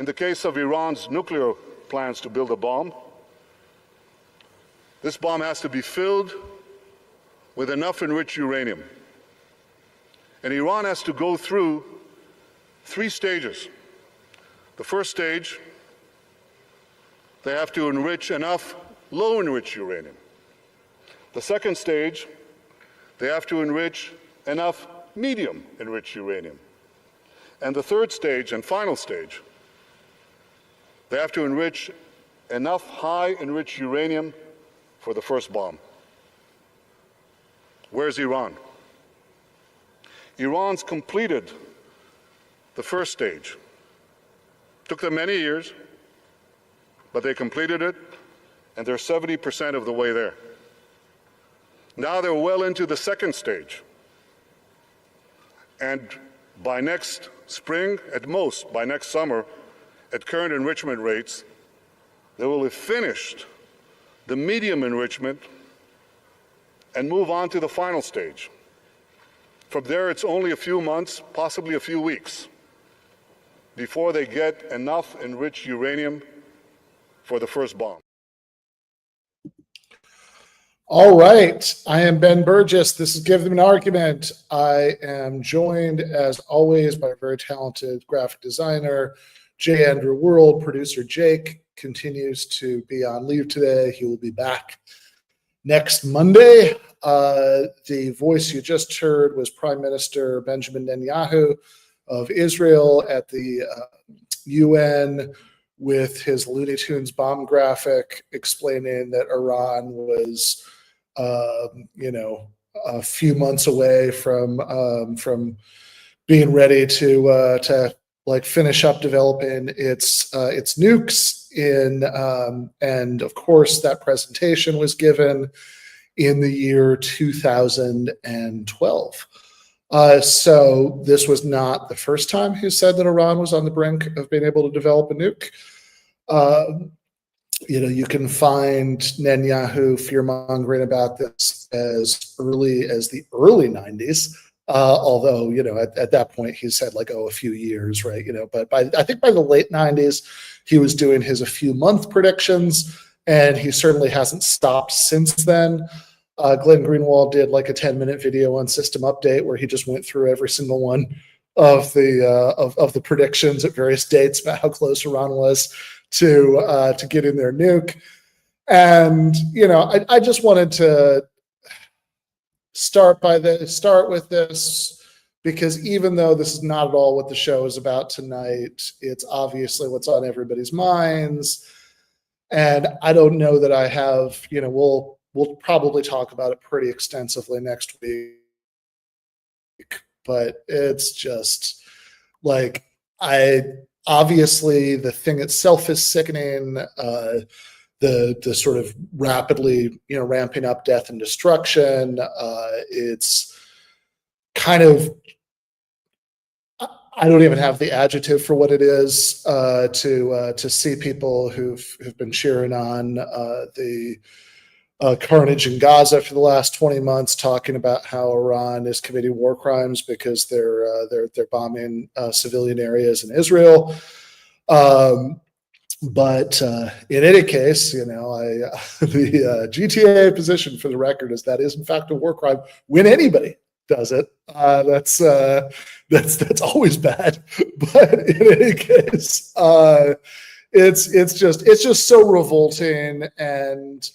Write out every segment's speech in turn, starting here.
In the case of Iran's nuclear plans to build a bomb, this bomb has to be filled with enough enriched uranium. And Iran has to go through 3 stages. The first stage, they have to enrich enough low-enriched uranium. The second stage, they have to enrich enough medium-enriched uranium. And the third stage and final stage, they have to enrich enough high-enriched uranium for the first bomb. Where's Iran? Iran's completed the first stage. Took them many years, but they completed it, and they're 70% of the way there. Now they're well into the second stage. And by next spring, at most, by next summer, at current enrichment rates, they will have finished the medium enrichment and move on to the final stage. From there, it's only a few months, possibly a few weeks, before they get enough enriched uranium for the first bomb. All right, I am Ben Burgess. This is Give Them an Argument. I am joined, as always, by a very talented graphic designer, J. Andrew World. Producer Jake continues to be on leave today. He will be back next Monday. The voice you just heard was Prime Minister Benjamin Netanyahu of Israel at the UN with his Looney Tunes bomb graphic explaining that Iran was, a few months away from being ready to finish up developing its nukes and of course that presentation was given in the year 2012. So this was not the first time he said that Iran was on the brink of being able to develop a nuke. You can find Netanyahu fear-mongering about this as early as the early 90s. Although, at that point he said a few years, right? But I think by the late 90s, he was doing his a few month predictions, and he certainly hasn't stopped since then. Glenn Greenwald did a 10-minute video on System Update where he just went through every single one of the predictions at various dates about how close Iran was to getting their nuke. And, I just wanted to start with this because even though this is not at all what the show is about tonight, it's obviously what's on everybody's minds. And I don't know that I have, we'll probably talk about it pretty extensively next week, but it's just obviously the thing itself is sickening. The sort of rapidly, ramping up death and destruction. It's kind of, I don't even have the adjective for what it is to see people who've been cheering on the carnage in Gaza for the last 20 months, talking about how Iran is committing war crimes because they're bombing civilian areas in Israel. But in any case, the GTAA position for the record is that is in fact a war crime when anybody does it. That's always bad. But in any case, it's just so revolting. And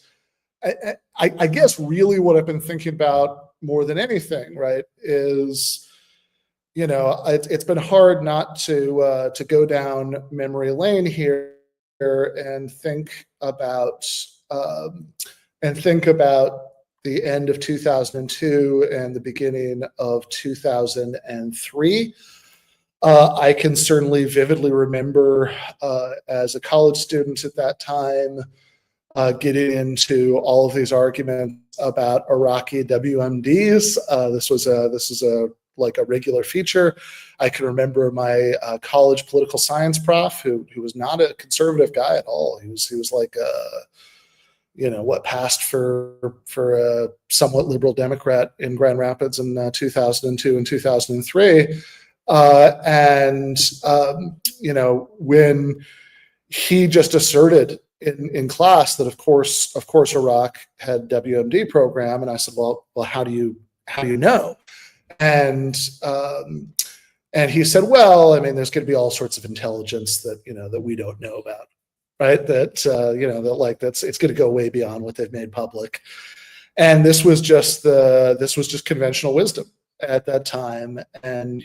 I guess really what I've been thinking about more than anything, right, is it's been hard not to go down memory lane here and think about the end of 2002 and the beginning of 2003. I can certainly vividly remember as a college student at that time getting into all of these arguments about Iraqi WMDs. This was a regular feature. I can remember my college political science prof, who was not a conservative guy at all. He was passed for a somewhat liberal Democrat in Grand Rapids in 2002 and 2003. And when he just asserted in class that of course Iraq had WMD program, and I said, well, how do you know? And he said, well, I mean, there's going to be all sorts of intelligence that that we don't know about, right? That it's going to go way beyond what they've made public. And this was just conventional wisdom at that time. And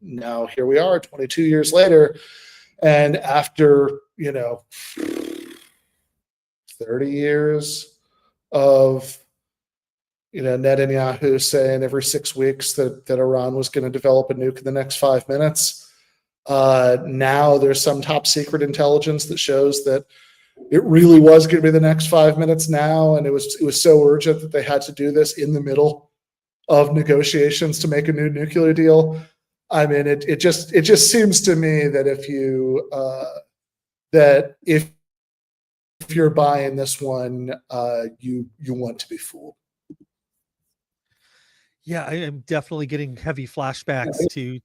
now here we are 22 years later, and after 30 years of Netanyahu saying every 6 weeks that Iran was going to develop a nuke in the next 5 minutes, now there's some top secret intelligence that shows that it really was going to be the next 5 minutes now, and it was so urgent that they had to do this in the middle of negotiations to make a new nuclear deal. I mean, it just seems to me that if you're buying this one, you want to be fooled. Yeah, I am definitely getting heavy flashbacks to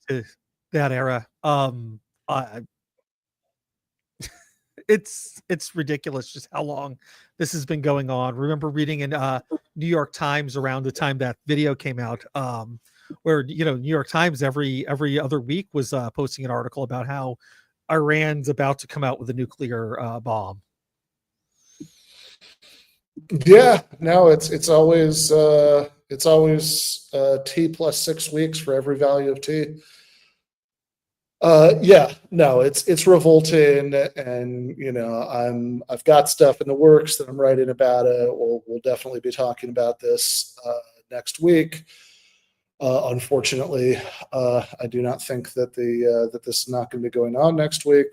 that era. It's ridiculous just how long this has been going on. Remember reading in New York Times around the time that video came out, where New York Times every other week was posting an article about how Iran's about to come out with a nuclear bomb. Yeah, no, it's always T plus 6 weeks for every value of T. Yeah, no, it's revolting, and I've got stuff in the works that I'm writing about it. We'll definitely be talking about this next week. Unfortunately, I do not think that that this is not going to be going on next week.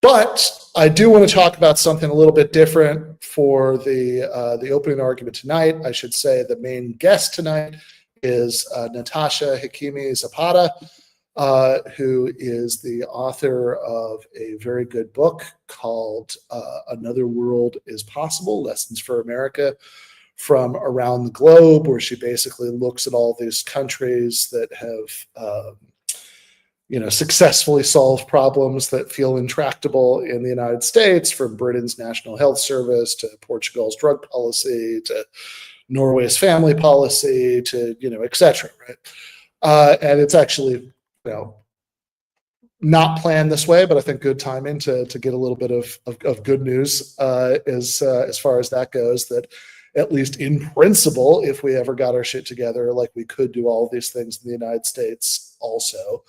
But I do want to talk about something a little bit different for the opening argument tonight. I should say the main guest tonight is Natasha Hakimi Zapata, who is the author of a very good book called Another World is Possible, Lessons for America from Around the Globe, where she basically looks at all these countries that have successfully solved problems that feel intractable in the United States, from Britain's National Health Service to Portugal's drug policy to Norway's family policy to, et cetera, right? And it's actually, not planned this way, but I think good timing to get a little bit of good news as far as that goes, that at least in principle, if we ever got our shit together, like, we could do all of these things in the United States also.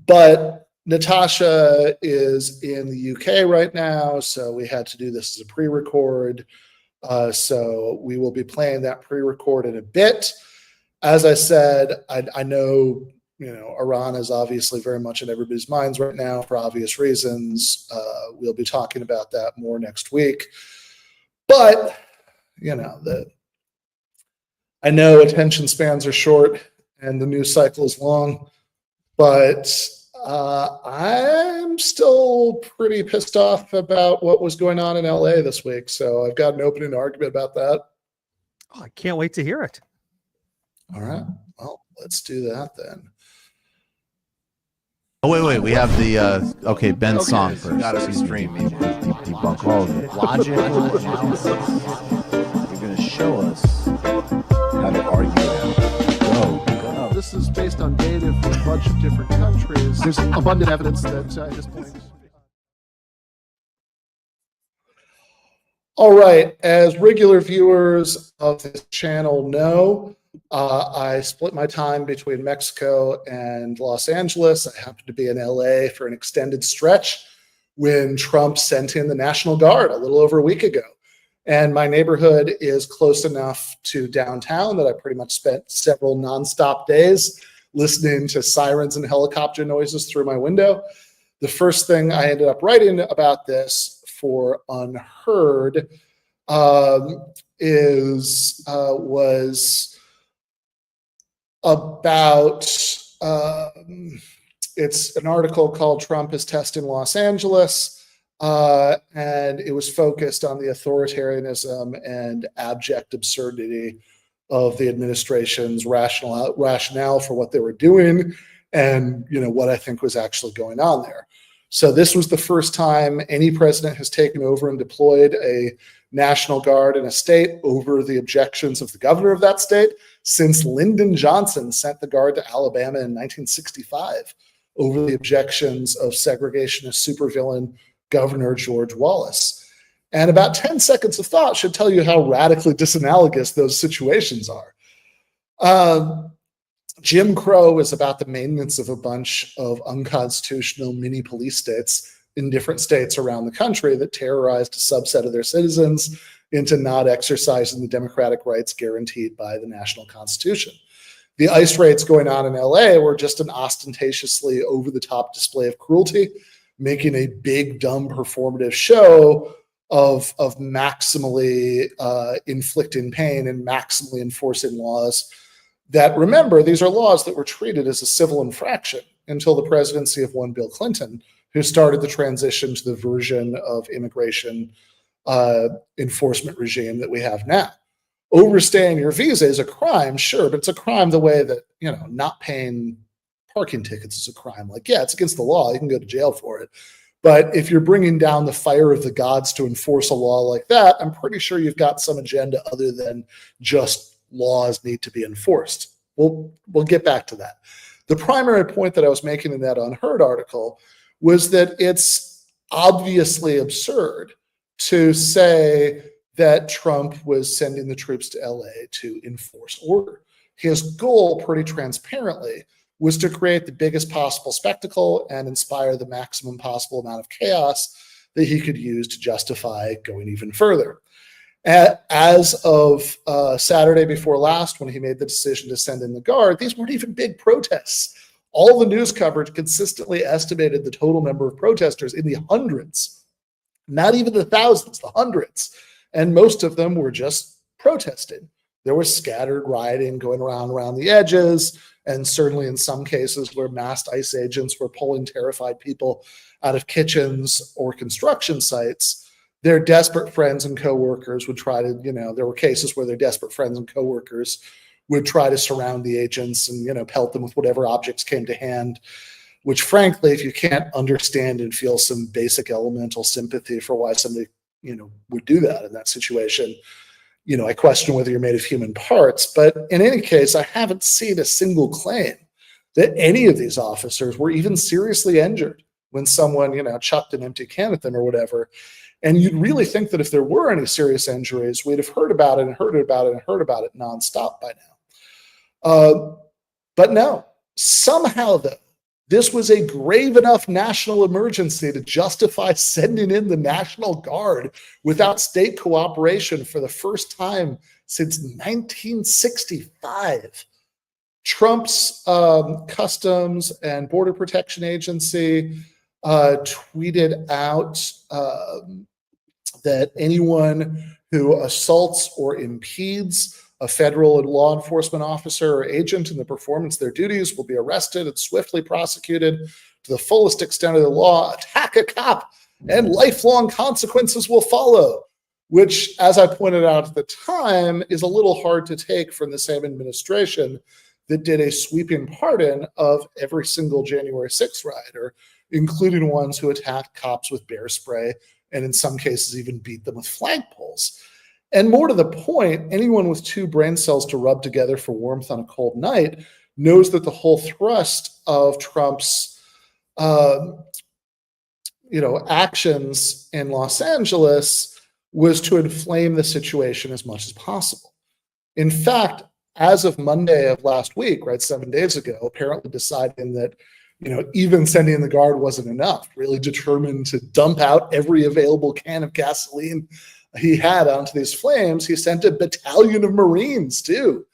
But Natasha is in the UK right now, so we had to do this as a pre-record. So we will be playing that pre-record in a bit. As I said, I know, Iran is obviously very much in everybody's minds right now for obvious reasons. We'll be talking about that more next week. But, I know attention spans are short and the news cycle is long, but I'm still pretty pissed off about what was going on in LA this week. So I've got an opening argument about that. Oh, I can't wait to hear it. All right. Well, let's do that then. Oh, wait. We have the, Ben's song first. Gotta be streaming. Debunk all of it. Logical analysis. You're going to show us how to argue that. Go. This is based on data from a bunch of different countries. There's abundant evidence that at this point. All right. As regular viewers of this channel know, I split my time between Mexico and Los Angeles. I happened to be in LA for an extended stretch when Trump sent in the National Guard a little over a week ago. And my neighborhood is close enough to downtown that I pretty much spent several nonstop days listening to sirens and helicopter noises through my window. The first thing I ended up writing about this for Unheard was about, it's an article called Trump is Testing Los Angeles, and it was focused on the authoritarianism and abject absurdity of the administration's rationale for what they were doing and, what I think was actually going on there. So this was the first time any president has taken over and deployed a National Guard in a state over the objections of the governor of that state since Lyndon Johnson sent the Guard to Alabama in 1965 over the objections of segregationist supervillain Governor George Wallace. And about 10 seconds of thought should tell you how radically disanalogous those situations are. Jim Crow is about the maintenance of a bunch of unconstitutional mini police states in different states around the country that terrorized a subset of their citizens into not exercising the democratic rights guaranteed by the national constitution. The ICE raids going on in LA were just an ostentatiously over-the-top display of cruelty, making a big, dumb performative show of maximally inflicting pain and maximally enforcing laws that, remember, these are laws that were treated as a civil infraction until the presidency of one Bill Clinton, who started the transition to the version of immigration enforcement regime that we have now. Overstaying your visa is a crime, sure, but it's a crime the way that, not paying parking tickets is a crime. Like, yeah, it's against the law. You can go to jail for it. But if you're bringing down the fire of the gods to enforce a law like that, I'm pretty sure you've got some agenda other than just laws need to be enforced. We'll get back to that. The primary point that I was making in that Unheard article was that it's obviously absurd to say that Trump was sending the troops to LA to enforce order. His goal, pretty transparently, was to create the biggest possible spectacle and inspire the maximum possible amount of chaos that he could use to justify going even further. As of Saturday before last, when he made the decision to send in the Guard, these weren't even big protests. All the news coverage consistently estimated the total number of protesters in the hundreds, not even the thousands, the hundreds. And most of them were just protesting. There was scattered rioting going around the edges, and certainly in some cases where masked ICE agents were pulling terrified people out of kitchens or construction sites. Their desperate friends and coworkers would try to, there were cases where their desperate friends and coworkers would try to surround the agents and, pelt them with whatever objects came to hand, which frankly, if you can't understand and feel some basic elemental sympathy for why somebody, would do that in that situation, I question whether you're made of human parts. But in any case, I haven't seen a single claim that any of these officers were even seriously injured when someone, chucked an empty can at them or whatever. And you'd really think that if there were any serious injuries, we'd have heard about it and heard about it and heard about it nonstop by now. But no, somehow though, this was a grave enough national emergency to justify sending in the National Guard without state cooperation for the first time since 1965. Trump's Customs and Border Protection Agency tweeted out that anyone who assaults or impedes a federal and law enforcement officer or agent in the performance of their duties will be arrested and swiftly prosecuted to the fullest extent of the law. Attack a cop and lifelong consequences will follow, which, as I pointed out at the time, is a little hard to take from the same administration that did a sweeping pardon of every single January 6th rioter, including ones who attacked cops with bear spray and in some cases even beat them with flagpoles. And more to the point, anyone with two brain cells to rub together for warmth on a cold night knows that the whole thrust of Trump's actions in Los Angeles was to inflame the situation as much as possible. In fact, as of Monday of last week, 7 days ago, apparently deciding that even sending in the Guard wasn't enough, really determined to dump out every available can of gasoline he had onto these flames, he sent a battalion of Marines too.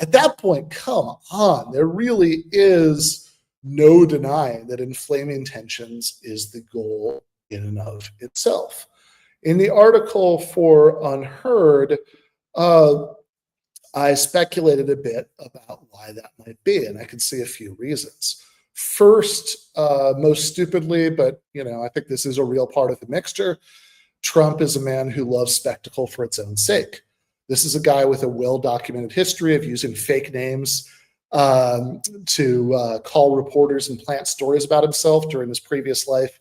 At that point, come on, there really is no denying that inflaming tensions is the goal in and of itself. In the article for Unheard, I speculated a bit about why that might be, and I can see a few reasons. First, most stupidly, but I think this is a real part of the mixture, Trump is a man who loves spectacle for its own sake. This is a guy with a well-documented history of using fake names to call reporters and plant stories about himself during his previous life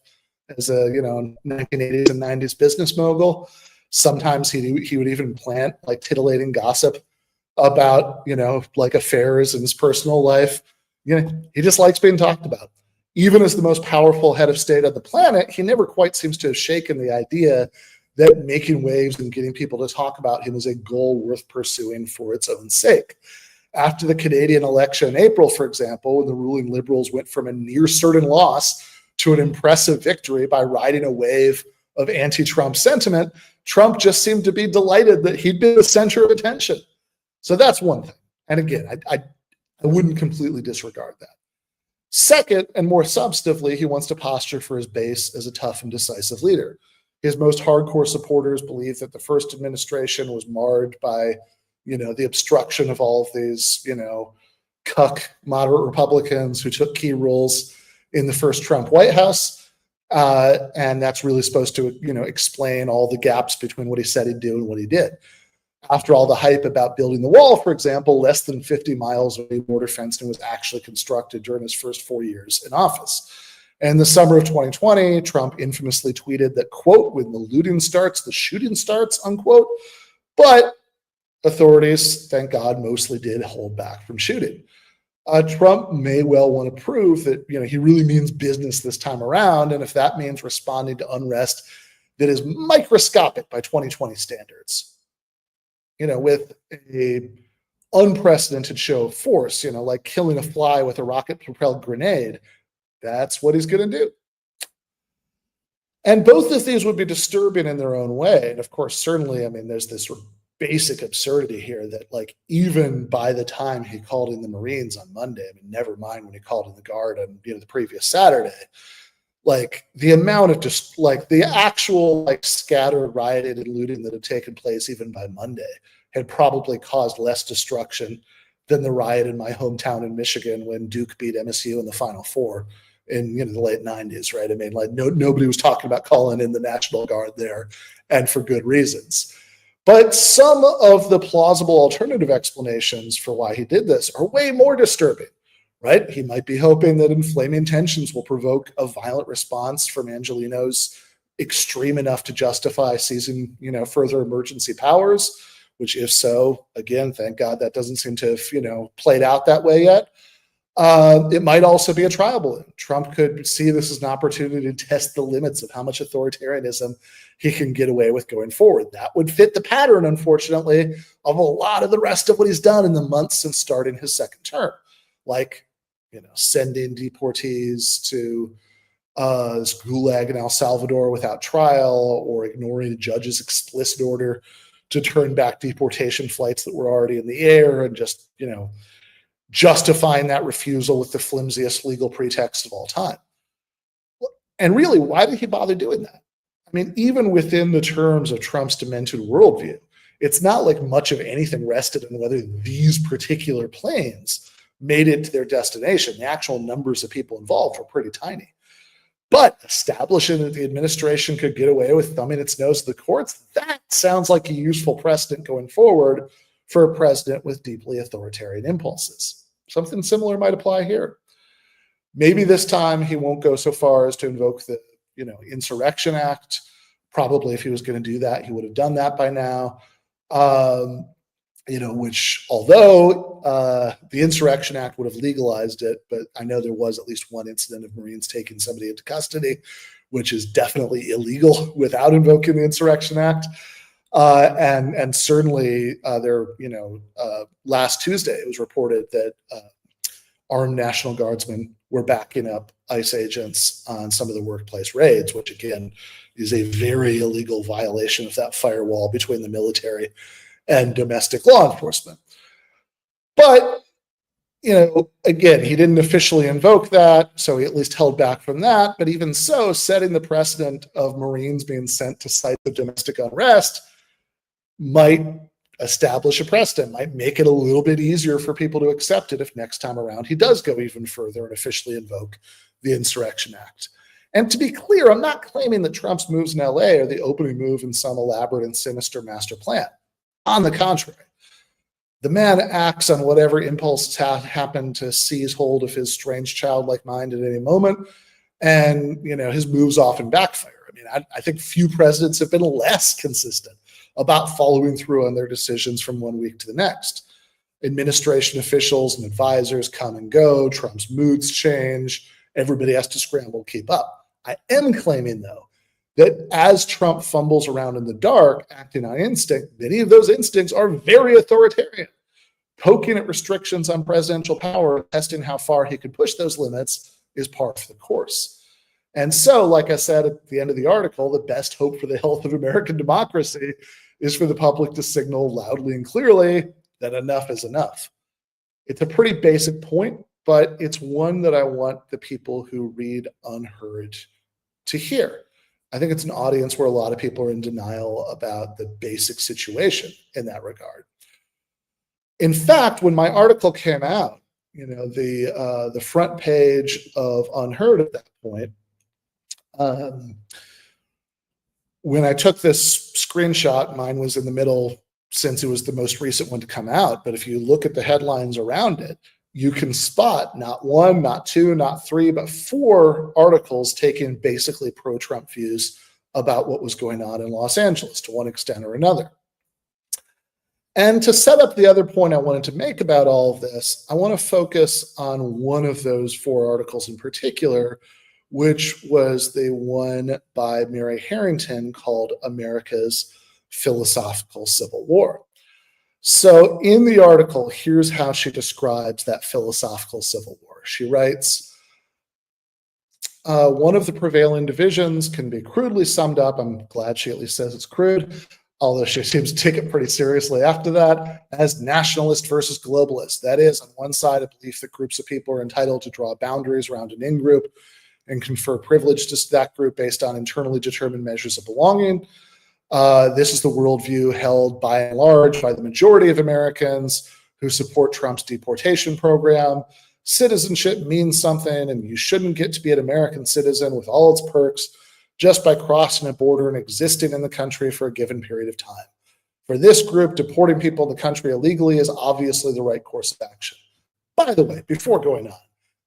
as a 1980s and 90s business mogul. Sometimes he would even plant like titillating gossip about like affairs in his personal life. He just likes being talked about. Even as the most powerful head of state on the planet, he never quite seems to have shaken the idea that making waves and getting people to talk about him is a goal worth pursuing for its own sake. After the Canadian election in April, for example, when the ruling Liberals went from a near certain loss to an impressive victory by riding a wave of anti-Trump sentiment, Trump just seemed to be delighted that he'd been the center of attention. So that's one thing. And again, I wouldn't completely disregard that. Second, and more substantively, he wants to posture for his base as a tough and decisive leader. His most hardcore supporters believe that the first administration was marred by, the obstruction of all of these, cuck moderate Republicans who took key roles in the first Trump White House. And that's really supposed to, explain all the gaps between what he said he'd do and what he did. After all the hype about building the wall, for example, less than 50 miles of border fencing was actually constructed during his first 4 years in office. And in the summer of 2020, Trump infamously tweeted that, quote, when the looting starts, the shooting starts, unquote. But authorities, thank God, mostly did hold back from shooting. Trump may well want to prove that, he really means business this time around. And if that means responding to unrest that is microscopic by 2020 standards, with a unprecedented show of force, like killing a fly with a rocket-propelled grenade, that's what he's going to do. And both of these would be disturbing in their own way. And of course, certainly, there's this sort of basic absurdity here that, like, even by the time he called in the Marines on Monday, never mind when he called in the Guard on, the previous Saturday, like the amount of just like the actual like scattered rioting and looting that had taken place even by Monday had probably caused less destruction than the riot in my hometown in Michigan when Duke beat MSU in the Final Four in the late 90s, right? Nobody was talking about calling in the National Guard there, and for good reasons. But some of the plausible alternative explanations for why he did this are way more disturbing, right? He might be hoping that inflaming tensions will provoke a violent response from Angelenos extreme enough to justify seizing, further emergency powers, which if so, again, thank God that doesn't seem to have, played out that way yet. It might also be a trial balloon. Trump could see this as an opportunity to test the limits of how much authoritarianism he can get away with going forward. That would fit the pattern, unfortunately, of a lot of the rest of what he's done in the months since starting his second term, like, sending deportees to Gulag in El Salvador without trial, or ignoring a judge's explicit order to turn back deportation flights that were already in the air, and just, justifying that refusal with the flimsiest legal pretext of all time. And really, why did he bother doing that? Even within the terms of Trump's demented worldview, it's not like much of anything rested on whether these particular planes made it to their destination. The actual numbers of people involved were pretty tiny. But establishing that the administration could get away with thumbing its nose at the courts, that sounds like a useful precedent going forward for a president with deeply authoritarian impulses. Something similar might apply here. Maybe this time he won't go so far as to invoke the, Insurrection Act. Probably if he was going to do that, he would have done that by now. Which, although the Insurrection Act would have legalized it, but I know there was at least one incident of Marines taking somebody into custody, which is definitely illegal without invoking the Insurrection Act. And certainly last Tuesday, it was reported that armed National Guardsmen were backing up ICE agents on some of the workplace raids, which again is a very illegal violation of that firewall between the military and domestic law enforcement. But, again, he didn't officially invoke that, so he at least held back from that. But even so, setting the precedent of Marines being sent to sites of domestic unrest might establish a precedent, might make it a little bit easier for people to accept it if next time around he does go even further and officially invoke the Insurrection Act. And to be clear, I'm not claiming that Trump's moves in LA are the opening move in some elaborate and sinister master plan. On the contrary, the man acts on whatever impulses happen to seize hold of his strange childlike mind at any moment, and his moves often backfire. I mean, I think few presidents have been less consistent about following through on their decisions from one week to the next. Administration officials and advisors come and go, Trump's moods change, everybody has to scramble to keep up. I am claiming, though, that as Trump fumbles around in the dark, acting on instinct, many of those instincts are very authoritarian. Poking at restrictions on presidential power, testing how far he could push those limits is par for the course. And so, like I said at the end of the article, the best hope for the health of American democracy is for the public to signal loudly and clearly that enough is enough. It's a pretty basic point, but it's one that I want the people who read Unheard to hear. I think it's an audience where a lot of people are in denial about the basic situation in that regard. In fact, when my article came out, the front page of Unheard at that point, when I took this screenshot, mine was in the middle since it was the most recent one to come out. But if you look at the headlines around it, you can spot not one, not two, not three, but 4 articles taking basically pro-Trump views about what was going on in Los Angeles to one extent or another. And to set up the other point I wanted to make about all of this, I want to focus on one of those 4 articles in particular, which was the one by Mary Harrington called America's Philosophical Civil War. So in the article, here's how she describes that philosophical civil war. She writes, one of the prevailing divisions can be crudely summed up, I'm glad she at least says it's crude, although she seems to take it pretty seriously after that, as nationalist versus globalist. That is, on one side, a belief that groups of people are entitled to draw boundaries around an in-group and confer privilege to that group based on internally determined measures of belonging. This is the worldview held by and large by the majority of Americans who support Trump's deportation program. Citizenship means something, and you shouldn't get to be an American citizen with all its perks just by crossing a border and existing in the country for a given period of time. For this group, deporting people in the country illegally is obviously the right course of action. By the way, before going on,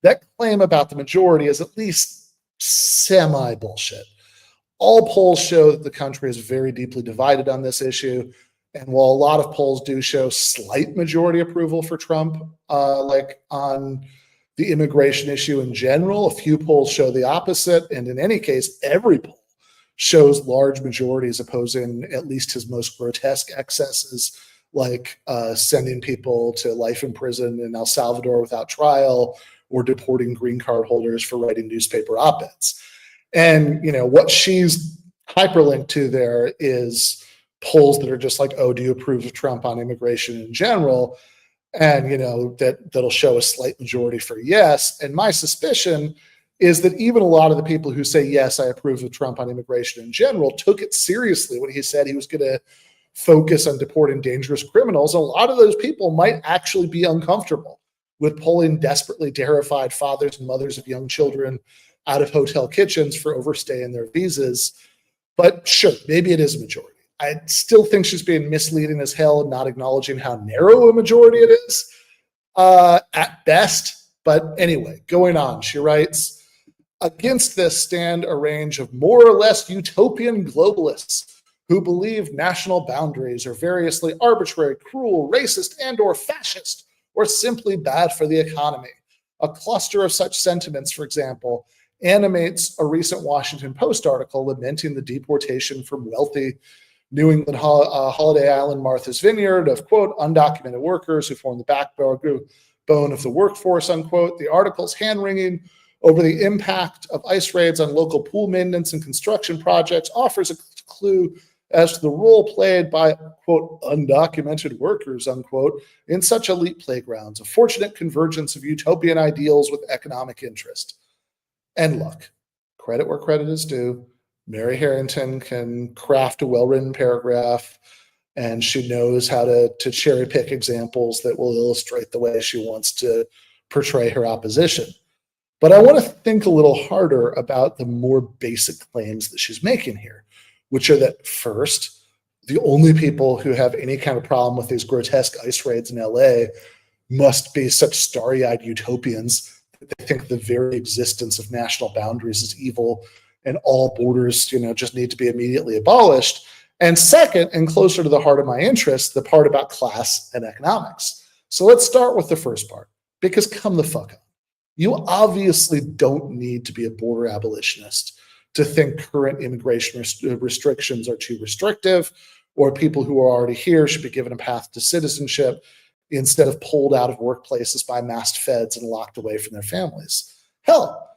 that claim about the majority is at least semi-bullshit. All polls show that the country is very deeply divided on this issue. And while a lot of polls do show slight majority approval for Trump, like on the immigration issue in general, a few polls show the opposite. And in any case, every poll shows large majorities opposing at least his most grotesque excesses, like sending people to life in prison in El Salvador without trial, or deporting green card holders for writing newspaper op-eds. And, what she's hyperlinked to there is polls that are just like, oh, do you approve of Trump on immigration in general? And, that'll show a slight majority for yes. And my suspicion is that even a lot of the people who say, yes, I approve of Trump on immigration in general, took it seriously when he said he was going to focus on deporting dangerous criminals. A lot of those people might actually be uncomfortable with pulling desperately terrified fathers and mothers of young children out of hotel kitchens for overstaying their visas. But sure, maybe it is a majority. I still think she's being misleading as hell, not acknowledging how narrow a majority it is at best. But anyway, going on, she writes, against this stand a range of more or less utopian globalists who believe national boundaries are variously arbitrary, cruel, racist, and or fascist, or simply bad for the economy. A cluster of such sentiments, for example, animates a recent Washington Post article lamenting the deportation from wealthy New England Holiday Island Martha's Vineyard of, quote, undocumented workers who form the backbone of the workforce, unquote. The article's hand-wringing over the impact of ICE raids on local pool maintenance and construction projects offers a clue as to the role played by, quote, undocumented workers, unquote, in such elite playgrounds, a fortunate convergence of utopian ideals with economic interest. And look, credit where credit is due. Mary Harrington can craft a well-written paragraph, and she knows how to cherry pick examples that will illustrate the way she wants to portray her opposition. But I want to think a little harder about the more basic claims that she's making here, which are that first, the only people who have any kind of problem with these grotesque ICE raids in LA must be such starry-eyed utopians that they think the very existence of national boundaries is evil and all borders, just need to be immediately abolished. And second, and closer to the heart of my interest, the part about class and economics. So let's start with the first part, because come the fuck up. You obviously don't need to be a border abolitionist to think current immigration restrictions are too restrictive, or people who are already here should be given a path to citizenship instead of pulled out of workplaces by masked feds and locked away from their families. Hell,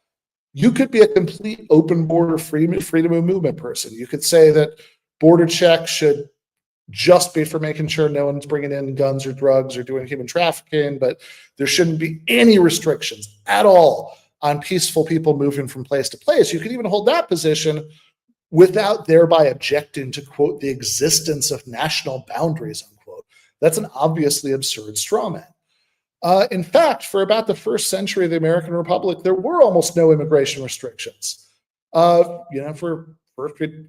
you could be a complete open border freedom of movement person. You could say that border checks should just be for making sure no one's bringing in guns or drugs or doing human trafficking, but there shouldn't be any restrictions at all on peaceful people moving from place to place. You could even hold that position without thereby objecting to, quote, the existence of national boundaries, unquote. That's an obviously absurd straw man. In fact, for about the first century of the American Republic, there were almost no immigration restrictions. For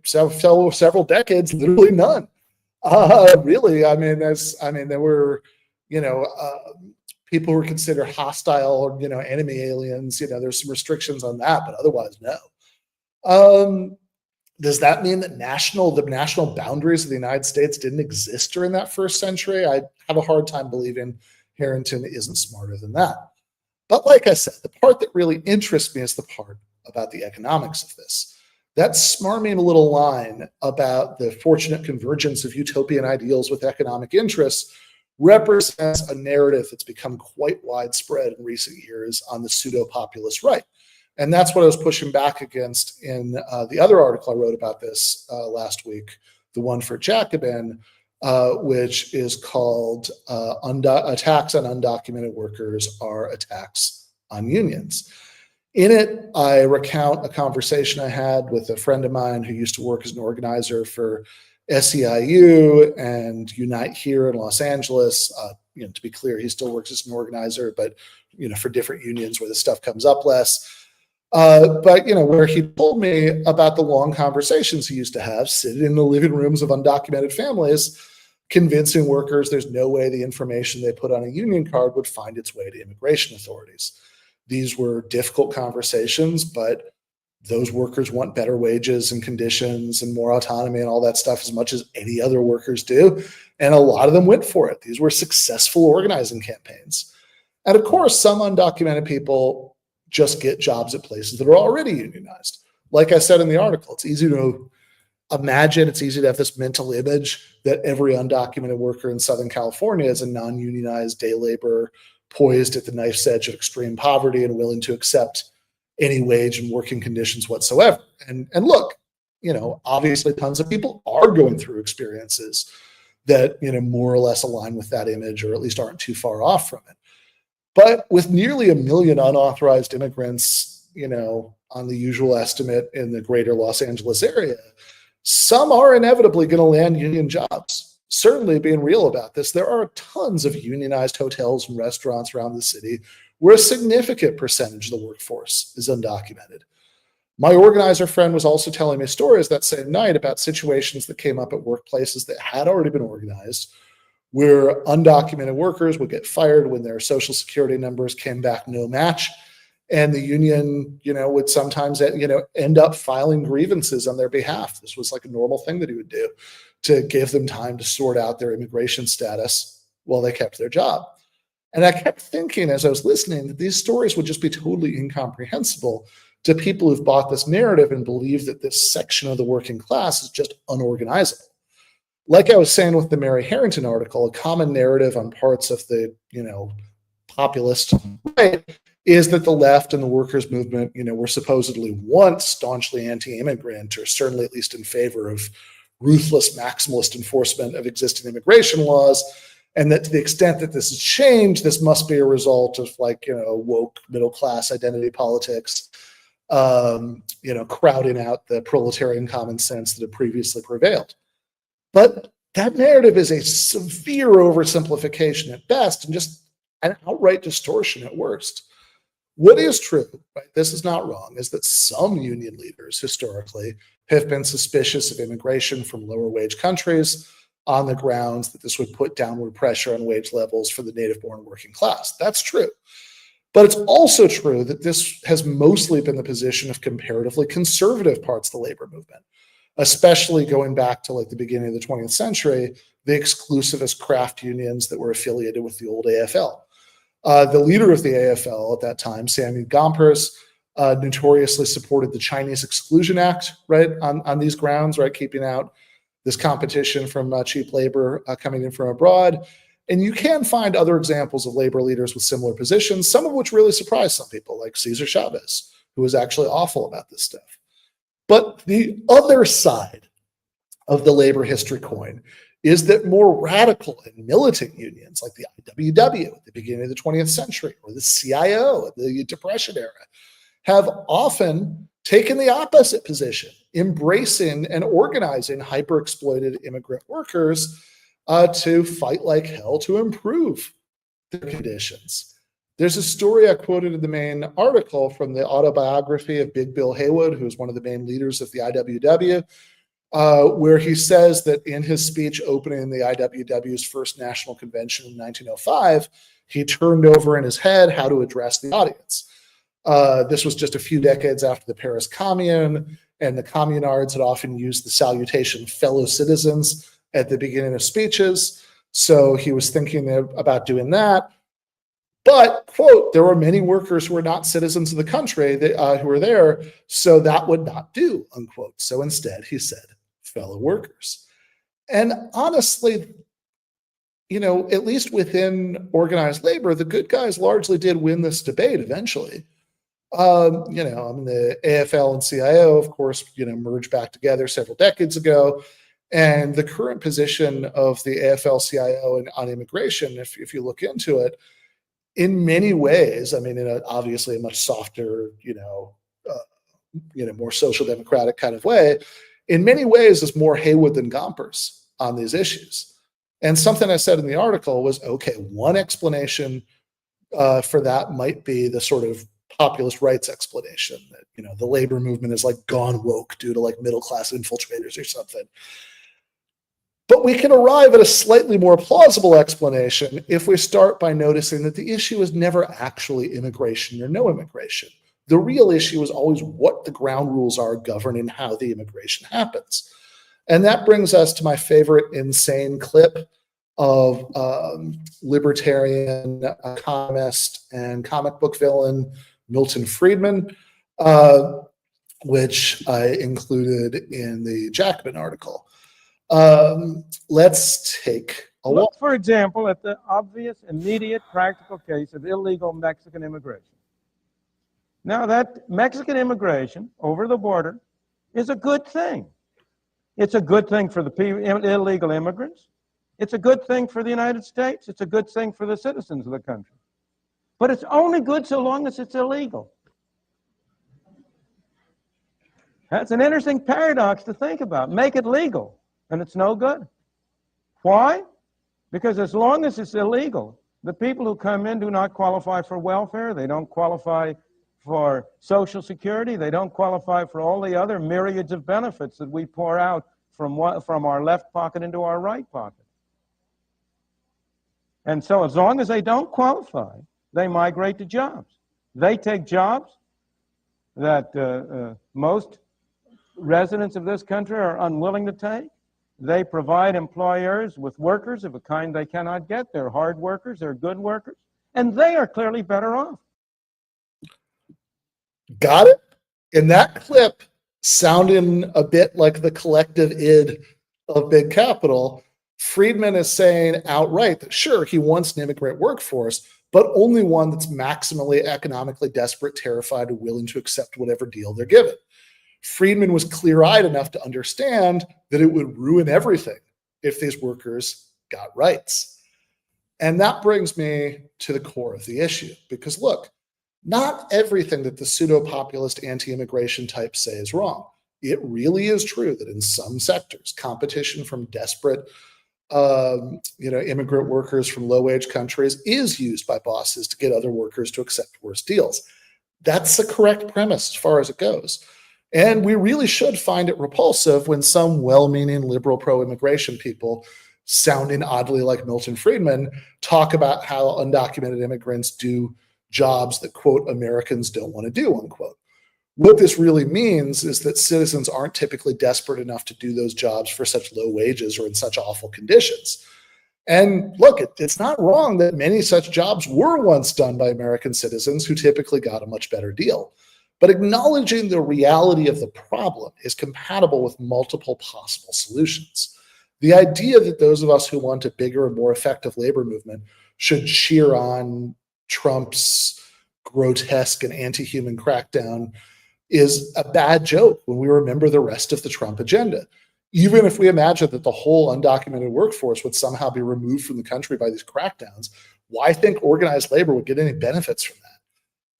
several decades, literally none. Really, there were, people who were considered hostile or, enemy aliens. There's some restrictions on that, but otherwise, no. Does that mean that the national boundaries of the United States didn't exist during that first century? I have a hard time believing Harrington isn't smarter than that. But like I said, the part that really interests me is the part about the economics of this. That smarmy little line about the fortunate convergence of utopian ideals with economic interests represents a narrative that's become quite widespread in recent years on the pseudo-populist right. And that's what I was pushing back against in the other article I wrote about this last week, the one for Jacobin, which is called Attacks on Undocumented Workers Are Attacks on Unions. In it, I recount a conversation I had with a friend of mine who used to work as an organizer for SEIU and Unite here in Los Angeles. To be clear, he still works as an organizer, but for different unions where the stuff comes up less. Where he told me about the long conversations he used to have sitting in the living rooms of undocumented families, convincing workers there's no way the information they put on a union card would find its way to immigration authorities. These were difficult conversations, but those workers want better wages and conditions and more autonomy and all that stuff as much as any other workers do. And a lot of them went for it. These were successful organizing campaigns. And of course, some undocumented people just get jobs at places that are already unionized. Like I said in the article, it's easy to imagine, it's easy to have this mental image that every undocumented worker in Southern California is a non-unionized day laborer poised at the knife's edge of extreme poverty and willing to accept any wage and working conditions whatsoever. And look, obviously tons of people are going through experiences that, more or less align with that image, or at least aren't too far off from it. But with nearly 1 million unauthorized immigrants, on the usual estimate in the greater Los Angeles area, some are inevitably going to land union jobs. Certainly, being real about this, there are tons of unionized hotels and restaurants around the city where a significant percentage of the workforce is undocumented. My organizer friend was also telling me stories that same night about situations that came up at workplaces that had already been organized, where undocumented workers would get fired when their social security numbers came back no match. And the union, would sometimes, end up filing grievances on their behalf. This was like a normal thing that he would do to give them time to sort out their immigration status while they kept their job. And I kept thinking as I was listening that these stories would just be totally incomprehensible to people who've bought this narrative and believe that this section of the working class is just unorganizable. Like I was saying with the Mary Harrington article, a common narrative on parts of the, populist right is that the left and the workers' movement, were supposedly once staunchly anti-immigrant, or certainly at least in favor of ruthless maximalist enforcement of existing immigration laws, and that to the extent that this has changed, this must be a result of woke middle-class identity politics, crowding out the proletarian common sense that had previously prevailed. But that narrative is a severe oversimplification at best and just an outright distortion at worst. What is true, right, this is not wrong, is that some union leaders historically have been suspicious of immigration from lower wage countries on the grounds that this would put downward pressure on wage levels for the native-born working class. That's true. But it's also true that this has mostly been the position of comparatively conservative parts of the labor movement, especially going back to like the beginning of the 20th century, the exclusivist craft unions that were affiliated with the old AFL. The leader of the AFL at that time, Samuel Gompers, notoriously supported the Chinese Exclusion Act, right, on these grounds, right, keeping out this competition from cheap labor coming in from abroad. And you can find other examples of labor leaders with similar positions, some of which really surprised some people, like Cesar Chavez, who was actually awful about this stuff. But the other side of the labor history coin is that more radical and militant unions like the IWW at the beginning of the 20th century or the CIO at the Depression era have often taken the opposite position, embracing and organizing hyper-exploited immigrant workers to fight like hell to improve their conditions. There's a story I quoted in the main article from the autobiography of Big Bill Haywood, who was one of the main leaders of the IWW, where he says that in his speech opening the IWW's first national convention in 1905, he turned over in his head how to address the audience. This was just a few decades after the Paris Commune, and the communards had often used the salutation fellow citizens at the beginning of speeches. So he was thinking about doing that. But, quote, there were many workers who were not citizens of the country who were there, so that would not do, unquote. So instead, he said, fellow workers. And honestly, you know, at least within organized labor, the good guys largely did win this debate eventually. You know, I mean, the AFL and CIO, of course, you know, merged back together several decades ago. And the current position of the AFL-CIO on immigration, if you look into it, in many ways, I mean, in obviously a much softer, more social democratic kind of way, in many ways is more Haywood than Gompers on these issues. And something I said in the article was, okay, one explanation for that might be the sort of populist rights explanation that, you know, the labor movement is like gone woke due to like middle-class infiltrators or something. But we can arrive at a slightly more plausible explanation if we start by noticing that the issue is never actually immigration or no immigration. The real issue is always what the ground rules are governing how the immigration happens. And that brings us to my favorite insane clip of libertarian economist and comic book villain Milton Friedman, which I included in the Jackman article. Let's take a look. Look, for example, at the obvious, immediate, practical case of illegal Mexican immigration. Now, that Mexican immigration over the border is a good thing. It's a good thing for the illegal immigrants. It's a good thing for the United States. It's a good thing for the citizens of the country. But it's only good so long as it's illegal. That's an interesting paradox to think about. Make it legal, and it's no good. Why? Because as long as it's illegal, the people who come in do not qualify for welfare. They don't qualify for Social Security. They don't qualify for all the other myriads of benefits that we pour out from our left pocket into our right pocket. And so as long as they don't qualify, they migrate to jobs. They take jobs that most residents of this country are unwilling to take. They provide employers with workers of a kind they cannot get. They're hard workers, they're good workers, and they are clearly better off. Got it? In that clip, sounding a bit like the collective id of big capital, Friedman is saying outright that sure, he wants an immigrant workforce, but only one that's maximally economically desperate, terrified, and willing to accept whatever deal they're given. Friedman was clear-eyed enough to understand that it would ruin everything if these workers got rights. And that brings me to the core of the issue, because look, not everything that the pseudo-populist anti-immigration types say is wrong. It really is true that in some sectors, competition from desperate immigrant workers from low-wage countries is used by bosses to get other workers to accept worse deals. That's the correct premise as far as it goes. And we really should find it repulsive when some well-meaning liberal pro-immigration people sounding oddly like Milton Friedman talk about how undocumented immigrants do jobs that, quote, Americans don't want to do, unquote. What this really means is that citizens aren't typically desperate enough to do those jobs for such low wages or in such awful conditions. And look, it's not wrong that many such jobs were once done by American citizens who typically got a much better deal. But acknowledging the reality of the problem is compatible with multiple possible solutions. The idea that those of us who want a bigger and more effective labor movement should cheer on Trump's grotesque and anti-human crackdown is a bad joke when we remember the rest of the Trump agenda. Even if we imagine that the whole undocumented workforce would somehow be removed from the country by these crackdowns, why think organized labor would get any benefits from that?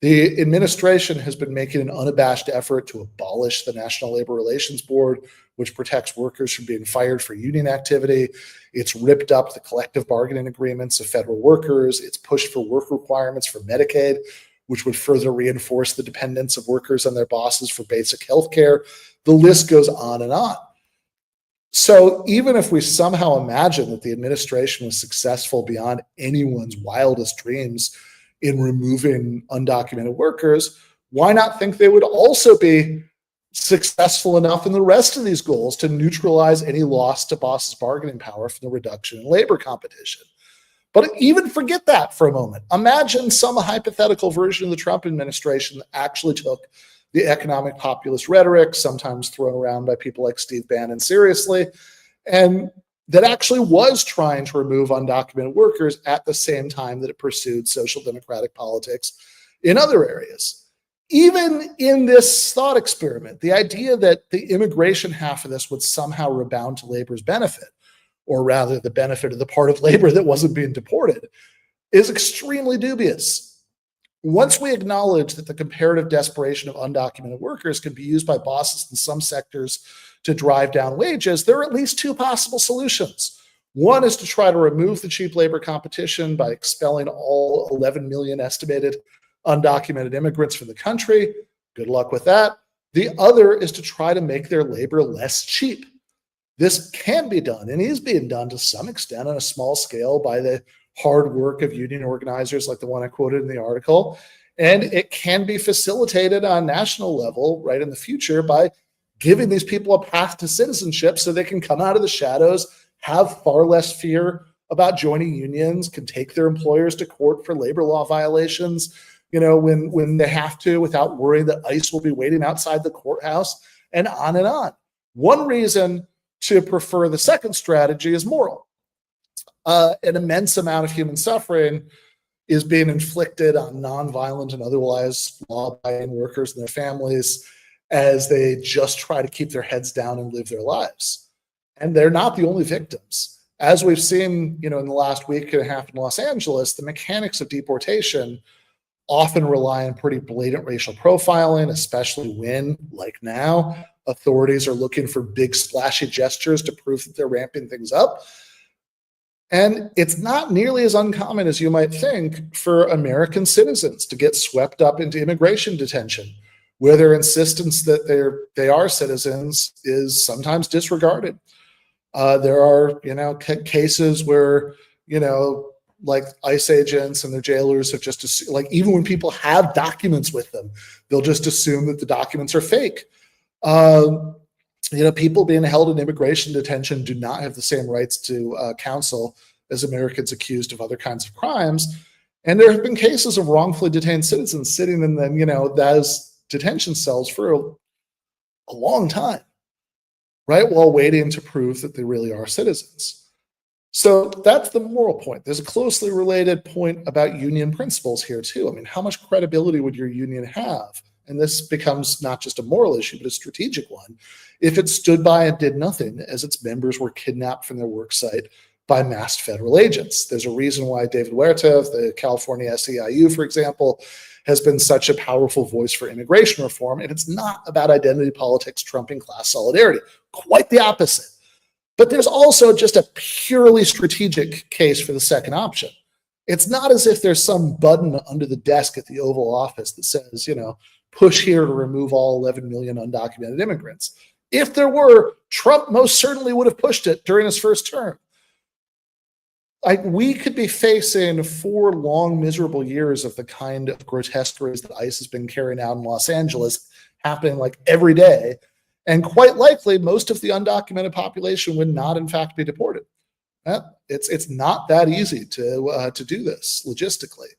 The administration has been making an unabashed effort to abolish the National Labor Relations Board, which protects workers from being fired for union activity. It's ripped up the collective bargaining agreements of federal workers. It's pushed for work requirements for Medicaid, which would further reinforce the dependence of workers on their bosses for basic health care. The list goes on and on. So even if we somehow imagine that the administration was successful beyond anyone's wildest dreams in removing undocumented workers, why not think they would also be successful enough in the rest of these goals to neutralize any loss to bosses' bargaining power from the reduction in labor competition? But even forget that for a moment. Imagine some hypothetical version of the Trump administration that actually took the economic populist rhetoric, sometimes thrown around by people like Steve Bannon, seriously, and that actually was trying to remove undocumented workers at the same time that it pursued social democratic politics in other areas. Even in this thought experiment, the idea that the immigration half of this would somehow rebound to labor's benefit, or rather the benefit of the part of labor that wasn't being deported, is extremely dubious. Once we acknowledge that the comparative desperation of undocumented workers can be used by bosses in some sectors to drive down wages, there are at least two possible solutions. One is to try to remove the cheap labor competition by expelling all 11 million estimated undocumented immigrants from the country. Good luck with that. The other is to try to make their labor less cheap. This can be done and is being done to some extent on a small scale by the hard work of union organizers like the one I quoted in the article. And it can be facilitated on a national level right in the future by giving these people a path to citizenship so they can come out of the shadows, have far less fear about joining unions, can take their employers to court for labor law violations, when they have to, without worrying that ICE will be waiting outside the courthouse, and on and on. One reason to prefer the second strategy is moral. An immense amount of human suffering is being inflicted on nonviolent and otherwise law-abiding workers and their families as they just try to keep their heads down and live their lives. And they're not the only victims. As we've seen, in the last week and a half in Los Angeles, the mechanics of deportation often rely on pretty blatant racial profiling, especially when, like now, authorities are looking for big splashy gestures to prove that they're ramping things up. And it's not nearly as uncommon as you might think for American citizens to get swept up into immigration detention, where their insistence that they are citizens is sometimes disregarded. There are, cases where, like ICE agents and their jailers have just, even when people have documents with them, they'll just assume that the documents are fake. People being held in immigration detention do not have the same rights to counsel as Americans accused of other kinds of crimes. And there have been cases of wrongfully detained citizens sitting in them, those detention cells for a long time, right? While waiting to prove that they really are citizens. So that's the moral point. There's a closely related point about union principles here too. I mean, how much credibility would your union have? And this becomes not just a moral issue, but a strategic one, if it stood by and did nothing as its members were kidnapped from their work site by masked federal agents. There's a reason why David Huerta of the California SEIU, for example, has been such a powerful voice for immigration reform. And it's not about identity politics trumping class solidarity, quite the opposite. But there's also just a purely strategic case for the second option. It's not as if there's some button under the desk at the Oval Office that says, push here to remove all 11 million undocumented immigrants. If there were, Trump most certainly would have pushed it during his first term. We could be facing 4 long, miserable years of the kind of grotesqueries that ICE has been carrying out in Los Angeles, happening like every day. And quite likely, most of the undocumented population would not, in fact, be deported. It's not that easy to do this logistically.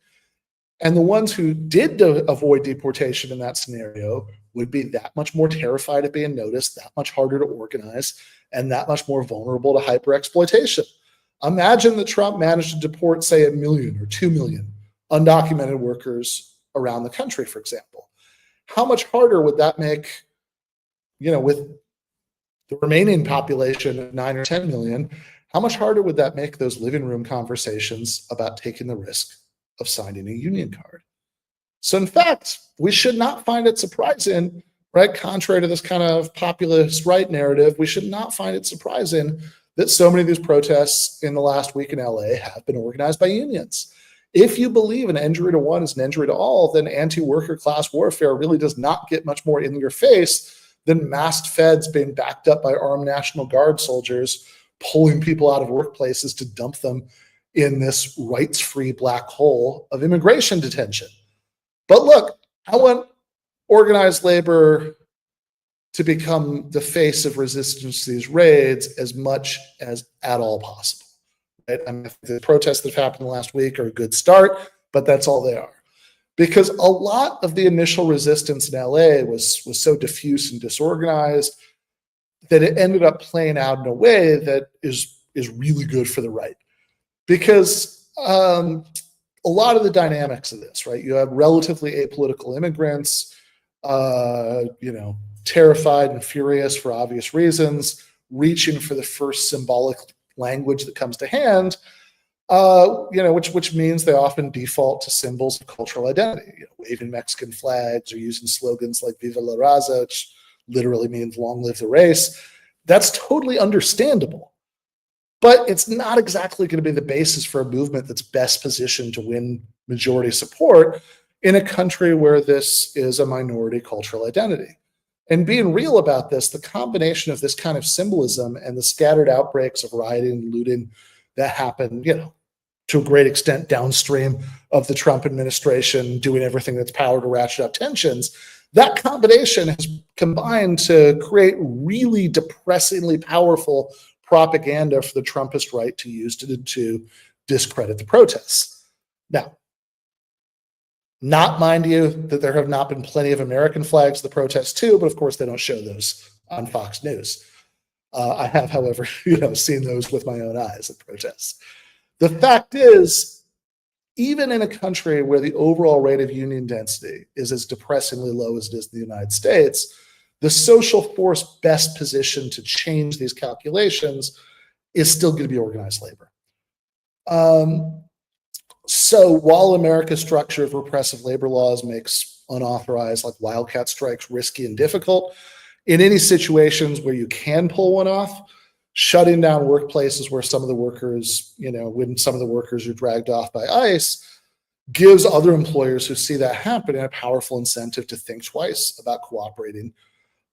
And the ones who did avoid deportation in that scenario would be that much more terrified of being noticed, that much harder to organize, and that much more vulnerable to hyper-exploitation. Imagine that Trump managed to deport, say, 1 million or 2 million undocumented workers around the country, for example. How much harder would that make, with the remaining population of 9 or 10 million, how much harder would that make those living room conversations about taking the risk of signing a union card? So in fact, we should not find it surprising, right? Contrary to this kind of populist right narrative, we should not find it surprising that so many of these protests in the last week in LA have been organized by unions. If you believe an injury to one is an injury to all, then anti-worker class warfare really does not get much more in your face than masked feds being backed up by armed National Guard soldiers pulling people out of workplaces to dump them in this rights-free black hole of immigration detention. But look, I want organized labor to become the face of resistance to these raids as much as at all possible. Right? I mean, the protests that have happened last week are a good start, but that's all they are. Because a lot of the initial resistance in LA was so diffuse and disorganized that it ended up playing out in a way that is really good for the right. Because a lot of the dynamics of this, right? You have relatively apolitical immigrants, terrified and furious for obvious reasons, reaching for the first symbolic language that comes to hand, which means they often default to symbols of cultural identity, waving Mexican flags or using slogans like "Viva la Raza," which literally means "Long live the race." That's totally understandable, but it's not exactly going to be the basis for a movement that's best positioned to win majority support in a country where this is a minority cultural identity. And being real about this, the combination of this kind of symbolism and the scattered outbreaks of rioting and looting that happened, to a great extent downstream of the Trump administration doing everything in its power to ratchet up tensions, that combination has combined to create really depressingly powerful propaganda for the Trumpist right to use to discredit the protests. Now, not mind you that there have not been plenty of American flags at the protests too, but of course they don't show those on Fox News. I have, however, seen those with my own eyes at protests. The fact is, even in a country where the overall rate of union density is as depressingly low as it is in the United States, the social force best positioned to change these calculations is still going to be organized labor. So while America's structure of repressive labor laws makes unauthorized, like wildcat strikes, risky and difficult, in any situations where you can pull one off, shutting down workplaces where some of the workers, when some of the workers are dragged off by ICE, gives other employers who see that happening a powerful incentive to think twice about cooperating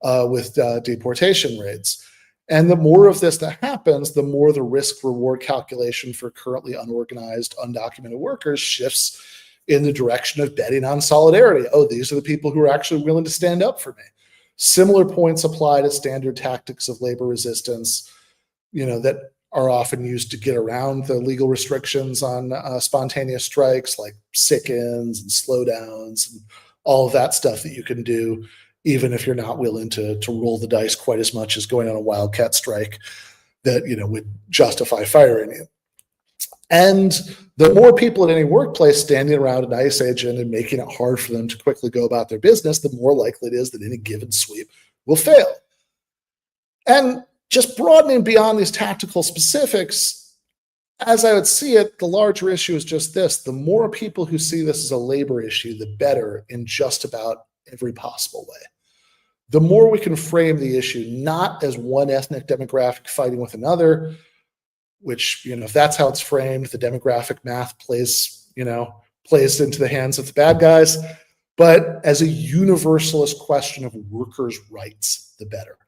with deportation raids. And the more of this that happens, the more the risk-reward calculation for currently unorganized, undocumented workers shifts in the direction of betting on solidarity. Oh, these are the people who are actually willing to stand up for me. Similar points apply to standard tactics of labor resistance, that are often used to get around the legal restrictions on spontaneous strikes, like sit-ins and slowdowns and all of that stuff that you can do, even if you're not willing to roll the dice quite as much as going on a wildcat strike that would justify firing you. And the more people in any workplace standing around an ICE agent and making it hard for them to quickly go about their business, the more likely it is that any given sweep will fail. And just broadening beyond these tactical specifics, as I would see it, the larger issue is just this: the more people who see this as a labor issue, the better in just about every possible way. The more we can frame the issue not as one ethnic demographic fighting with another, which, if that's how it's framed, the demographic math plays into the hands of the bad guys. But as a universalist question of workers' rights, the better.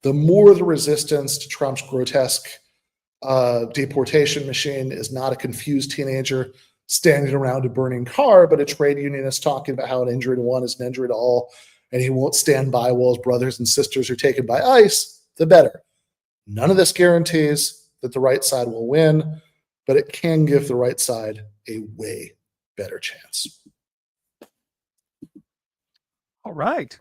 The more the resistance to Trump's grotesque deportation machine is not a confused teenager standing around a burning car, but a trade unionist talking about how an injury to one is an injury to all, and he won't stand by while his brothers and sisters are taken by ICE, the better. None of this guarantees that the right side will win, but it can give the right side a way better chance. All right.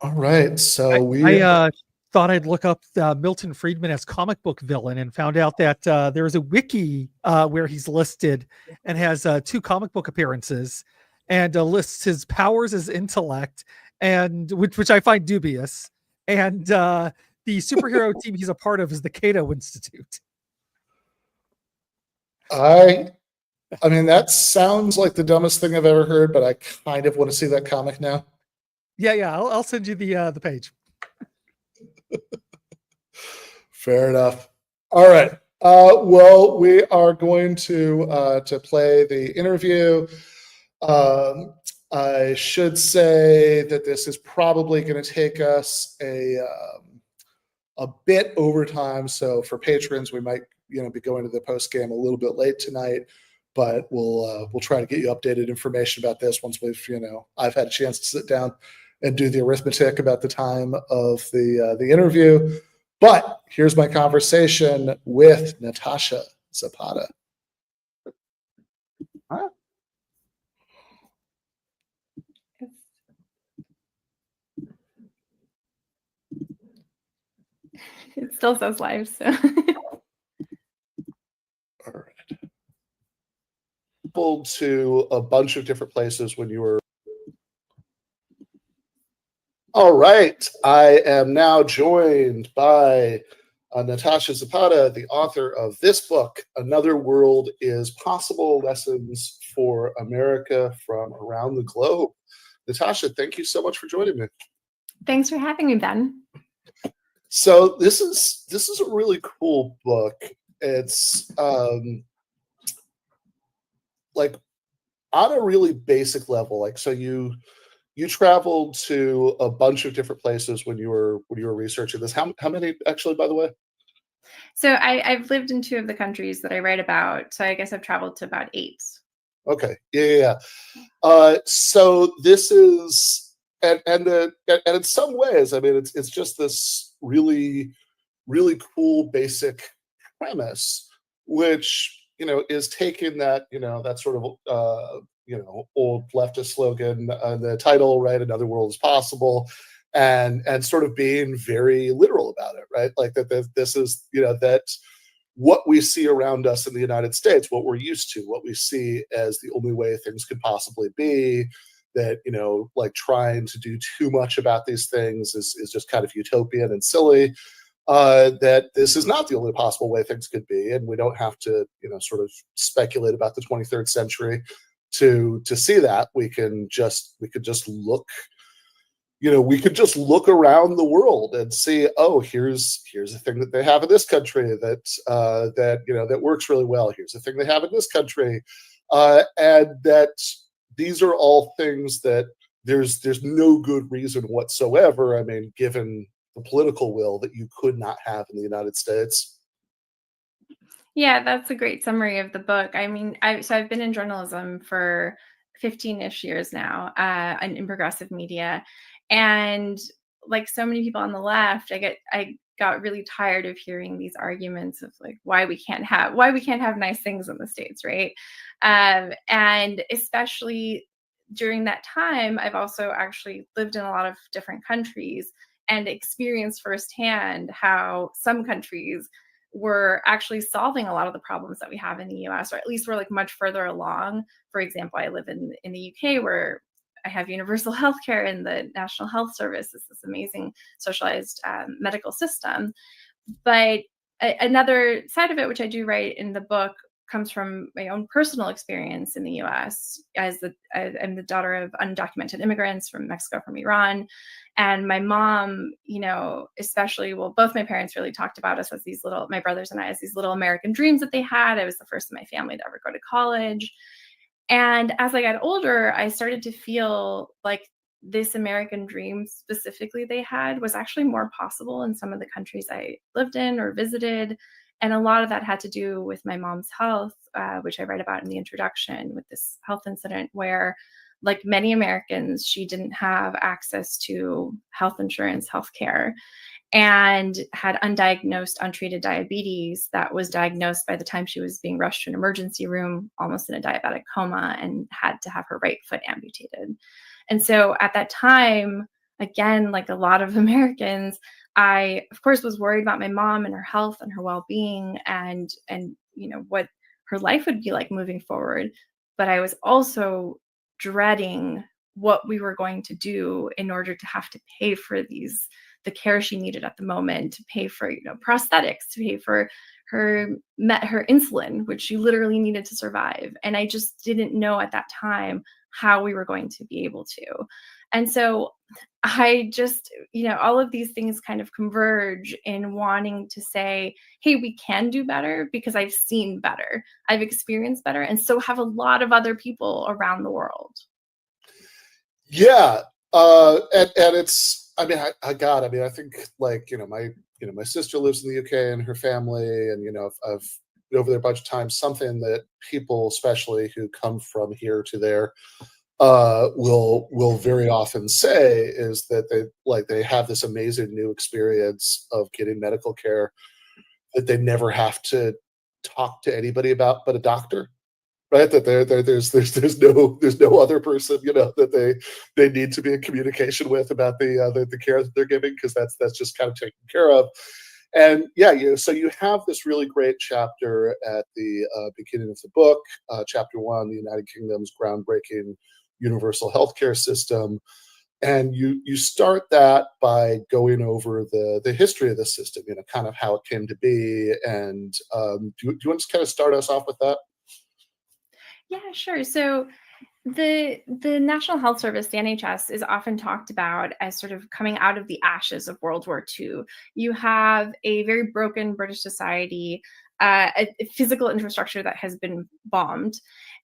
All right. So I thought I'd look up Milton Friedman as comic book villain and found out that there is a wiki where he's listed and has 2 comic book appearances and lists his powers as intellect, and which I find dubious. And the superhero team he's a part of is the Cato Institute. I mean, that sounds like the dumbest thing I've ever heard, but I kind of want to see that comic now. Yeah. I'll send you the page. Fair enough. All right. Well, we are going to play the interview. I should say that this is probably going to take us a bit over time. So for patrons, we might be going to the post game a little bit late tonight, but we'll try to get you updated information about this once we've I've had a chance to sit down and do the arithmetic about the time of the interview. But here's my conversation with Natasha Zapata. Huh? It still says live, so. All right. Pulled to a bunch of different places when you were. All right. I am now joined by Natasha Zapata, the author of this book, Another World is Possible, Lessons for America from Around the Globe. Natasha, thank you so much for joining me. Thanks for having me, Ben. So this is a really cool book. It's like on a really basic level. Like, so you traveled to a bunch of different places when you were researching this. How many actually, by the way? So I've lived in 2 of the countries that I write about. So I guess I've traveled to about 8. Okay. Yeah. So this is and in some ways, I mean, it's just this really, really cool basic premise, which is taking that that sort of old leftist slogan, the title, right? Another world is possible, and sort of being very literal about it, right? Like that this is that what we see around us in the United States, what we're used to, what we see as the only way things could possibly be, that like trying to do too much about these things is just kind of utopian and silly. That this is not the only possible way things could be, and we don't have to sort of speculate about the 23rd century to see that. We could just look around the world and see, oh, here's a thing that they have in this country that works really well. Here's a thing they have in this country, and that these are all things that there's no good reason whatsoever, I mean, given the political will, that you could not have in the United States. Yeah, that's a great summary of the book. I mean, I've been in journalism for 15-ish years now, and in progressive media, and like so many people on the left, I got really tired of hearing these arguments of like why we can't have nice things in the States, right? And especially during that time, I've also actually lived in a lot of different countries and experienced firsthand how some countries were actually solving a lot of the problems that we have in the US, or at least we're like much further along. For example, I live in the UK, where I have universal healthcare, and the National Health Service is this amazing socialized medical system. But another side of it, which I do write in the book, comes from my own personal experience in the U.S. I'm the daughter of undocumented immigrants from Mexico, from Iran, and my mom, especially, well, both my parents really talked about us as my brothers and I, as these little American dreams that they had. I was the first in my family to ever go to college. And as I got older, I started to feel like this American dream specifically they had was actually more possible in some of the countries I lived in or visited. And a lot of that had to do with my mom's health, which I write about in the introduction, with this health incident where, like many Americans, she didn't have access to health insurance, health care, and had undiagnosed, untreated diabetes that was diagnosed by the time she was being rushed to an emergency room, almost in a diabetic coma, and had to have her right foot amputated. And so at that time, again, like a lot of Americans, I, of course, was worried about my mom and her health and her well-being and what her life would be like moving forward. But I was also dreading what we were going to do in order to have to pay for the care she needed at the moment, to pay for prosthetics, to pay for her insulin, which she literally needed to survive. And I just didn't know at that time how we were going to be able to. And so I just, all of these things kind of converge in wanting to say, hey, we can do better because I've seen better, I've experienced better, and so have a lot of other people around the world. Yeah. And it's, I think my sister lives in the UK and her family, and, I've been over there a bunch of times. Something that people, especially who come from here to there, will very often say is that they have this amazing new experience of getting medical care that they never have to talk to anybody about but a doctor, right? That there's no other person that they need to be in communication with about the care that they're giving, because that's just kind of taken care of. And so you have this really great chapter at the beginning of the book, chapter 1, the United Kingdom's groundbreaking universal healthcare system, and you start that by going over the history of the system, kind of how it came to be. And do you want to kind of start us off with that? Yeah, sure. So the National Health Service, the NHS, is often talked about as sort of coming out of the ashes of World War II. You have a very broken British society, a physical infrastructure that has been bombed,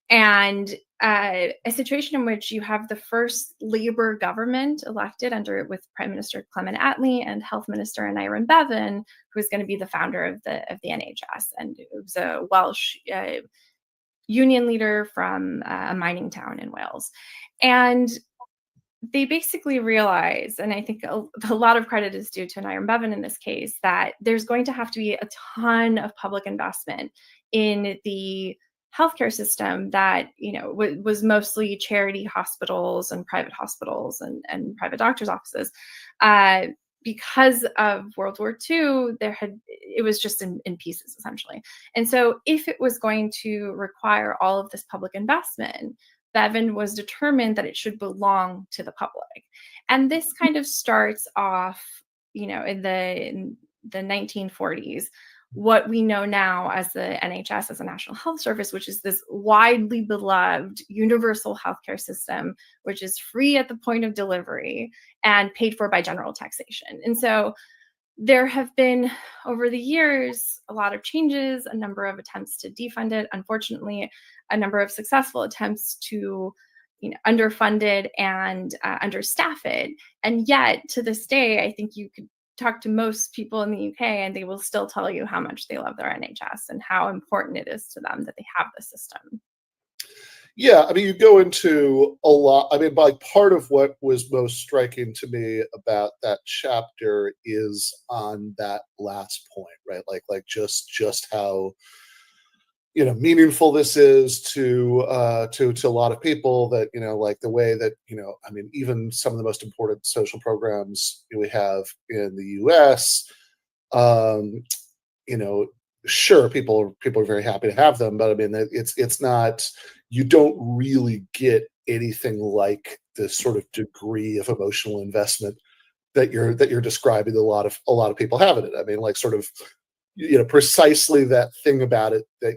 and a situation in which you have the first Labour government elected with Prime Minister Clement Attlee and Health Minister Aneurin Bevan, who is going to be the founder of the NHS, and it was a Welsh union leader from a mining town in Wales. And they basically realized, and I think a lot of credit is due to Aneurin Bevan in this case, that there's going to have to be a ton of public investment in the healthcare system that was mostly charity hospitals and private hospitals and private doctors' offices. Because of World War II, it was just in pieces, essentially. And so if it was going to require all of this public investment, Bevan was determined that it should belong to the public. And this kind of starts off, in the 1940s, what we know now as the NHS, as a National Health Service, which is this widely beloved universal healthcare system, which is free at the point of delivery and paid for by general taxation. And so there have been, over the years, a lot of changes, a number of attempts to defund it, unfortunately, a number of successful attempts to underfund it and understaff it. And yet, to this day, I think you could talk to most people in the UK and they will still tell you how much they love their NHS and how important it is to them that they have the system. Yeah, you go into a lot. Part of what was most striking to me about that chapter is on that last point, right? Like just how meaningful this is to a lot of people, that like the way that even some of the most important social programs we have in the US, sure, people are very happy to have them, but it's not, you don't really get anything like the sort of degree of emotional investment that you're describing a lot of people have in it. precisely that thing about it that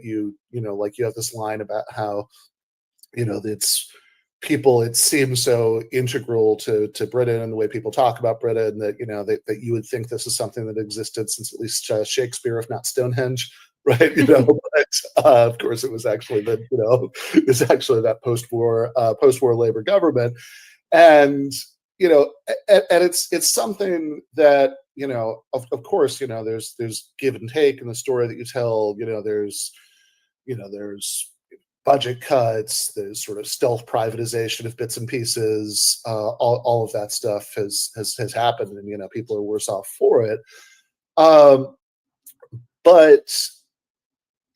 like you have this line about how, it's people, it seems so integral to Britain and the way people talk about Britain that, that you would think this is something that existed since at least Shakespeare, if not Stonehenge. Right, but of course, it was actually that post-war Labour government, and and it's something that of course there's give and take in the story that you tell. There's budget cuts, there's sort of stealth privatization of bits and pieces. All of that stuff has happened, and people are worse off for it. But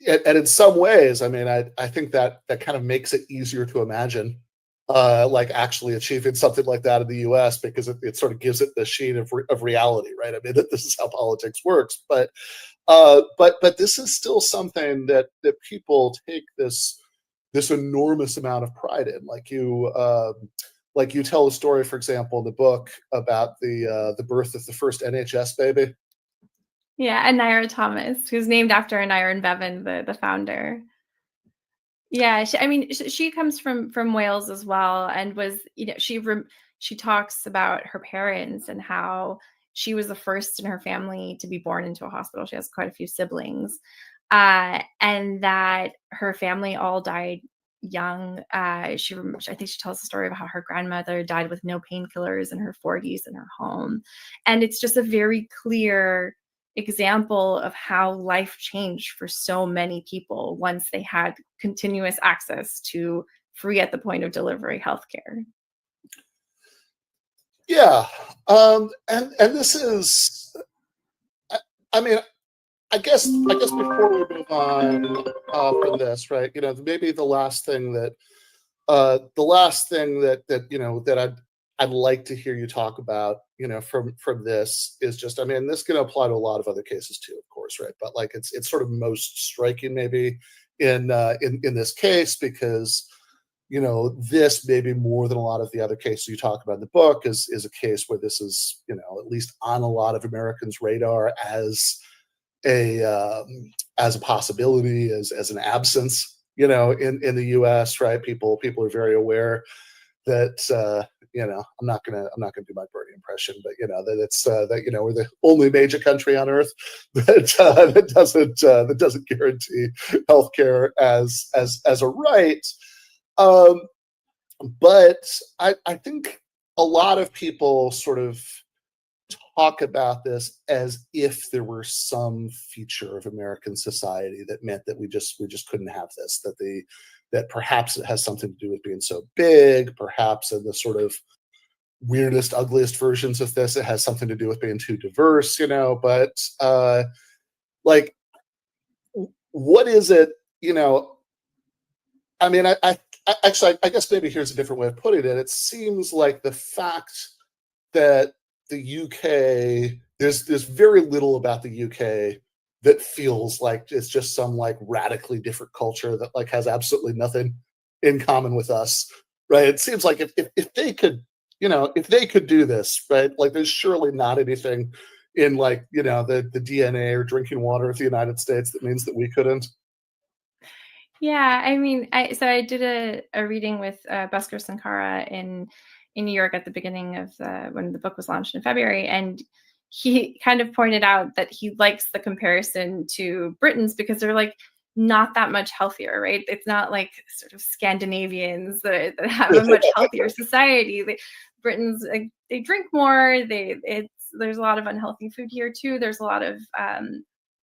and in some ways, I mean, I think that kind of makes it easier to imagine, like actually achieving something like that in the U.S. because it sort of gives it the sheen of reality, right? I mean, that this is how politics works, but this is still something that people take this enormous amount of pride in. Like you tell a story, for example, in the book about the birth of the first NHS baby. Yeah, and Naira Thomas, who's named after Naira and Bevan, the founder. Yeah, she comes from Wales as well, and was she talks about her parents and how she was the first in her family to be born into a hospital. She has quite a few siblings, and that her family all died young. I think she tells the story of how her grandmother died with no painkillers in her 40s in her home, and it's just a very clear example of how life changed for so many people once they had continuous access to free at the point of delivery healthcare. Yeah, and this is, I mean, I guess before we move on from this, right? Maybe the last thing that I'd like to hear you talk about, from this is just, I mean, this can apply to a lot of other cases too, of course, right? But like it's sort of most striking maybe in this case because, this maybe more than a lot of the other cases you talk about in the book is a case where this is, at least on a lot of Americans' radar as a possibility, as an absence, in the U.S., right? People are very aware that I'm not gonna do my Bernie impression, but that it's that we're the only major country on earth that doesn't guarantee healthcare as a right. But I think a lot of people sort of talk about this as if there were some feature of American society that meant that we just couldn't have this, that perhaps it has something to do with being so big, perhaps in the sort of weirdest, ugliest versions of this, it has something to do with being too diverse, but like, what is it, I mean, I guess maybe here's a different way of putting it. It seems like the fact that the UK, there's very little about the UK that feels like it's just some like radically different culture that like has absolutely nothing in common with us, right? It seems like if they could, if they could do this, right? Like there's surely not anything in like, the DNA or drinking water of the United States that means that we couldn't. Yeah, I mean, I did a reading with Bhaskar Sankara in New York at the beginning of when the book was launched in February, and he kind of pointed out that he likes the comparison to Britons because they're like not that much healthier, right? It's not like sort of Scandinavians that have a much healthier society. Britons, like, they drink more. There's a lot of unhealthy food here too. There's a lot of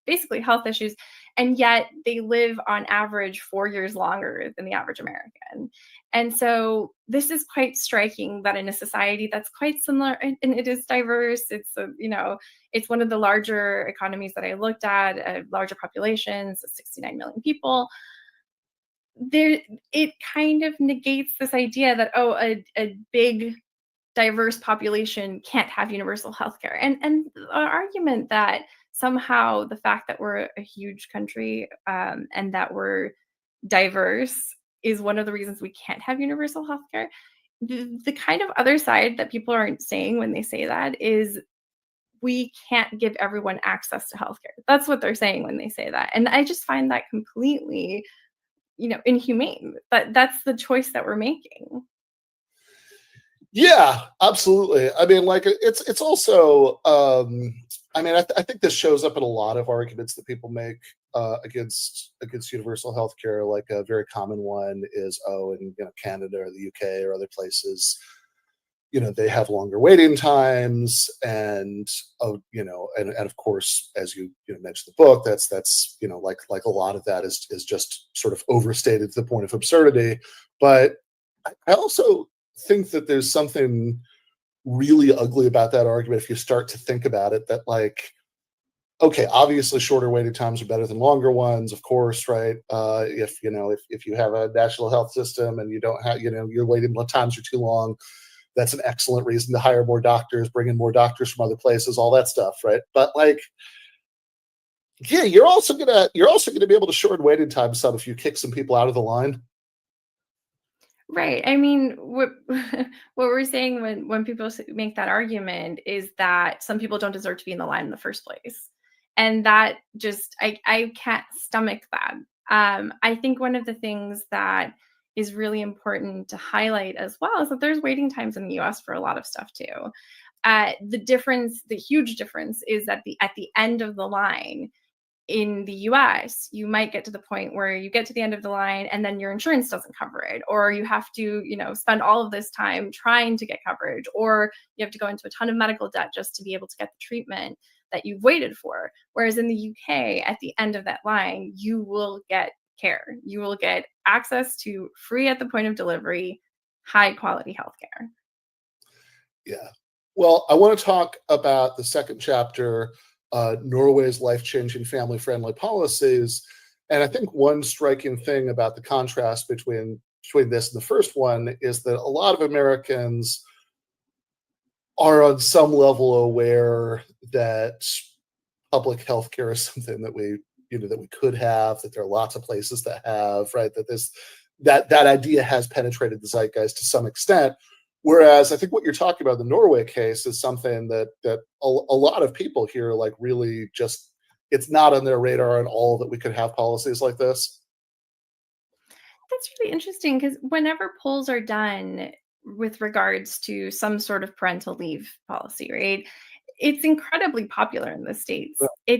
basically health issues, and yet they live on average 4 years longer than the average American. And so this is quite striking that in a society that's quite similar, and it is diverse, it's one of the larger economies that I looked at, larger populations, 69 million people. It kind of negates this idea that, a big diverse population can't have universal healthcare. And the argument that somehow the fact that we're a huge country and that we're diverse is one of the reasons we can't have universal healthcare. The kind of other side that people aren't saying when they say that is we can't give everyone access to healthcare. That's what they're saying when they say that. And I just find that completely, inhumane. But that's the choice that we're making. Yeah, absolutely. I mean, like it's also. I mean, I think this shows up in a lot of arguments that people make against universal healthcare. Like a very common one is, in Canada or the UK or other places, they have longer waiting times, and and of course, as you mentioned the book, that's like a lot of that is just sort of overstated to the point of absurdity. But I also think that there's something really ugly about that argument if you start to think about it, that like, okay, obviously shorter waiting times are better than longer ones, of course, right? If you have a national health system and you don't have, your waiting times are too long, that's an excellent reason to hire more doctors, bring in more doctors from other places, all that stuff, right? But like, yeah, you're also gonna be able to shorten waiting times some if you kick some people out of the line. Right. I mean, what what we're saying when people make that argument is that some people don't deserve to be in the line in the first place, and that just I can't stomach that. I think one of the things that is really important to highlight as well is that there's waiting times in the U.S. for a lot of stuff too. The huge difference is that at the end of the line, in the US, you might get to the point where you get to the end of the line and then your insurance doesn't cover it, or you have to, spend all of this time trying to get coverage, or you have to go into a ton of medical debt just to be able to get the treatment that you've waited for. Whereas in the UK, at the end of that line, you will get care. You will get access to free at the point of delivery, high quality healthcare. Yeah. Well, I want to talk about the second chapter, Norway's life-changing family-friendly policies. And I think one striking thing about the contrast between this and the first one is that a lot of Americans are on some level aware that public health care is something that we could have, that there are lots of places that have, right? That idea has penetrated the zeitgeist to some extent. Whereas I think what you're talking about in the Norway case is something that a lot of people here, like, really just, it's not on their radar at all that we could have policies like this. That's really interesting because whenever polls are done with regards to some sort of parental leave policy, right, it's incredibly popular in the States. Yeah.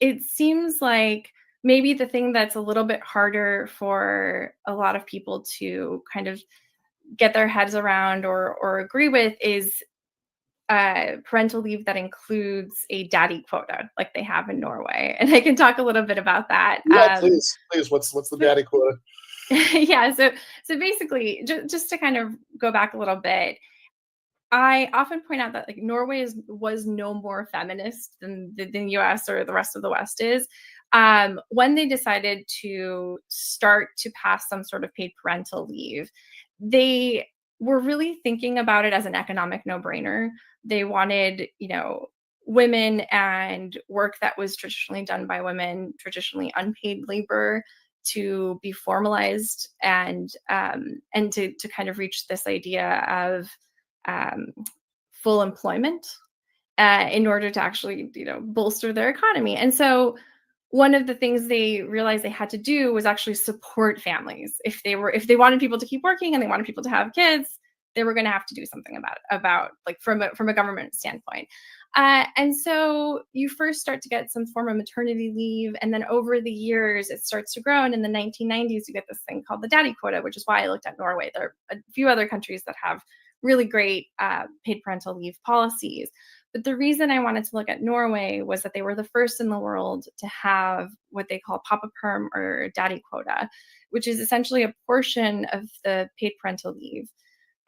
It seems like maybe the thing that's a little bit harder for a lot of people to kind of get their heads around or agree with is parental leave that includes a daddy quota like they have in Norway. And I can talk a little bit about that. Yeah, please. What's the daddy quota? Yeah, so basically, just to kind of go back a little bit, I often point out that like Norway was no more feminist than the US or the rest of the West is. When they decided to start to pass some sort of paid parental leave, they were really thinking about it as an economic no-brainer. They wanted, women and work that was traditionally done by women, traditionally unpaid labor, to be formalized and to kind of reach this idea of full employment in order to actually, bolster their economy. And so one of the things they realized they had to do was actually support families. If they wanted people to keep working and they wanted people to have kids, they were going to have to do something about like from a government standpoint. And so you first start to get some form of maternity leave, and then over the years it starts to grow. And in the 1990s, you get this thing called the daddy quota, which is why I looked at Norway. There are a few other countries that have really great paid parental leave policies. But the reason I wanted to look at Norway was that they were the first in the world to have what they call papa perm or daddy quota, which is essentially a portion of the paid parental leave.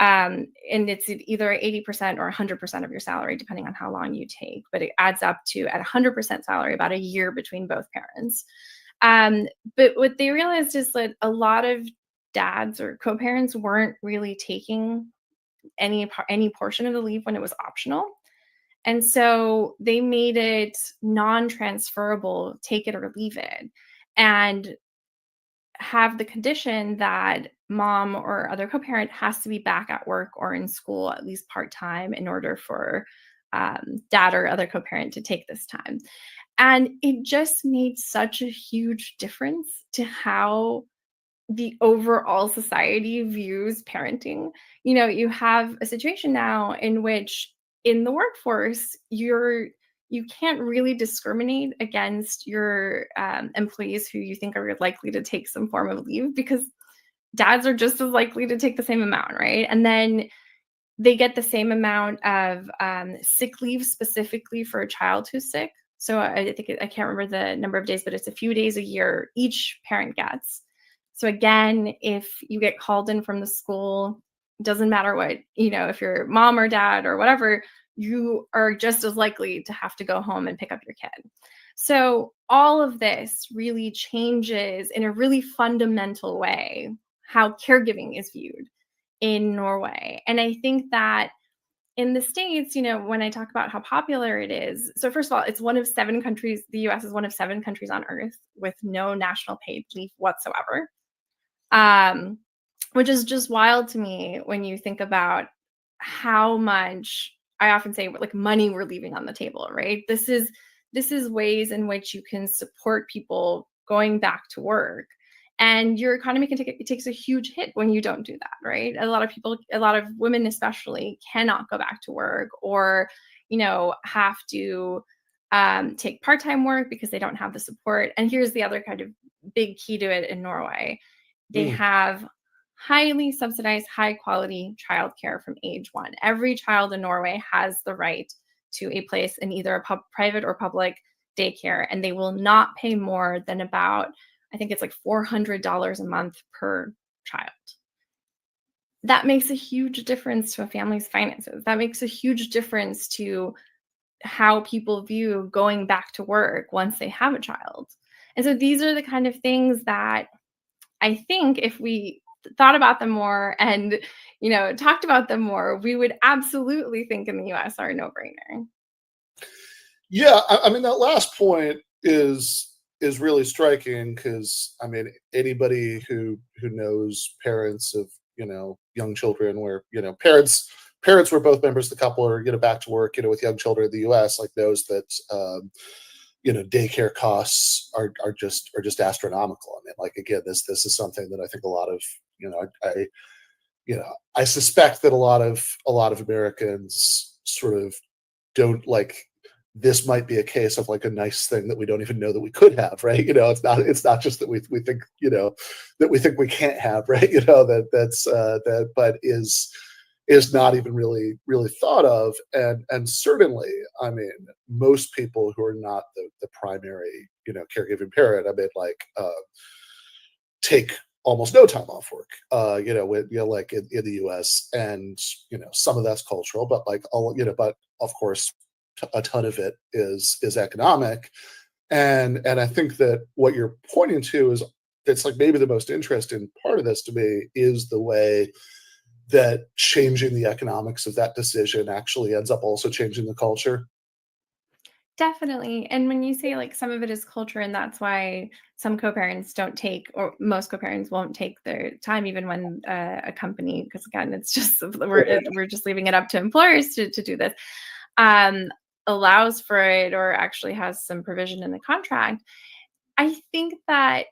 And it's either 80% or 100% of your salary, depending on how long you take. But it adds up to, at 100% salary, about a year between both parents. But what they realized is that a lot of dads or co-parents weren't really taking any portion of the leave when it was optional. And so they made it non-transferable, take it or leave it, and have the condition that mom or other co-parent has to be back at work or in school at least part-time in order for dad or other co-parent to take this time. And it just made such a huge difference to how the overall society views parenting. You have a situation now in which in the workforce, you can't really discriminate against your employees who you think are likely to take some form of leave, because dads are just as likely to take the same amount, right? And then they get the same amount of sick leave specifically for a child who's sick. So I think I can't remember the number of days, but it's a few days a year each parent gets. So again, if you get called in from the school, doesn't matter what, if you're mom or dad or whatever, you are just as likely to have to go home and pick up your kid. So all of this really changes in a really fundamental way how caregiving is viewed in Norway. And I think that in the States, when I talk about how popular it is, so first of all, it's one of 7 countries, the US is one of 7 countries on earth with no national paid leave whatsoever, which is just wild to me when you think about how much, I often say, like, money we're leaving on the table, right? This is ways in which you can support people going back to work. And your economy it takes a huge hit when you don't do that, right? A lot of women especially cannot go back to work, or, have to take part-time work because they don't have the support. And here's the other kind of big key to it in Norway. They have highly subsidized, high quality childcare from age 1. Every child in Norway has the right to a place in either a private or public daycare, and they will not pay more than about, I think it's like $400 a month per child. That makes a huge difference to a family's finances. That makes a huge difference to how people view going back to work once they have a child. And so these are the kind of things that I think if we thought about them more and, talked about them more, we would absolutely think in the US are a no-brainer. Yeah, I mean, that last point is really striking, because anybody who knows parents of young children, where parents were both members of the couple, or back to work with young children in the US, like, knows that daycare costs are just astronomical. Like, again, this is something that I think a lot of I suspect that a lot of Americans sort of don't like. This might be a case of like a nice thing that we don't even know that we could have, right? It's not just that we think, that we think we can't have, right? But is not even really thought of. And certainly, most people who are not the primary, caregiving parent, take almost no time off work, like in the US. And, some of that's cultural, but but of course, a ton of it is economic. And I think that what you're pointing to is, it's like maybe the most interesting part of this to me, is the way that changing the economics of that decision actually ends up also changing the culture. Definitely. And when you say, like, some of it is culture, and that's why some co-parents don't take, or most co-parents won't take their time, even when a company, because again, it's just, we're just leaving it up to employers to do this, allows for it, or actually has some provision in the contract. I think that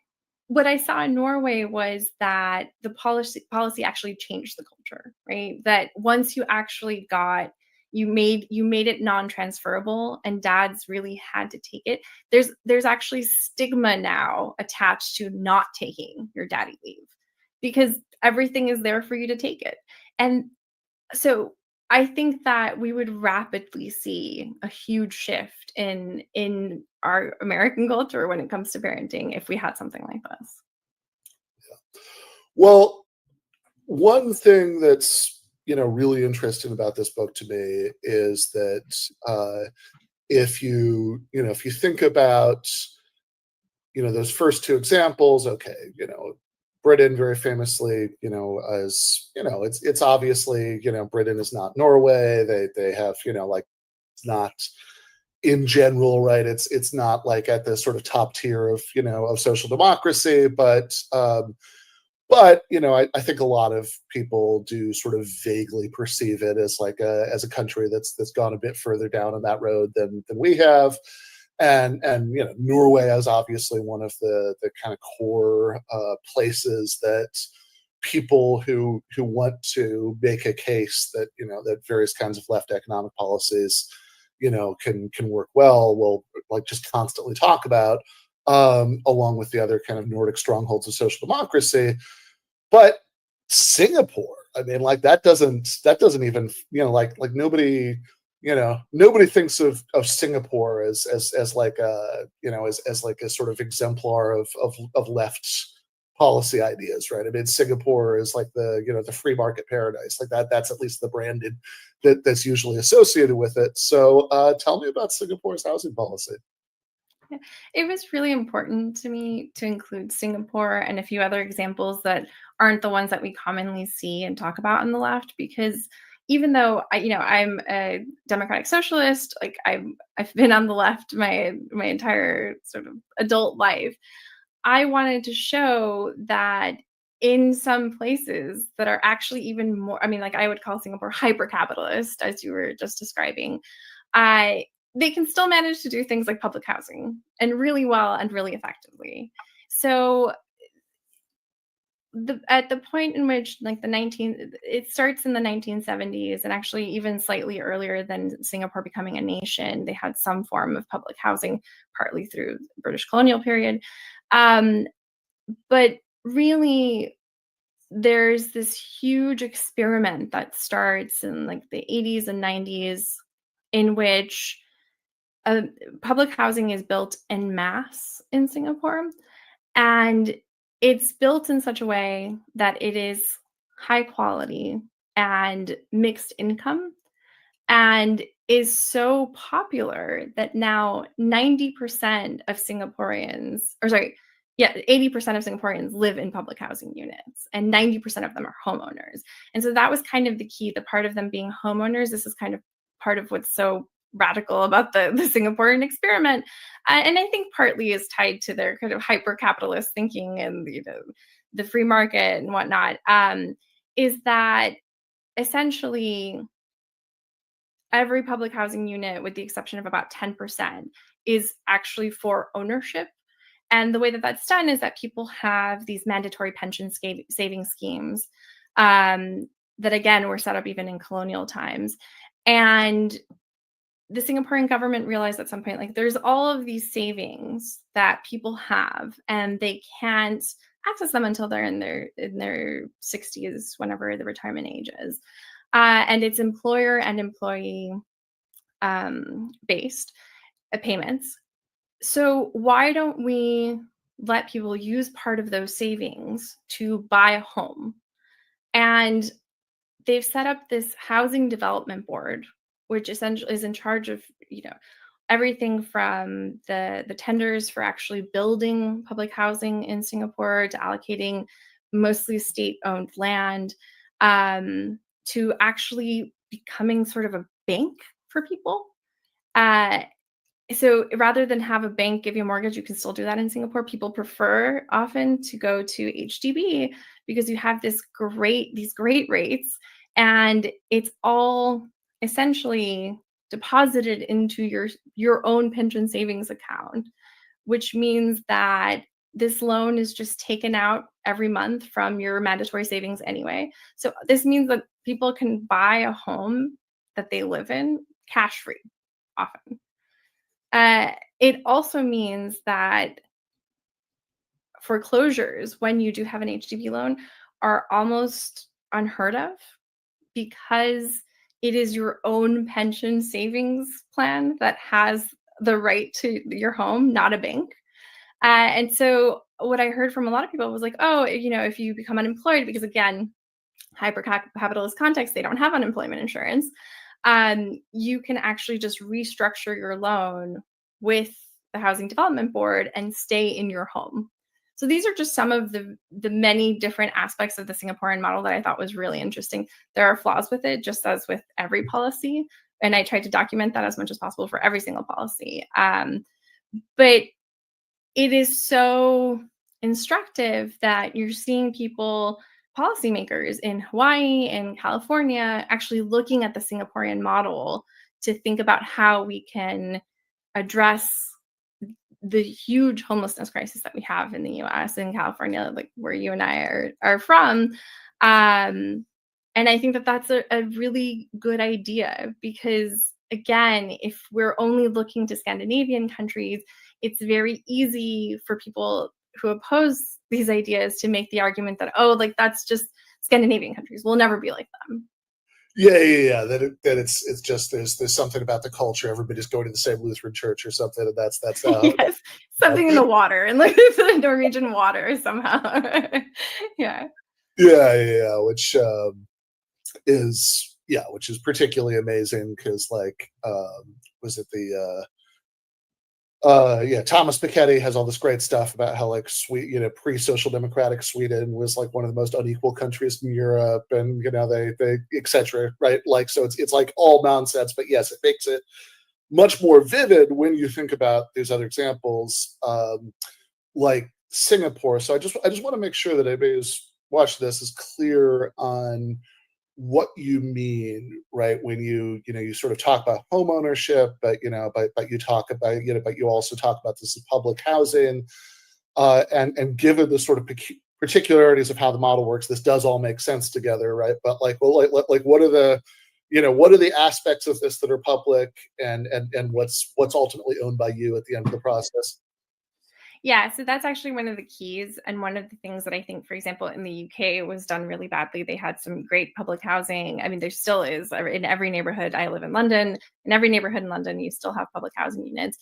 what I saw in Norway was that the policy actually changed the culture, right? That once you actually you made it non-transferable, and dads really had to take it. There's actually stigma now attached to not taking your daddy leave, because everything is there for you to take it. And so I think that we would rapidly see a huge shift in our American culture when it comes to parenting if we had something like this. Well, one thing that's really interesting about this book to me is that if you think about those first 2 examples, okay, Britain very famously, as it's obviously, Britain is not Norway. They have, it's not in general, right? It's not like at the sort of top tier of, of social democracy, but But I think a lot of people do sort of vaguely perceive it as like as a country that's gone a bit further down on that road than we have, and Norway is obviously one of the kind of core places that people who want to make a case that that various kinds of left economic policies can work well will like just constantly talk about, along with the other kind of Nordic strongholds of social democracy. But Singapore, I mean, like that doesn't even like nobody nobody thinks of Singapore as like a as like a sort of exemplar of left policy ideas, right? I mean, Singapore is like the free market paradise, like that's at least the branded that's usually associated with it. So tell me about Singapore's housing policy. It was really important to me to include Singapore and a few other examples that aren't the ones that we commonly see and talk about on the left, because even though I'm a democratic socialist, like I've been on the left my entire sort of adult life, I wanted to show that in some places that are actually even more, I mean, like I would call Singapore hyper-capitalist, as you were just describing, they can still manage to do things like public housing and really well and really effectively. So at the point in which like it starts in the 1970s, and actually even slightly earlier than Singapore becoming a nation, they had some form of public housing, partly through the British colonial period. But really, there's this huge experiment that starts in like the 80s and 90s in which public housing is built en masse in Singapore, and it's built in such a way that it is high quality and mixed income, and is so popular that now 90% of Singaporeans, or sorry, yeah, 80% of Singaporeans live in public housing units, and 90% of them are homeowners. And so that was kind of the key, the part of them being homeowners. This is kind of part of what's so radical about the Singaporean experiment. And I think partly is tied to their kind of hyper-capitalist thinking and the free market and whatnot, is that essentially every public housing unit, with the exception of about 10%, is actually for ownership. And the way that that's done is that people have these mandatory pension saving schemes that, again, were set up even in colonial times. And the Singaporean government realized at some point, like, there's all of these savings that people have, and they can't access them until they're in their 60s, whenever the retirement age is. And it's employer and employee based payments. So why don't we let people use part of those savings to buy a home? And they've set up this housing development board, which essentially is in charge of, everything from the tenders for actually building public housing in Singapore, to allocating mostly state-owned land, to actually becoming sort of a bank for people. So rather than have a bank give you a mortgage, you can still do that in Singapore. People prefer often to go to HDB because you have these great rates, and it's all essentially deposited into your own pension savings account, which means that this loan is just taken out every month from your mandatory savings anyway. So this means that people can buy a home that they live in cash free often. It also means that foreclosures, when you do have an HDB loan, are almost unheard of, because it is your own pension savings plan that has the right to your home, not a bank. And so what I heard from a lot of people was like, oh, if you become unemployed, because again, hyper-capitalist context, they don't have unemployment insurance, you can actually just restructure your loan with the Housing Development Board and stay in your home. So these are just some of the many different aspects of the Singaporean model that I thought was really interesting. There are flaws with it, just as with every policy, and I tried to document that as much as possible for every single policy. But it is so instructive that you're seeing people, policymakers in Hawaii and California, actually looking at the Singaporean model to think about how we can address the huge homelessness crisis that we have in the US and California, like where you and I are from. And I think that that's a really good idea because, again, if we're only looking to Scandinavian countries, it's very easy for people who oppose these ideas to make the argument that, oh, like that's just Scandinavian countries. We'll never be like them. Yeah. That it's just there's something about the culture. Everybody's going to the same Lutheran church or something, and that's Yes, something in the water and like the Norwegian water somehow. Yeah. Yeah, which is particularly amazing because was it the Thomas Piketty has all this great stuff about how like pre-social democratic Sweden was like one of the most unequal countries in Europe, and they etc. Right, like so it's like all nonsense, but yes, it makes it much more vivid when you think about these other examples, like Singapore. So I just want to make sure that everybody who's watching this is clear on what you mean, right? When you sort of talk about home ownership, but you talk about but you also talk about this as public housing, and given the sort of particularities of how the model works, this does all make sense together, right? But what are the aspects of this that are public, and what's ultimately owned by you at the end of the process? Yeah, so that's actually one of the keys. And one of the things that I think, for example, in the UK was done really badly. They had some great public housing. I mean, there still is in every neighborhood. I live in London. In every neighborhood in London, you still have public housing units.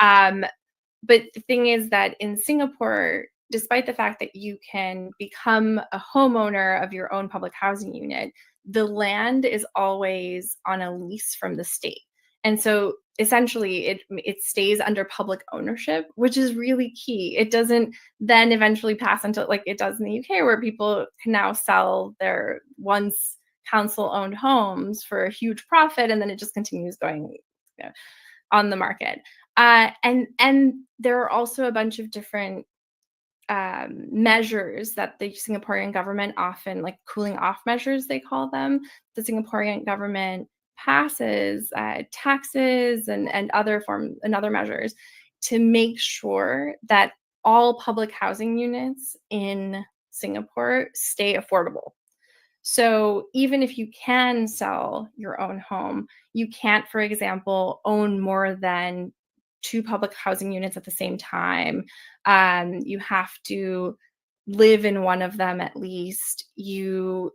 But the thing is that in Singapore, despite the fact that you can become a homeowner of your own public housing unit, the land is always on a lease from the state. And so essentially it stays under public ownership, which is really key. It doesn't then eventually pass into like it does in the UK, where people can now sell their once council-owned homes for a huge profit, and then it just continues going on the market. And there are also a bunch of different measures that the Singaporean government often, like cooling off measures, they call them. The Singaporean government passes taxes and other measures to make sure that all public housing units in Singapore stay affordable. So even if you can sell your own home, you can't, for example, own more than 2 public housing units at the same time. You have to live in one of them at least. The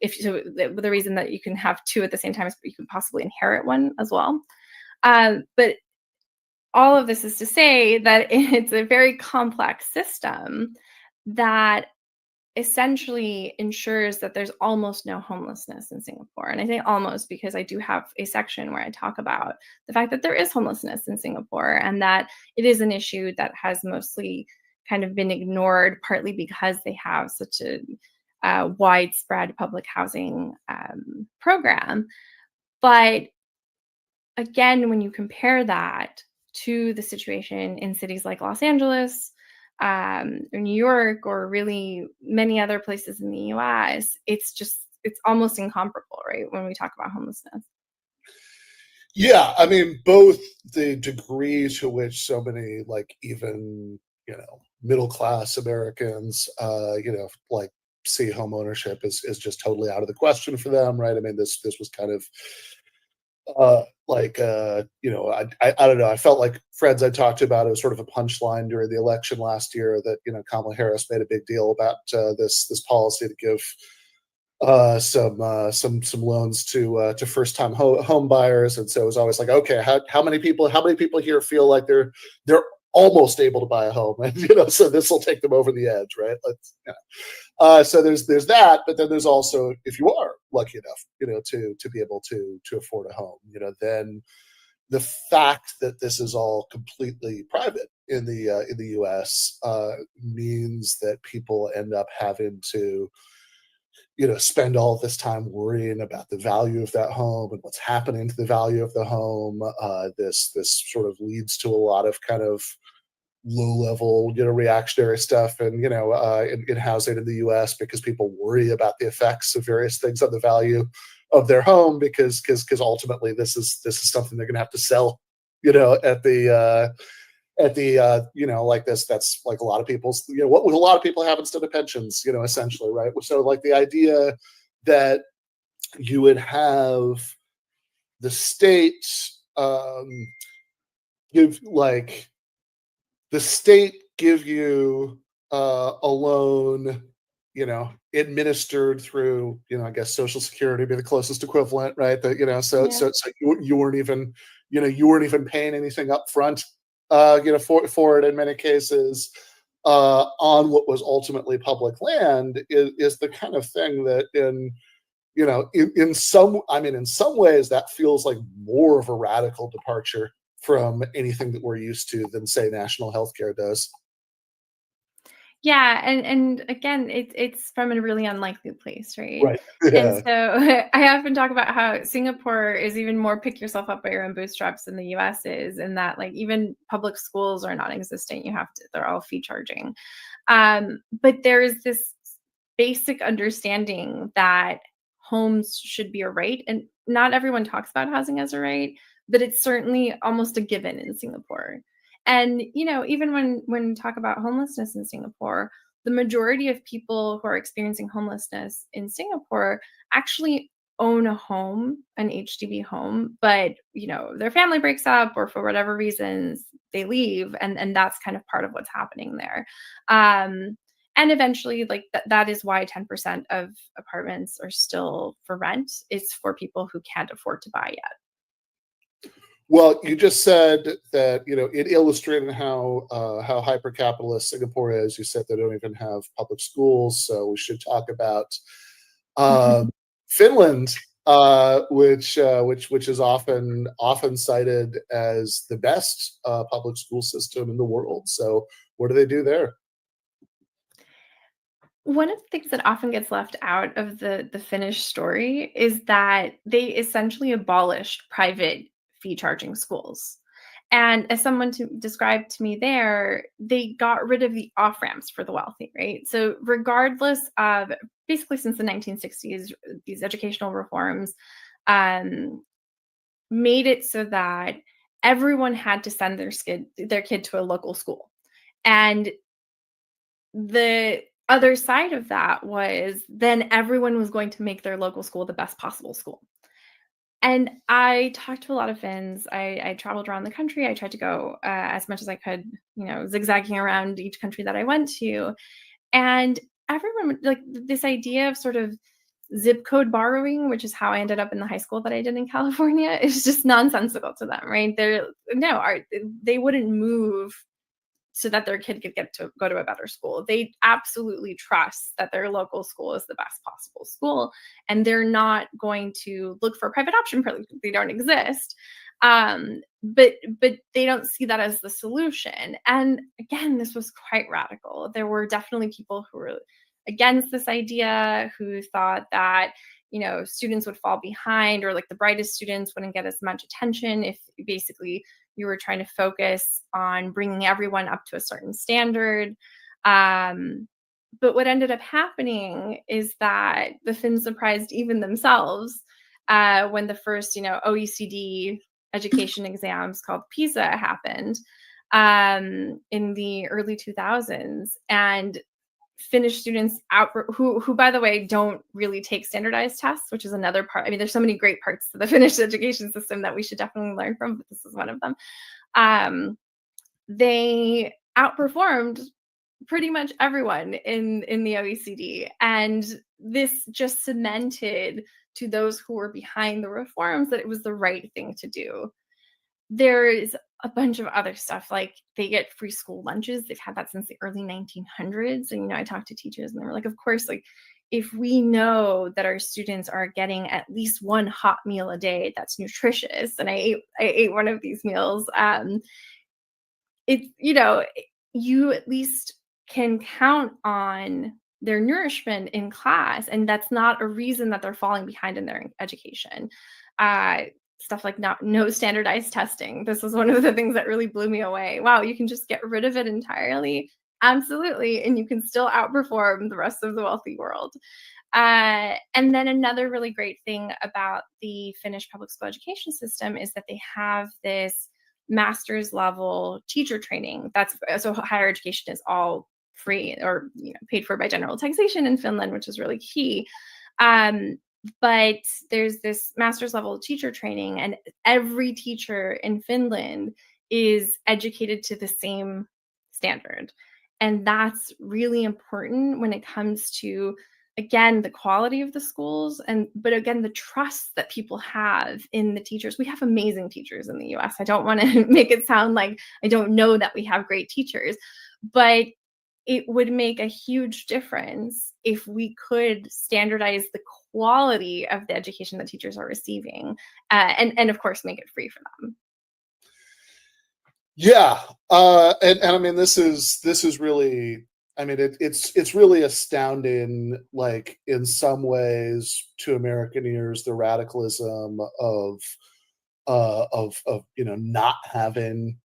reason that you can have 2 at the same time is you can possibly inherit one as well. But all of this is to say that it's a very complex system that essentially ensures that there's almost no homelessness in Singapore. And I say almost because I do have a section where I talk about the fact that there is homelessness in Singapore, and that it is an issue that has mostly kind of been ignored, partly because they have such a widespread public housing program. But again, when you compare that to the situation in cities like Los Angeles, or New York, or really many other places in the US, it's almost incomparable, right? When we talk about homelessness. Yeah, I mean, both the degree to which so many, like, even, middle class Americans, see home ownership is just totally out of the question for them, right? I mean, this was kind of, I don't know. I felt like friends I talked to about it was sort of a punchline during the election last year that, Kamala Harris made a big deal about this policy to give some loans to first time home buyers, and so it was always like, okay, how many people here feel like they're almost able to buy a home, and so this will take them over the edge, right? So there's that, but then there's also, if you are lucky enough, to be able to afford a home, then the fact that this is all completely private in the U.S. Means that people end up having to spend all of this time worrying about the value of that home and what's happening to the value of the home. This sort of leads to a lot of kind of low-level, reactionary stuff, and in housing in the U.S. because people worry about the effects of various things on the value of their home because ultimately this is something they're going to have to sell, at the like this. That's like a lot of people's, what a lot of people have instead of pensions, essentially, right? So like the idea that you would have the state give like the state give you a loan, administered through, I guess Social Security would be the closest equivalent, right? That so you weren't even, you weren't even paying anything up front, for it in many cases, on what was ultimately public land is the kind of thing that in some ways that feels like more of a radical departure from anything that we're used to than, say, national healthcare does. Yeah, and again, it's from a really unlikely place, right? Right. Yeah. And so I often talk about how Singapore is even more pick yourself up by your own bootstraps than the US is, and that like even public schools are non-existent. They're all fee charging. But there is this basic understanding that homes should be a right, and not everyone talks about housing as a right, but it's certainly almost a given in Singapore. And even when we talk about homelessness in Singapore, the majority of people who are experiencing homelessness in Singapore actually own a home, an HDB home, but their family breaks up or for whatever reasons they leave, and that's kind of part of what's happening there. And eventually, like that is why 10% of apartments are still for rent. It's for people who can't afford to buy yet. Well, you just said that it illustrated how hyper-capitalist Singapore is. You said they don't even have public schools, so we should talk about Finland, which is often cited as the best public school system in the world. So, what do they do there? One of the things that often gets left out of the Finnish story is that they essentially abolished private fee charging schools. And as someone described to me there, they got rid of the off ramps for the wealthy, right? So, regardless of basically since the 1960s, these educational reforms made it so that everyone had to send their kid to a local school. And the other side of that was then everyone was going to make their local school the best possible school. And I talked to a lot of Finns. I traveled around the country. I tried to go as much as I could, zigzagging around each country that I went to. And everyone, like this idea of sort of zip code borrowing, which is how I ended up in the high school that I did in California, is just nonsensical to them, right? They wouldn't move so that their kid could go to a better school. They absolutely trust that their local school is the best possible school, and they're not going to look for a private option. They don't exist. But they don't see that as the solution. And again, this was quite radical. There were definitely people who were against this idea, who thought that students would fall behind, or like the brightest students wouldn't get as much attention if basically you were trying to focus on bringing everyone up to a certain standard. But what ended up happening is that the Finns surprised even themselves when the first, OECD education exams called PISA happened in the early 2000s. And Finnish students who, by the way, don't really take standardized tests, which is another part. I mean, there's so many great parts to the Finnish education system that we should definitely learn from, but this is one of them. They outperformed pretty much everyone in the OECD. And this just cemented to those who were behind the reforms that it was the right thing to do. There's a bunch of other stuff, like they get free school lunches. They've had that since the early 1900s. And, I talked to teachers and they were like, of course, like if we know that our students are getting at least one hot meal a day that's nutritious, and I ate one of these meals, you at least can count on their nourishment in class, and that's not a reason that they're falling behind in their education. stuff like no standardized testing. This was one of the things that really blew me away. Wow, you can just get rid of it entirely. Absolutely. And you can still outperform the rest of the wealthy world. And then another really great thing about the Finnish public school education system is that they have this master's level teacher training. So higher education is all free or paid for by general taxation in Finland, which is really key. But there's this master's level teacher training, and every teacher in Finland is educated to the same standard. And that's really important when it comes to, again, the quality of the schools, but again, the trust that people have in the teachers. We have amazing teachers in the US. I don't want to make it sound like I don't know that we have great teachers, but it would make a huge difference if we could standardize the quality of the education that teachers are receiving, and of course make it free for them. Yeah, and I mean this is really, I mean it's really astounding, like in some ways to American ears, the radicalism of not having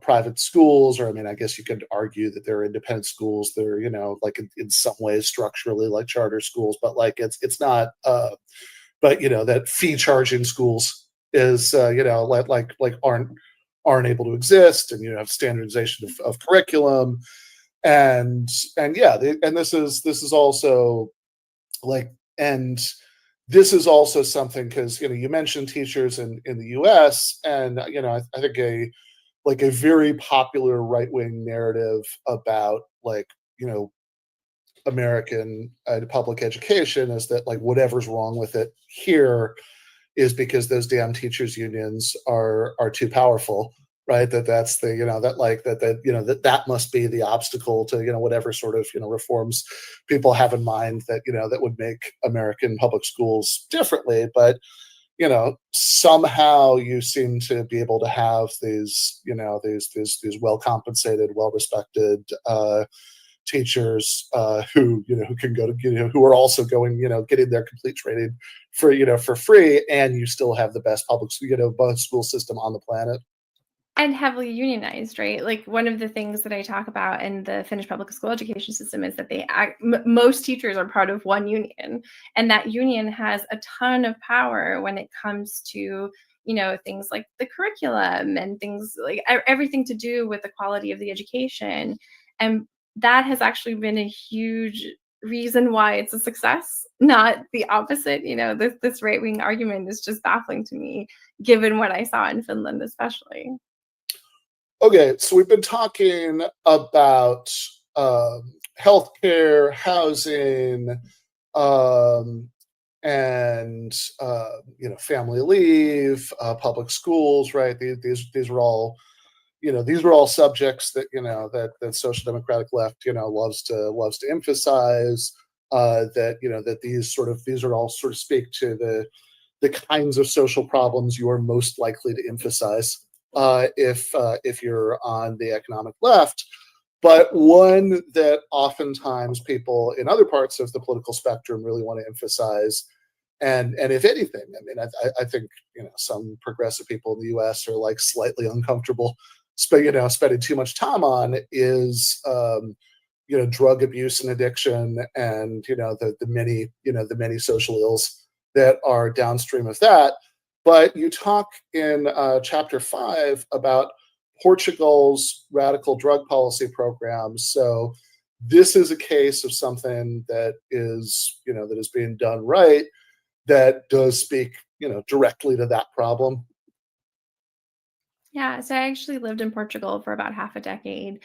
private schools, or I mean I guess you could argue that there are independent schools that are like in some ways structurally like charter schools, but like it's not but that fee charging schools is like aren't able to exist, and have standardization of curriculum, and yeah, and this is also like, and this is also something, because you mentioned teachers in the US, and I think a very popular right-wing narrative about American public education is that like whatever's wrong with it here is because those damn teachers unions are too powerful, right? That's the that must be the obstacle to whatever sort of reforms people have in mind that that would make American public schools differently. But somehow you seem to be able to have these these well compensated, well respected teachers who can go to who are also going getting their complete training for free, and you still have the best public school system on the planet. And heavily unionized, right? Like one of the things that I talk about in the Finnish public school education system is that most teachers are part of one union, and that union has a ton of power when it comes to things like the curriculum and things like everything to do with the quality of the education. And that has actually been a huge reason why it's a success, not the opposite. This right-wing argument is just baffling to me, given what I saw in Finland, especially. Okay, so we've been talking about healthcare, housing, and family leave, public schools, right? These are all these are all subjects that that social democratic left loves to emphasize. That these are all sort of speak to the kinds of social problems you are most likely to emphasize if you're on the economic left. But one that oftentimes people in other parts of the political spectrum really want to emphasize, and if anything, I mean, I think some progressive people in the U.S. are like slightly uncomfortable spending too much time on, is drug abuse and addiction, and the many social ills that are downstream of that. But you talk in chapter 5 about Portugal's radical drug policy programs. So this is a case of something that is that is being done right, that does speak directly to that problem. Yeah, so I actually lived in Portugal for about half a decade,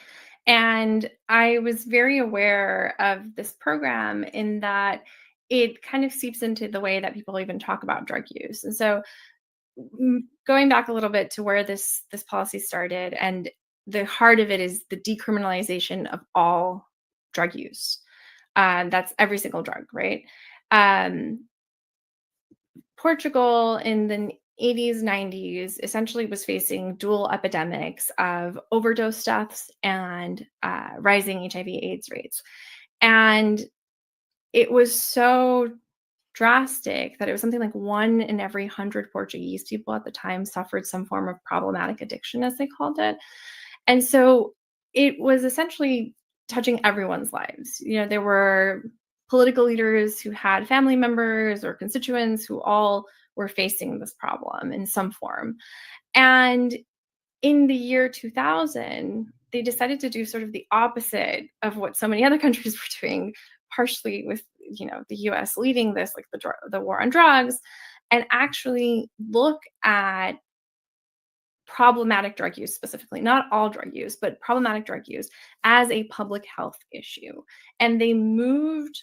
and I was very aware of this program in that it kind of seeps into the way that people even talk about drug use. And so going back a little bit to where this policy started, and the heart of it is the decriminalization of all drug use. That's every single drug, right? Portugal in the 80s, 90s essentially was facing dual epidemics of overdose deaths and rising HIV/AIDS rates. And it was so drastic that it was something like 1 in every 100 Portuguese people at the time suffered some form of problematic addiction, as they called it. And so it was essentially touching everyone's lives. There were political leaders who had family members or constituents who all were facing this problem in some form. And in the year 2000, they decided to do sort of the opposite of what so many other countries were doing, partially with the US leading this, like the war on drugs, and actually look at problematic drug use specifically, not all drug use, but problematic drug use as a public health issue. And they moved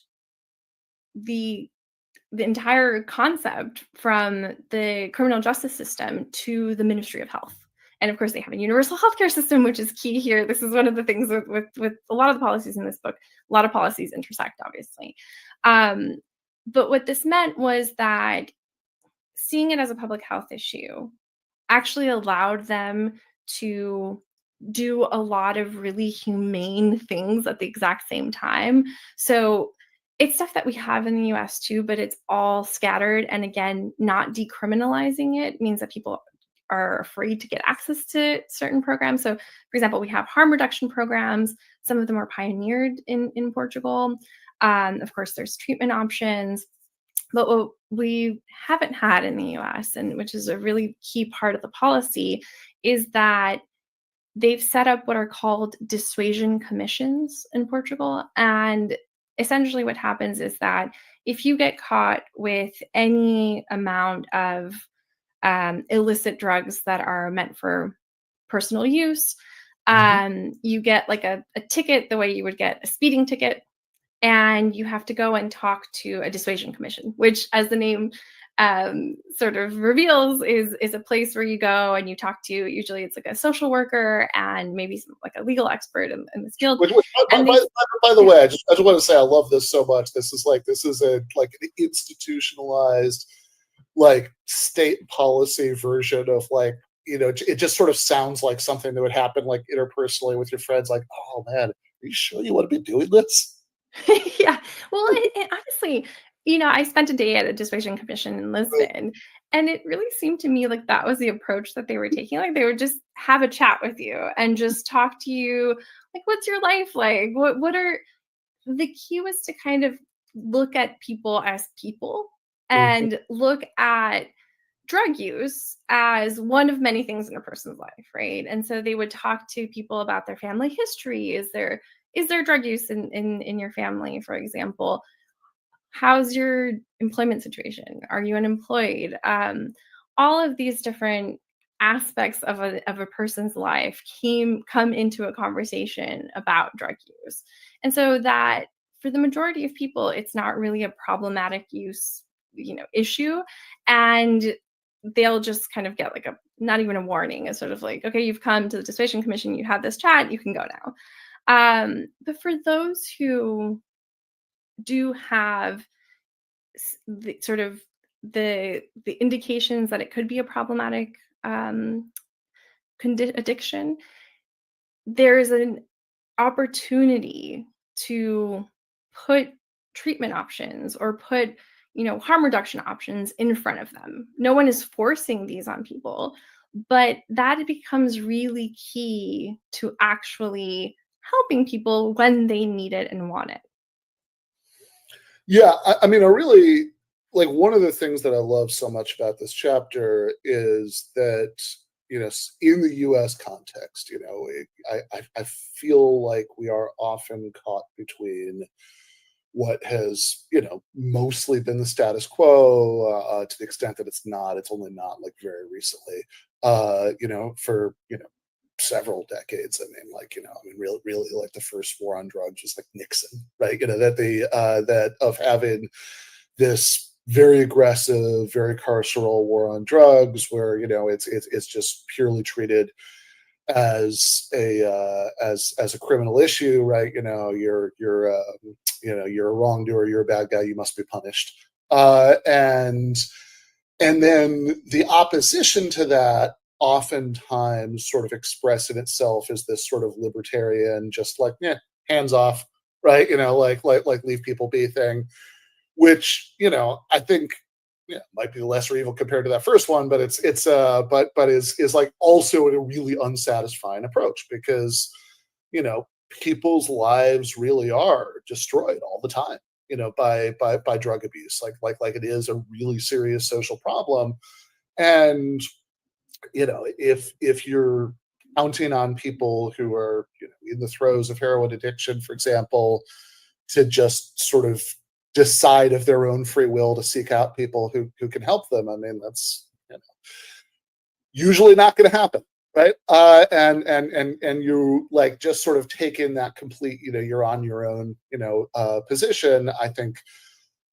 the entire concept from the criminal justice system to the Ministry of Health. And of course, they have a universal healthcare system, which is key here. This is one of the things with a lot of the policies in this book. A lot of policies intersect, obviously. But what this meant was that seeing it as a public health issue actually allowed them to do a lot of really humane things at the exact same time. So it's stuff that we have in the US too, but it's all scattered. And again, not decriminalizing it means that people are afraid to get access to certain programs. So, for example, we have harm reduction programs. Some of them are pioneered in Portugal. Of course, there's treatment options. But what we haven't had in the US, and which is a really key part of the policy, is that they've set up what are called dissuasion commissions in Portugal. And essentially what happens is that if you get caught with any amount of illicit drugs that are meant for personal use, you get like a ticket the way you would get a speeding ticket. And you have to go and talk to a dissuasion commission, which, as the name sort of reveals, is a place where you go and you talk to, usually it's like a social worker and maybe like a legal expert in this field. By the way, I just want to say I love this so much. This is an institutionalized, like, state policy version of, like, it just sort of sounds like something that would happen, like, interpersonally with your friends. Like, oh man, are you sure you want to be doing this? Yeah. Well, and honestly, I spent a day at a dissuasion commission in Lisbon, and it really seemed to me like that was the approach that they were taking. Like, they would just have a chat with you and just talk to you, like, what's your life like? What are the key was to kind of look at people as people and look at drug use as one of many things in a person's life, right? And so they would talk to people about their family history. Is there drug use in your family, for example? How's your employment situation? Are you unemployed? All of these different aspects of a person's life come into a conversation about drug use. And so that for the majority of people, it's not really a problematic use, issue. And they'll just kind of get like not even a warning. It's sort of like, okay, you've come to the dissuasion commission, you had this chat, you can go now. But for those who do have the sort of the indications that it could be a problematic addiction, there is an opportunity to put treatment options or put harm reduction options in front of them. No one is forcing these on people, but that becomes really key to actually helping people when they need it and want it. Yeah, I mean, I really, like, one of the things that I love so much about this chapter is that, in the US context, I feel like we are often caught between what has, mostly been the status quo, to the extent that it's only not, like, very recently, for, several decades. I mean, really, like, the first war on drugs was like Nixon, right? That of having this very aggressive, very carceral war on drugs, where it's just purely treated as a criminal issue, right? You're a wrongdoer, you're a bad guy, you must be punished. And then the opposition to that oftentimes sort of expressing itself as this sort of libertarian, just like, hands off, right? Like leave people be thing. which, you know, I think, yeah, might be the lesser evil compared to that first one, but it's is like also a really unsatisfying approach, because, you know, people's lives really are destroyed all the time, you know, by drug abuse. Like it is a really serious social problem. And, you know, if you're counting on people who are, you know, in the throes of heroin addiction, for example, to just sort of decide of their own free will to seek out people who can help them, I mean, that's, you know, usually not going to happen, right? And you like just sort of take in that complete, you know, you're on your own, you know, position, I think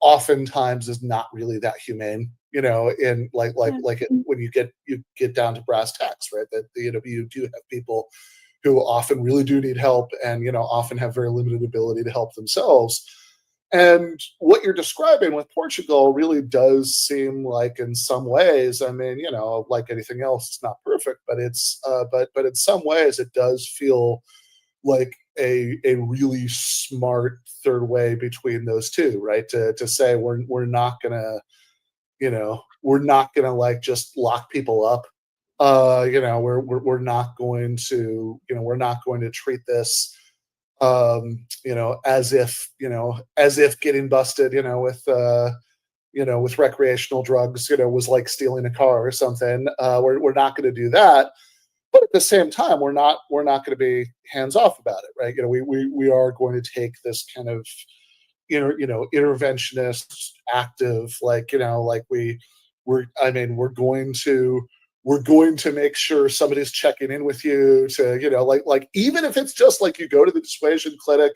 oftentimes is not really that humane, you know, in when you get down to brass tacks, right? That, you know, you do have people who often really do need help, and, you know, often have very limited ability to help themselves. And what you're describing with Portugal really does seem like, in some ways, I mean, you know, like anything else, it's not perfect, but it's but in some ways it does feel like a really smart third way between those two, right? To say we're not gonna, you know, we're not gonna like just lock people up. You know, we're not going to, you know, we're not going to treat this, you know, as if, you know, as if getting busted, you know, with recreational drugs, you know, was like stealing a car or something. We're not going to do that. But at the same time, we're not going to be hands off about it, right? You know, we are going to take this kind of, interventionist, active, like, you know, like we're going to make sure somebody's checking in with you to, you know, like even if it's just like you go to the dissuasion clinic,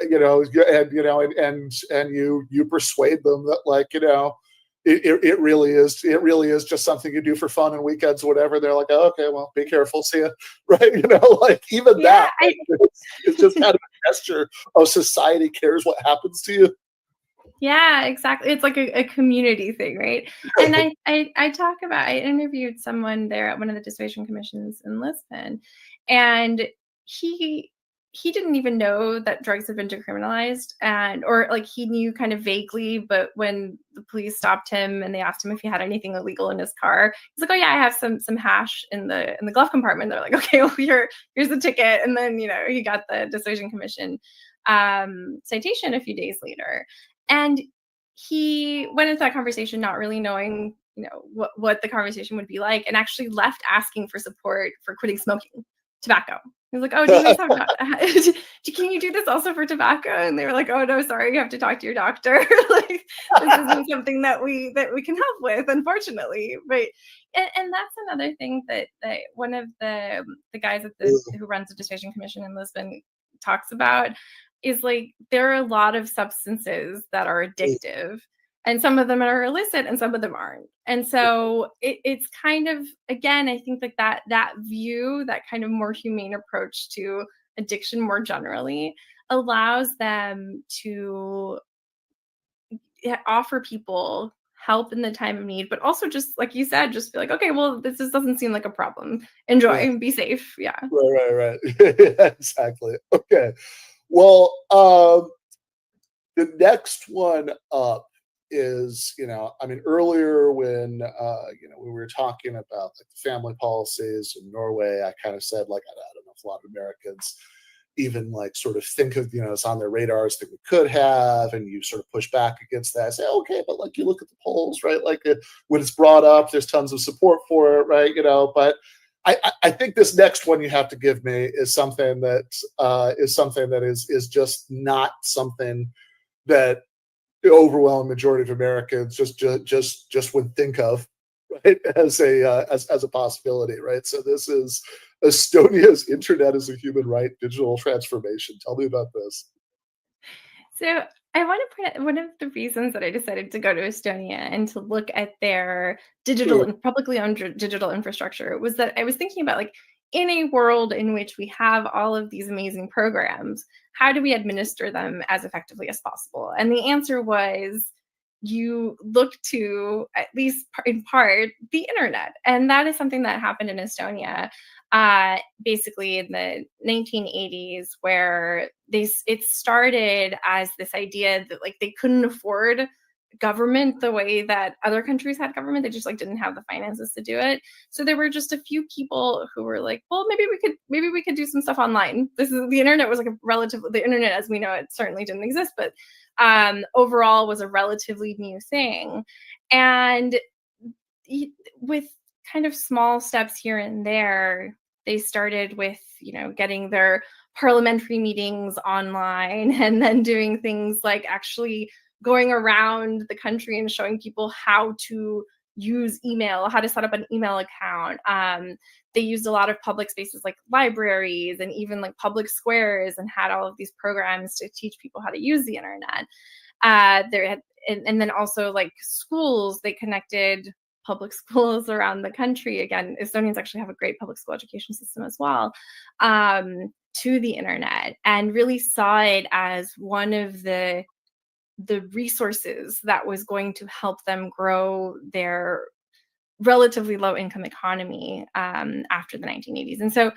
you know, and you persuade them that, like, you know, it really is just something you do for fun and weekends or whatever. They're like, oh, okay, well, be careful, see ya, right? You know, like even that, it's just kind of a gesture of society cares what happens to you. Yeah, exactly. It's like a community thing, right? And I interviewed someone there at one of the dissuasion commissions in Lisbon, and he didn't even know that drugs had been decriminalized, or like he knew kind of vaguely, but when the police stopped him and they asked him if he had anything illegal in his car, he's like, oh yeah, I have some hash in the glove compartment. They're like, okay, well, here's the ticket. And then, you know, he got the dissuasion commission citation a few days later. And he went into that conversation not really knowing, you know, what the conversation would be like, and actually left asking for support for quitting smoking tobacco. He was like, oh, do you guys have can you do this also for tobacco? And they were like, oh no, sorry, you have to talk to your doctor. Like, this isn't something that we can help with, unfortunately. But and that's another thing that one of the guys who runs the dissuasion commission in Lisbon talks about, is like there are a lot of substances that are addictive, and some of them are illicit and some of them aren't. And so it's kind of, again, I think like that view, that kind of more humane approach to addiction more generally, allows them to offer people help in the time of need, but also, just like you said, just be like, okay, well, this just doesn't seem like a problem. Enjoy and be safe. Yeah. Right. Exactly. Okay. Well, the next one up is, you know, I mean, earlier when, you know, we were talking about like the family policies in Norway, I kind of said, like, I don't know if a lot of Americans even like sort of think of, you know, it's on their radars that we could have, and you sort of push back against that. I say, okay, but like you look at the polls, right? Like when it's brought up, there's tons of support for it, right? You know, but I think this next one you have to give me is something that is just not something that the overwhelming majority of Americans just would think of, right, as a possibility, right? So this is Estonia's Internet as a Human Right digital transformation. Tell me about this. So I want to point out one of the reasons that I decided to go to Estonia and to look at their digital and publicly owned digital infrastructure was that I was thinking about, like, in a world in which we have all of these amazing programs, how do we administer them as effectively as possible? And the answer was, you look to, at least in part, the internet. And that is something that happened in Estonia basically in the 1980s, where it started as this idea that like they couldn't afford government the way that other countries had government. They just like didn't have the finances to do it. So there were just a few people who were like, well, maybe we could do some stuff online. The internet was like the internet as we know it certainly didn't exist, but overall was a relatively new thing. And with kind of small steps here and there, they started with, getting their parliamentary meetings online, and then doing things like actually going around the country and showing people how to use email, how to set up an email account. They used a lot of public spaces like libraries and even like public squares, and had all of these programs to teach people how to use the internet. And then also like schools, they connected public schools around the country. Again, Estonians actually have a great public school education system as well, to the internet, and really saw it as one of the resources that was going to help them grow their relatively low income economy after the 1980s. And so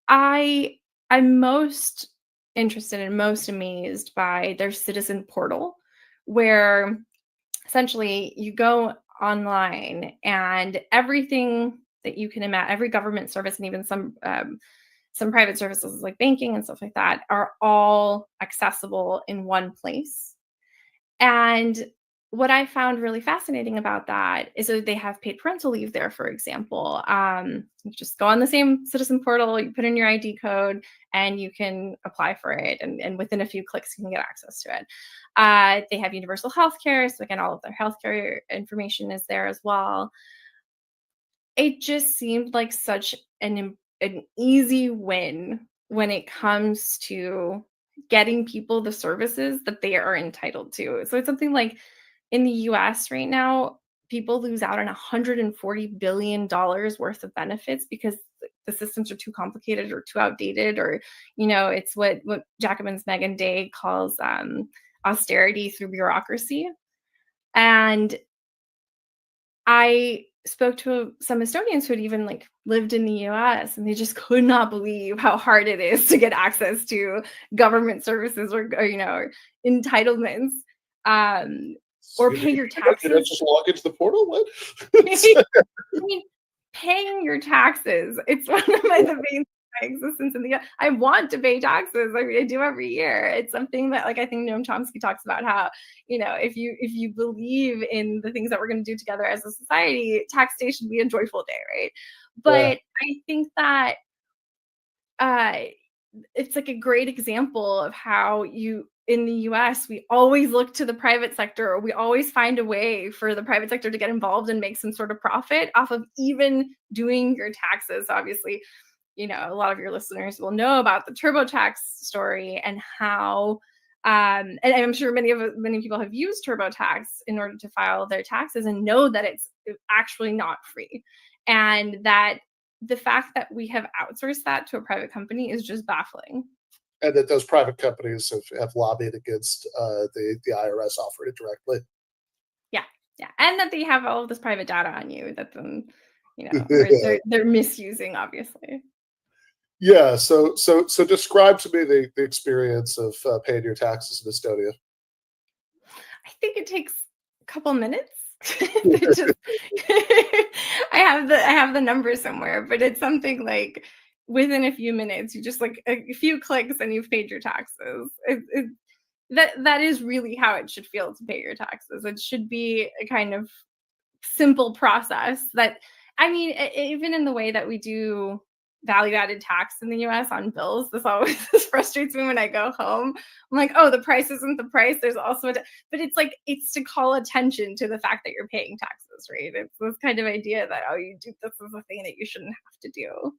I'm most interested and most amazed by their citizen portal, where essentially you go online and everything that you can imagine, every government service and even some private services like banking and stuff like that are all accessible in one place. And what I found really fascinating about that is that they have paid parental leave there, for example. You just go on the same citizen portal, you put in your ID code, and you can apply for it. And within a few clicks, you can get access to it. They have universal health care. So again, all of their healthcare information is there as well. It just seemed like such an easy win when it comes to getting people the services that they are entitled to. So it's something like in the US right now, people lose out on $140 billion worth of benefits because the systems are too complicated or too outdated, or, it's what Jacobin's Megan Day calls austerity through bureaucracy. And I spoke to some Estonians who had even like lived in the US, and they just could not believe how hard it is to get access to government services or entitlements, or pay your taxes. Did I just log into the portal? What? I mean, paying your taxes. It's one of the main existence in the US. I want to pay taxes. I mean, I do every year. It's something that, like, I think Noam Chomsky talks about how, if you believe in the things that we're going to do together as a society, tax day should be a joyful day, right? But I think that it's like a great example of how in the US, we always look to the private sector, or we always find a way for the private sector to get involved and make some sort of profit off of even doing your taxes. Obviously, a lot of your listeners will know about the TurboTax story and how, and I'm sure many people have used TurboTax in order to file their taxes and know that it's actually not free. And that the fact that we have outsourced that to a private company is just baffling. And that those private companies have lobbied against the IRS offering it directly. Yeah, and that they have all of this private data on you that then, they're misusing, obviously. Yeah. So describe to me the experience of paying your taxes in Estonia. I think it takes a couple minutes. I have the number somewhere, but it's something like within a few minutes, you just like a few clicks and you've paid your taxes. That is really how it should feel to pay your taxes. It should be a kind of simple process that, I mean, even in the way that we do value-added tax in the US on bills, this always frustrates me when I go home. I'm like, oh, the price isn't the price. There's also but it's like, it's to call attention to the fact that you're paying taxes, right? It's this kind of idea that, oh, this is a thing that you shouldn't have to do.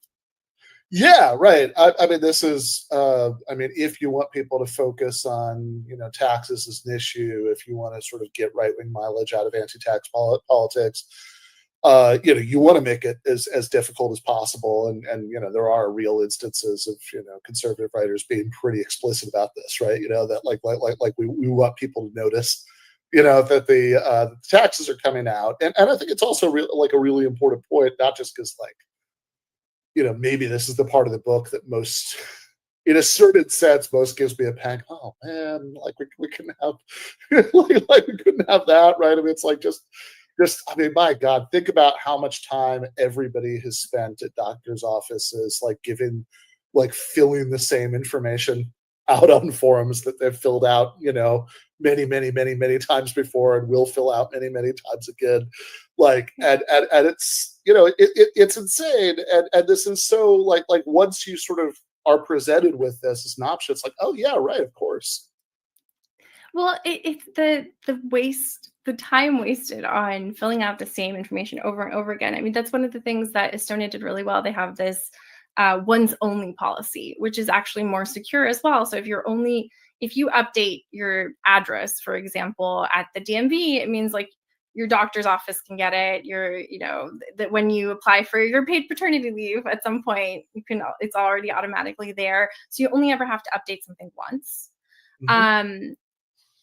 Yeah, right. I mean, this is, if you want people to focus on, taxes as an issue, if you want to sort of get right-wing mileage out of anti-tax politics, you want to make it as difficult as possible. And there are real instances of, conservative writers being pretty explicit about this, right? That like we want people to notice, that the taxes are coming out. And I think it's also a really important point, not just because maybe this is the part of the book that most, in a certain sense, most gives me a pang. Oh man, we couldn't have, like we couldn't have that, right? I mean, it's like just, I mean, my God, think about how much time everybody has spent at doctors' offices, filling the same information out on forums that they've filled out, many, many, many, many times before, and will fill out many, many times again. And it's, it's insane. And this is so like once you sort of are presented with this as an option, it's like, oh yeah, right, of course. Well, it's the time wasted on filling out the same information over and over again. I mean, that's one of the things that Estonia did really well. They have this once only policy, which is actually more secure as well. So if you update your address, for example, at the DMV, it means like your doctor's office can get it. That when you apply for your paid paternity leave at some point, it's already automatically there. So you only ever have to update something once. Mm-hmm.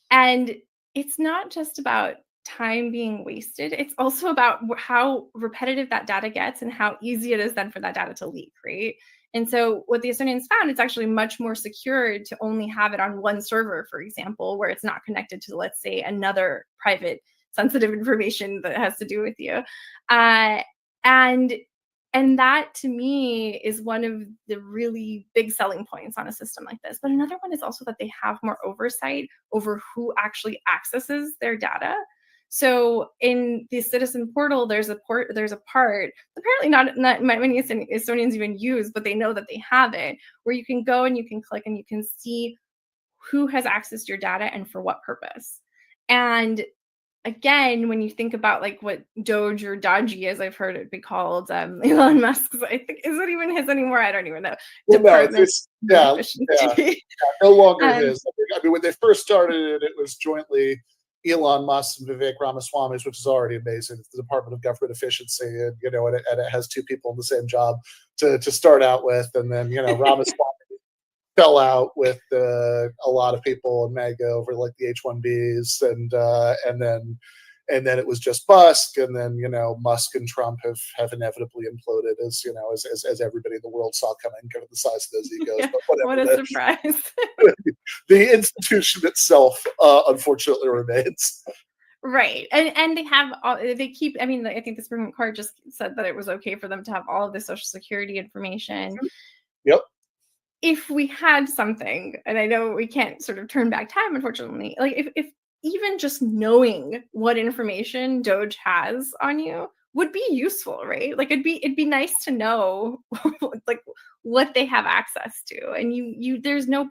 And it's not just about time being wasted. It's also about how repetitive that data gets and how easy it is then for that data to leak, right? And so what the Estonians found, it's actually much more secure to only have it on one server, for example, where it's not connected to, let's say, another private sensitive information that has to do with you. And that, to me, is one of the really big selling points on a system like this. But another one is also that they have more oversight over who actually accesses their data. So in the citizen portal, there's a part apparently not many Estonians even use, but they know that they have it, where you can go and you can click and you can see who has accessed your data and for what purpose. And again, when you think about like what Doge or Dodgy, as I've heard it be called, Elon Musk's, I think, is it even his anymore? I don't even know. Well, no, no longer his. I mean, when they first started it, it was jointly Elon Musk and Vivek Ramaswamy's, which is already amazing. It's the Department of Government Efficiency, and it has two people in the same job to start out with, and then Ramaswamy fell out with a lot of people in MAGA over like the H-1Bs, and then it was just Musk, and then Musk and Trump have inevitably imploded, as everybody in the world saw coming, given the size of those egos. Yeah, but what a surprise! The institution itself, unfortunately, remains. Right, and they keep. I mean, I think the Supreme Court just said that it was okay for them to have all of the Social Security information. Yep. If we had something, and I know we can't sort of turn back time, unfortunately, like if even just knowing what information Doge has on you would be useful, right? Like it'd be nice to know like what they have access to. And there's no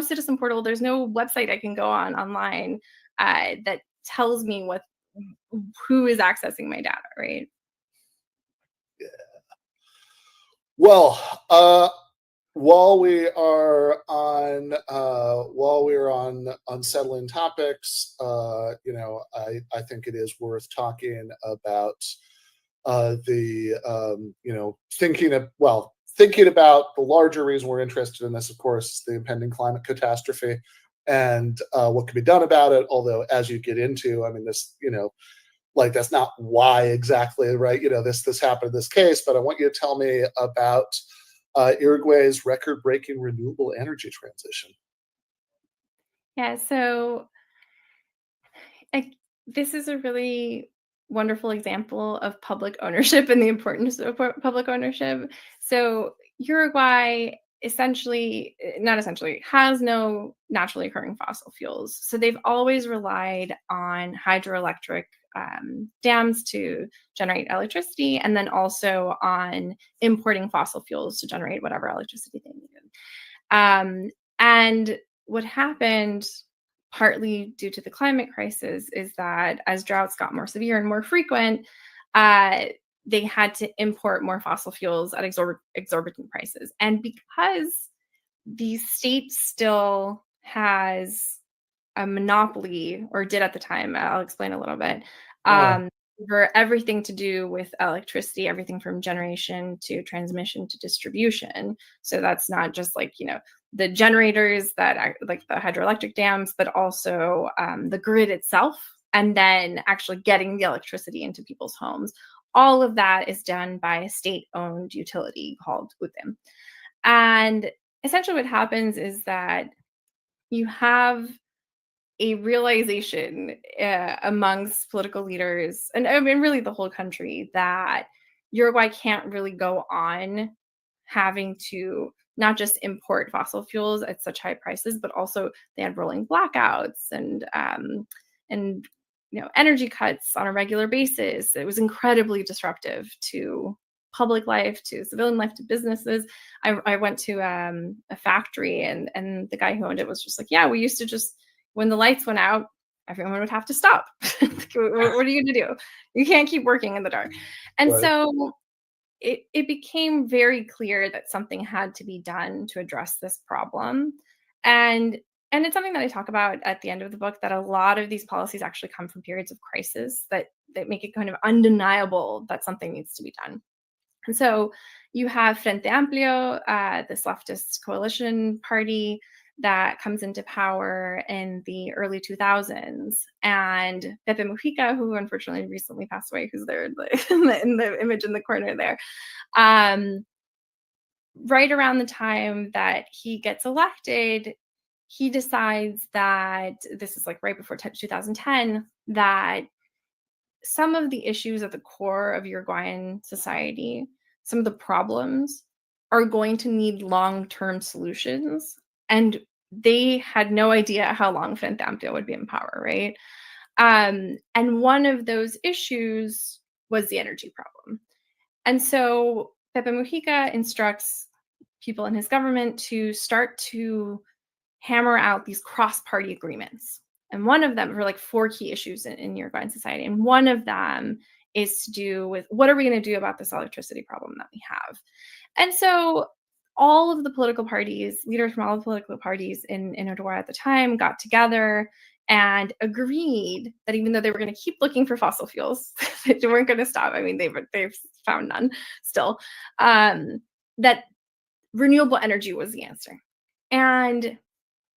citizen portal, there's no website I can go online that tells me who is accessing my data, right? Yeah. Well, while we are on unsettling topics, I think it is worth talking about thinking about the larger reason we're interested in this, of course, is the impending climate catastrophe and what can be done about it. Although, as you get into, I mean, this, that's not why exactly, right? This happened in this case, but I want you to tell me about Uruguay's record-breaking renewable energy transition. Yeah, so this is a really wonderful example of public ownership and the importance of public ownership. So Uruguay has no naturally occurring fossil fuels. So they've always relied on hydroelectric dams to generate electricity, and then also on importing fossil fuels to generate whatever electricity they needed. And what happened, partly due to the climate crisis, is that as droughts got more severe and more frequent, they had to import more fossil fuels at exorbitant prices. And because the state still has a monopoly, or did at the time, I'll explain a little bit, over everything to do with electricity, everything from generation to transmission to distribution. So that's not just like, the generators that are like the hydroelectric dams, but also the grid itself, and then actually getting the electricity into people's homes. All of that is done by a state-owned utility called UTEM. And essentially what happens is that you have a realization amongst political leaders, and I mean, really the whole country, that Uruguay can't really go on having to not just import fossil fuels at such high prices, but also they had rolling blackouts and energy cuts on a regular basis. It was incredibly disruptive to public life, to civilian life, to businesses. I went to a factory, and the guy who owned it was just like, yeah, we used to just, when the lights went out, everyone would have to stop. What are you going to do? You can't keep working in the dark. And Right. so it became very clear that something had to be done to address this problem. And it's something that I talk about at the end of the book, that a lot of these policies actually come from periods of crisis that make it kind of undeniable that something needs to be done. And so you have Frente Amplio, this leftist coalition party that comes into power in the early 2000s, and Pepe Mujica, who unfortunately recently passed away, who's there in the image in the corner there, right around the time that he gets elected, he decides that, this is like right before 2010, that some of the issues at the core of Uruguayan society, some of the problems, are going to need long-term solutions. And they had no idea how long Frente Amplio would be in power, right? And one of those issues was the energy problem. And so Pepe Mujica instructs people in his government to start to hammer out these cross-party agreements. And one of them, for like 4 key issues in Uruguayan society, and one of them is to do with, what are we going to do about this electricity problem that we have? And so all of the political parties, leaders from all the political parties in Uruguay at the time, got together and agreed that even though they were going to keep looking for fossil fuels, they weren't going to stop. I mean, they've found none still, that renewable energy was the answer. And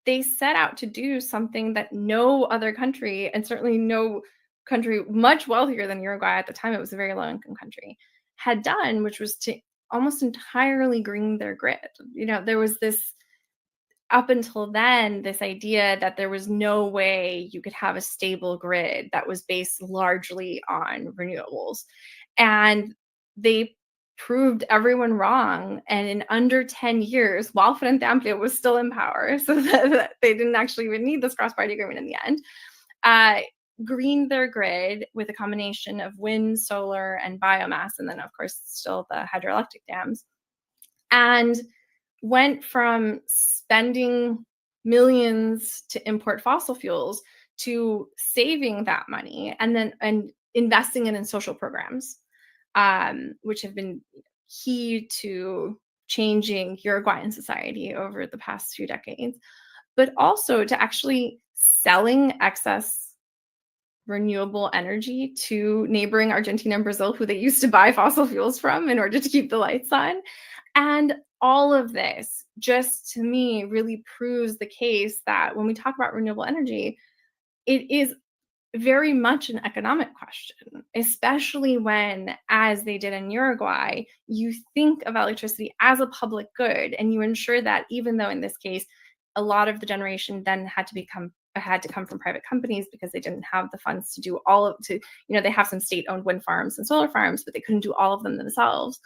they set out to do something that no other country, and certainly no country much wealthier than Uruguay at the time, it was a very low-income country, had done, which was to almost entirely green their grid. There was this, up until then, this idea that there was no way you could have a stable grid that was based largely on renewables. And they proved everyone wrong. And in under 10 years, while Frente Amplio was still in power, so that they didn't actually even need this cross-party agreement in the end, greened their grid with a combination of wind, solar, and biomass, and then, of course, still the hydroelectric dams, and went from spending millions to import fossil fuels to saving that money and investing it in social programs, which have been key to changing Uruguayan society over the past few decades, but also to actually selling excess renewable energy to neighboring Argentina and Brazil, who they used to buy fossil fuels from in order to keep the lights on. And all of this, just to me, really proves the case that when we talk about renewable energy, it is very much an economic question, especially when, as they did in Uruguay, you think of electricity as a public good, and you ensure that, even though in this case, a lot of the generation then had to come from private companies because they didn't have the funds to do they have some state-owned wind farms and solar farms, but they couldn't do all of them themselves,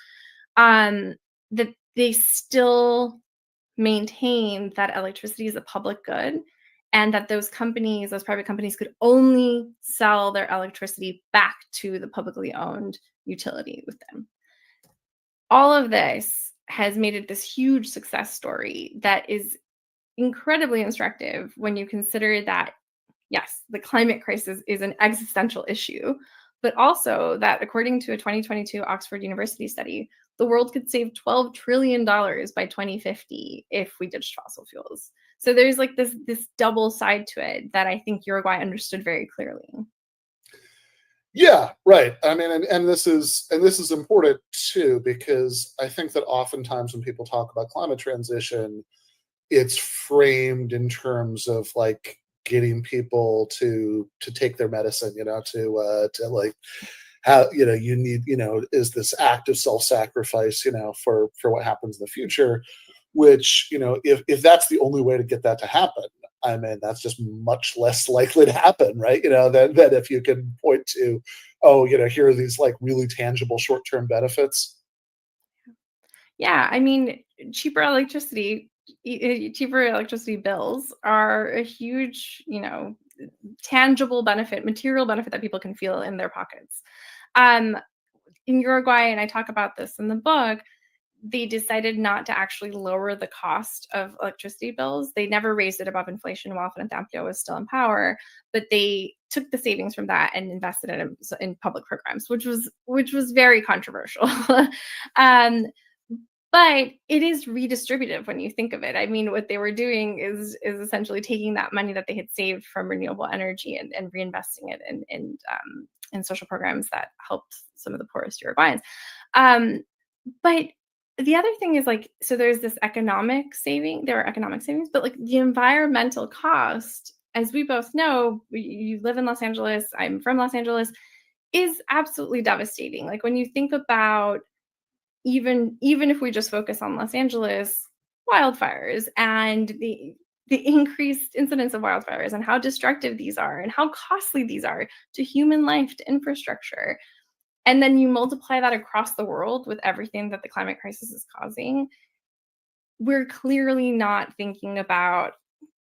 that they still maintained that electricity is a public good, and that those private companies, could only sell their electricity back to the publicly owned utility with them. All of this has made it this huge success story that is incredibly instructive when you consider that, yes, the climate crisis is an existential issue, but also that, according to a 2022 Oxford University study, the world could save $12 trillion by 2050 if we ditched fossil fuels. So there's like this double side to it that I think Uruguay understood very clearly. Yeah, right. I mean, and this is important too, because I think that oftentimes when people talk about climate transition, it's framed in terms of like getting people to take their medicine, to like how, you need, is this act of self-sacrifice, for what happens in the future, which, if that's the only way to get that to happen, I mean, that's just much less likely to happen, right? Than if you can point to, oh, here are these like really tangible short-term benefits. Yeah, I mean, cheaper electricity, cheaper electricity bills are a huge, tangible benefit, material benefit that people can feel in their pockets. Um, in Uruguay, and I talk about this in the book, they decided not to actually lower the cost of electricity bills. They never raised it above inflation while Natanyahu was still in power, but they took the savings from that and invested it in public programs, which was very controversial. um, but it is redistributive when you think of it. I mean, what they were doing is essentially taking that money that they had saved from renewable energy and reinvesting it in social programs that helped some of the poorest Uruguayans. But the other thing is, like, so there's this economic saving. There are economic savings, but like the environmental cost, as we both know, you live in Los Angeles, I'm from Los Angeles, is absolutely devastating. Like when you think about even if we just focus on Los Angeles, wildfires and the increased incidence of wildfires and how destructive these are and how costly these are to human life, to infrastructure. And then you multiply that across the world with everything that the climate crisis is causing. We're clearly not thinking about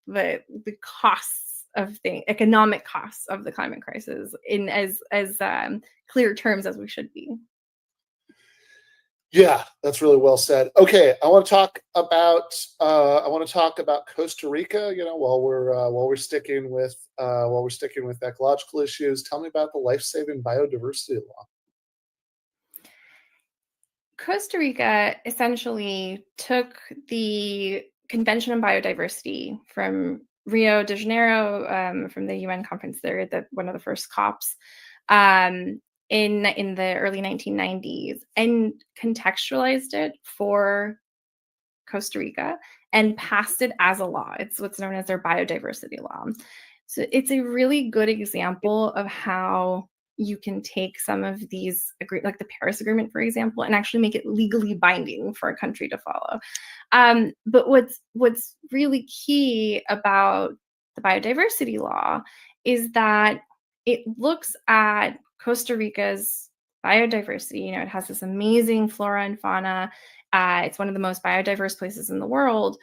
the costs of the economic costs of the climate crisis in as clear terms as we should be. Yeah, that's really well said. Okay, I want to talk about Costa Rica. While we're sticking with ecological issues, tell me about the life-saving biodiversity law. Costa Rica essentially took the Convention on Biodiversity from Rio de Janeiro, from the UN conference there, one of the first COPs, in the early 1990s, and contextualized it for Costa Rica and passed it as a law. It's what's known as their biodiversity law. So it's a really good example of how you can take some of these, like the Paris Agreement, for example, and actually make it legally binding for a country to follow. But what's really key about the biodiversity law is that it looks at Costa Rica's biodiversity. It has this amazing flora and fauna. It's one of the most biodiverse places in the world,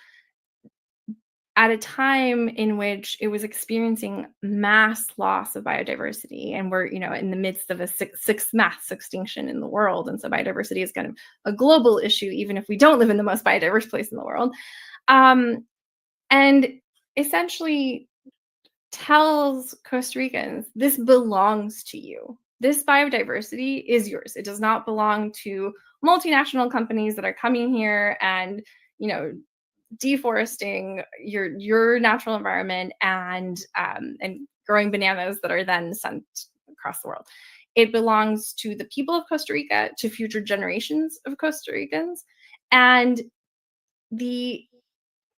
at a time in which it was experiencing mass loss of biodiversity, and we're in the midst of a sixth mass extinction in the world, and so biodiversity is kind of a global issue, even if we don't live in the most biodiverse place in the world, and essentially tells Costa Ricans, this belongs to you. This biodiversity is yours. It does not belong to multinational companies that are coming here and deforesting your natural environment and growing bananas that are then sent across the world. It belongs to the people of Costa Rica, to future generations of Costa Ricans. And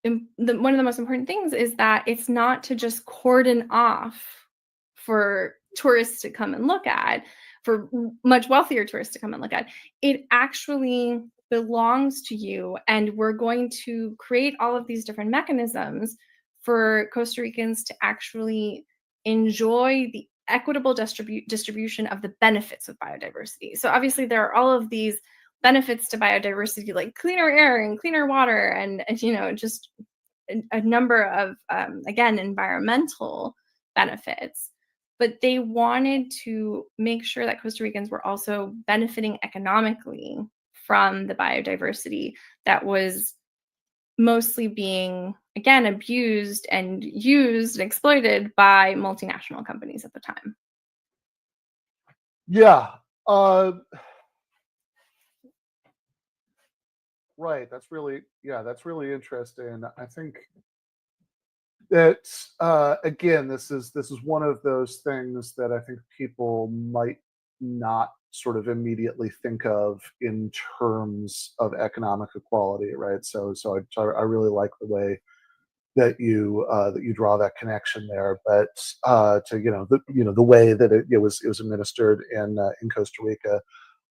one of the most important things is that it's not to just cordon off for tourists to come and look at, for much wealthier tourists to come and look at. It actually belongs to you, and we're going to create all of these different mechanisms for Costa Ricans to actually enjoy the equitable distribution of the benefits of biodiversity. So obviously there are all of these benefits to biodiversity, like cleaner air and cleaner water, and just a number of again, environmental benefits. But they wanted to make sure that Costa Ricans were also benefiting economically from the biodiversity that was mostly being, again, abused and used and exploited by multinational companies at the time. Yeah. Right. That's really interesting. I think that again, this is one of those things that I think people might not sort of immediately think of in terms of economic equality, right? So I really like the way that you draw that connection there, but to the way that it was administered in Costa Rica.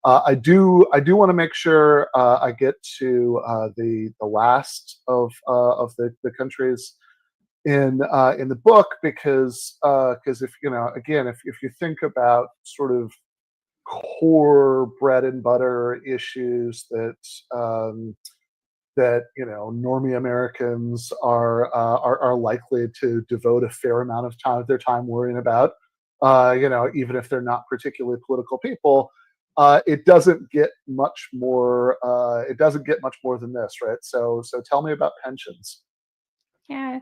I do want to make sure I get to the last of the countries in the book, because if if you think about sort of core bread and butter issues that normie Americans are likely to devote a fair amount of their time worrying about, even if they're not particularly political people. It doesn't get much more. It doesn't get much more than this, right? So tell me about pensions. Yeah.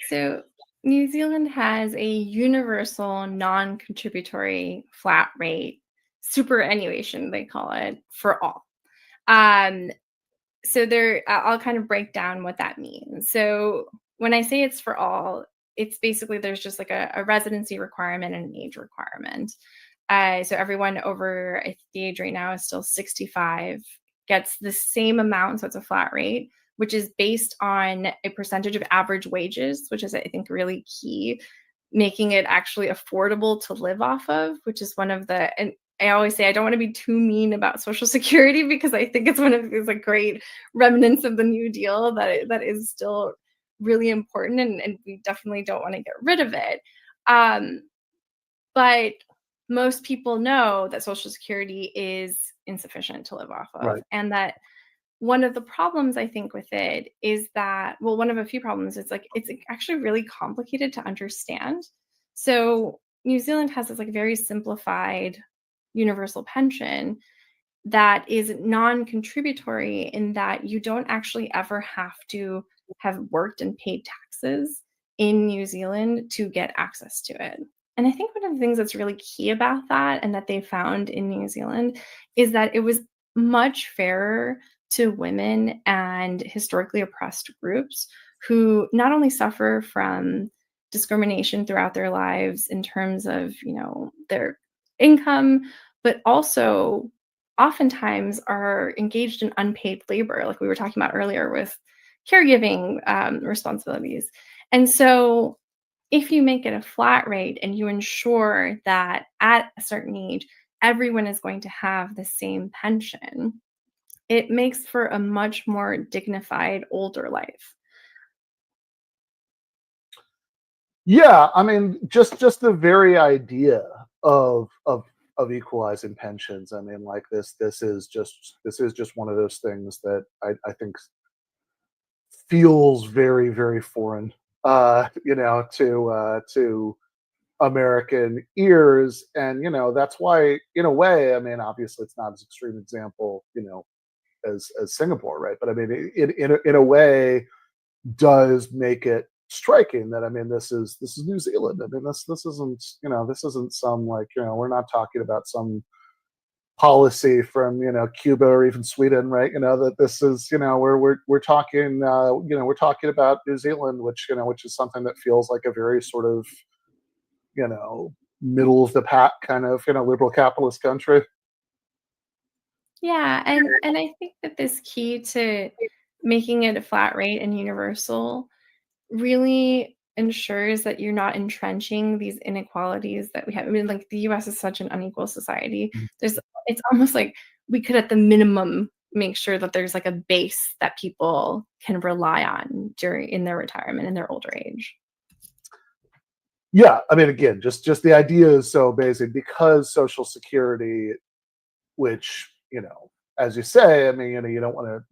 So New Zealand has a universal non-contributory flat rate superannuation, they call it, for all. So I'll kind of break down what that means. So when I say it's for all, it's basically there's just like a residency requirement and an age requirement. So everyone over, I think the age right now is still 65, gets the same amount. So it's a flat rate, which is based on a percentage of average wages, which is, I think, really key, making it actually affordable to live off of, which is one of the, and I always say I don't want to be too mean about Social Security, because I think it's one of these like great remnants of the New Deal that is still really important, and we definitely don't want to get rid of it. But most people know that Social Security is insufficient to live off of, Right. and that one of the problems I think with it is that, well, one of a few problems, it's actually really complicated to understand. So New Zealand has this like very simplified universal pension that is non-contributory, in that you don't actually ever have to have worked and paid taxes in New Zealand to get access to it. And I think one of the things that's really key about that, and that they found in New Zealand, is that it was much fairer to women and historically oppressed groups who not only suffer from discrimination throughout their lives in terms of, their income, but also oftentimes are engaged in unpaid labor, like we were talking about earlier with caregiving responsibilities. And so if you make it a flat rate and you ensure that at a certain age, everyone is going to have the same pension, it makes for a much more dignified older life. Yeah, I mean, just the very idea of equalizing pensions. I mean, like this is just one of those things that I think feels very, very foreign, to American ears, and that's why, in a way, I mean, obviously, it's not as extreme example, as Singapore, right? But I mean, in a way, does make it striking that, I mean, this is New Zealand. I mean, this isn't some, like, we're not talking about some policy from Cuba or even Sweden, right? That this is we're talking we're talking about New Zealand, which is something that feels like a very sort of middle of the pack kind of liberal capitalist country. Yeah, and I think that this key to making it a flat rate and universal really ensures that you're not entrenching these inequalities that we have. I mean, like, the US is such an unequal society. It's almost like we could, at the minimum, make sure that there's like a base that people can rely on in their retirement, in their older age. Yeah, I mean, again, just the idea is so basic, because Social Security, which as you say, I mean, you don't want to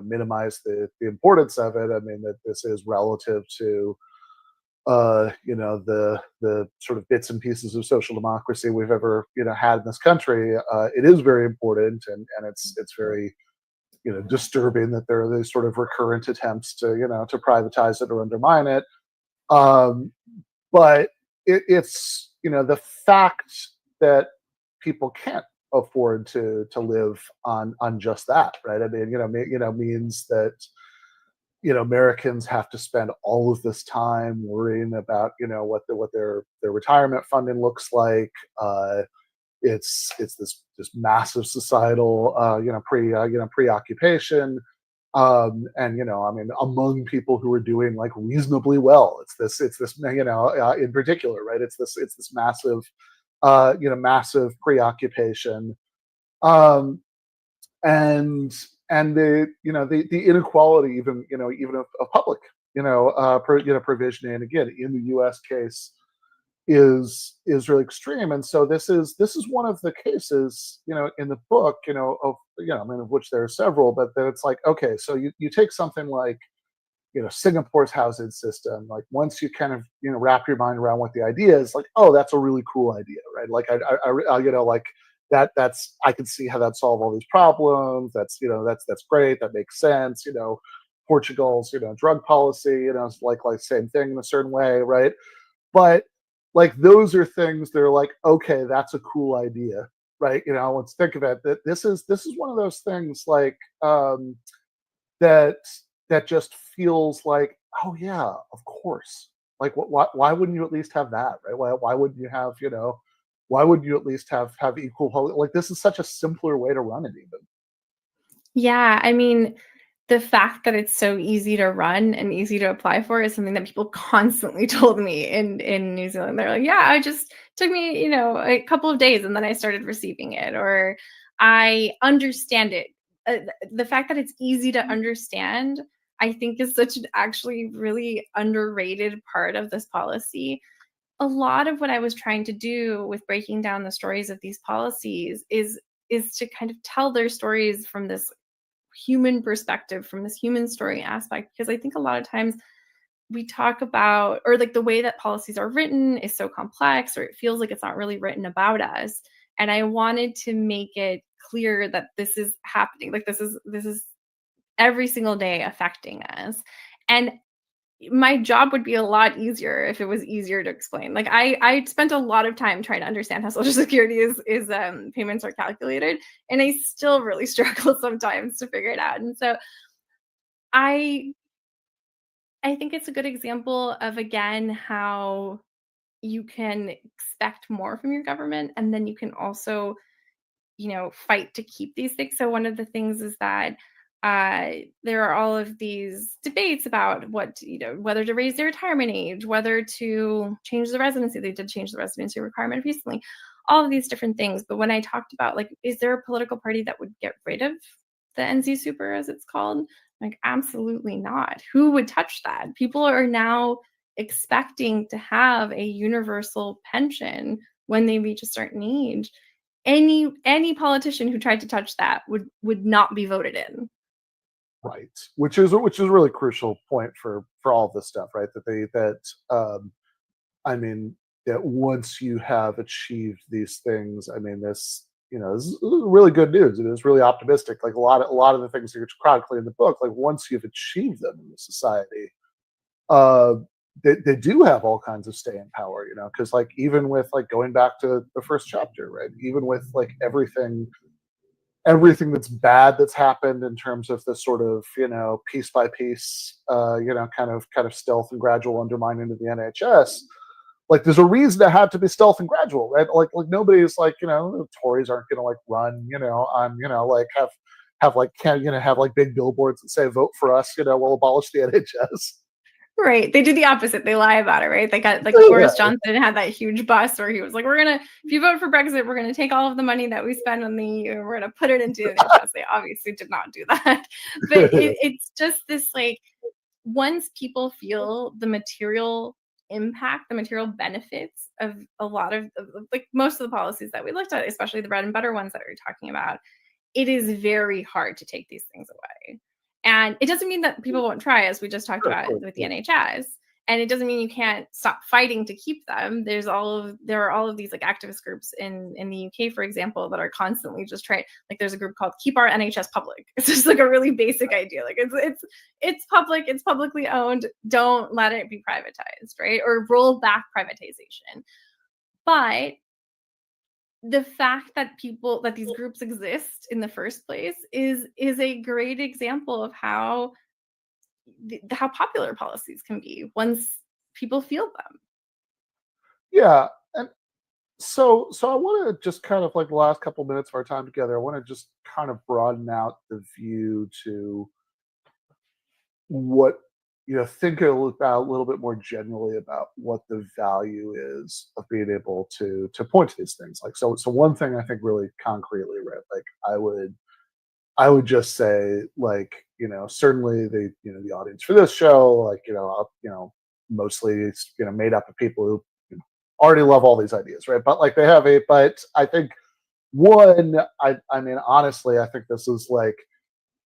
minimize the importance of it. I mean, that this is relative to the sort of bits and pieces of social democracy we've ever had in this country. It is very important, and it's very disturbing that there are these sort of recurrent attempts to to privatize it or undermine it. But it's the fact that people can't afford to live on just that, right? I mean, means that Americans have to spend all of this time worrying about what their retirement funding looks like. it's this massive societal preoccupation. And I mean, among people who are doing like reasonably well, it's this in particular, right? It's this massive massive preoccupation, and the inequality, even of public provisioning, again in the U.S. case, is really extreme. And so this is one of the cases in the book, I mean, of which there are several, but then it's like, okay, so you take something like Singapore's housing system. Like, once you kind of wrap your mind around what the idea is, like, oh, that's a really cool idea, right? Like I like that's I can see how that solve all these problems. That's that's great. That makes sense. Portugal's drug policy, is like same thing in a certain way, right? But like, those are things that are like, okay, that's a cool idea, right? Let's think of it. That this is one of those things like that just feels like, oh yeah, of course. Like, why wouldn't you at least have that, right? Why wouldn't you have why wouldn't you at least have equal? Like, this is such a simpler way to run it, even. Yeah, I mean, the fact that it's so easy to run and easy to apply for is something that people constantly told me in New Zealand. They're like, yeah, it just took me, a couple of days and then I started receiving it, or I understand it. The fact that it's easy to understand, I think, is such an actually really underrated part of this policy. A lot of what I was trying to do with breaking down the stories of these policies is to kind of tell their stories from this human perspective, from this human story aspect, because I think a lot of times we talk about, or like, the way that policies are written is so complex, or it feels like it's not really written about us. And I wanted to make it clear that this is happening. Like, this is every single day affecting us. And my job would be a lot easier if it was easier to explain. Like, I spent a lot of time trying to understand how Social Security is payments are calculated, and I still really struggle sometimes to figure it out. And so I think it's a good example of, again, how you can expect more from your government, and then you can also fight to keep these things. So one of the things is that there are all of these debates about whether to raise the retirement age, whether to change the residency. They did change the residency requirement recently. All of these different things. But when I talked about, like, is there a political party that would get rid of the NZ Super, as it's called? Like, absolutely not. Who would touch that? People are now expecting to have a universal pension when they reach a certain age. Any politician who tried to touch that would not be voted in. Right, which is a really crucial point for all of this stuff, right? I mean, that once you have achieved these things, I mean, this is really good news. It is really optimistic. Like, a lot of the things that you're chronicling in the book, like, once you've achieved them in the society, they do have all kinds of staying power, because, like, even with, like, going back to the first chapter, right? Even with, like, everything that's bad that's happened in terms of the sort of piece by piece kind of stealth and gradual undermining of the NHS. Like, there's a reason it had to be stealth and gradual, right? Like nobody's like, the Tories aren't gonna like run on like have like have like big billboards that say vote for us, we'll abolish the NHS. Right. They do the opposite. They lie about it, right? They got, like, Boris Johnson had that huge bus where he was like, if you vote for Brexit, we're going to take all of the money that we spend on the EU and we're going to put it into the NHS. They obviously did not do that. But it's just this, like, once people feel the material impact, the material benefits of a lot of, like, most of the policies that we looked at, especially the bread and butter ones that we're talking about, it is very hard to take these things away. And it doesn't mean that people won't try, as we just talked about with the NHS. And it doesn't mean you can't stop fighting to keep them. There are all of these, like, activist groups in the UK, for example, that are constantly just trying. Like, there's a group called Keep Our NHS Public. It's just like a really basic idea. Like, it's public, it's publicly owned. Don't let it be privatized, right? Or roll back privatization. But the fact that these groups exist in the first place is a great example of how popular policies can be once people feel them. Yeah, and So I want to just kind of like the last couple minutes of our time together, I want to just kind of broaden out the view to what think about a little bit more generally about what the value is of being able to point to these things. Like so one thing I think really concretely, right? Like I would just say, like, certainly the audience for this show, like, mostly it's made up of people who already love all these ideas, right? But like they have a but I think one, I mean, honestly, I think this is like,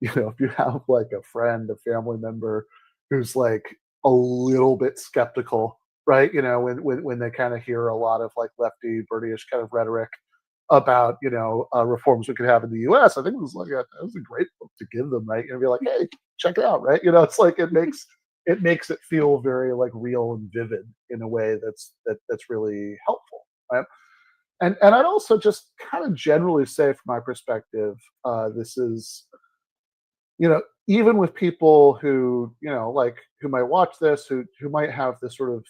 if you have like a friend, a family member who's like a little bit skeptical, right? When they kind of hear a lot of like lefty British kind of rhetoric about reforms we could have in the U.S. I think it was like that was a great book to give them, right? And be like, hey, check it out, right? It's like it makes it feel very like real and vivid in a way that's really helpful, right? And I'd also just kind of generally say, from my perspective, this is even with people who like who might watch this, who might have this sort of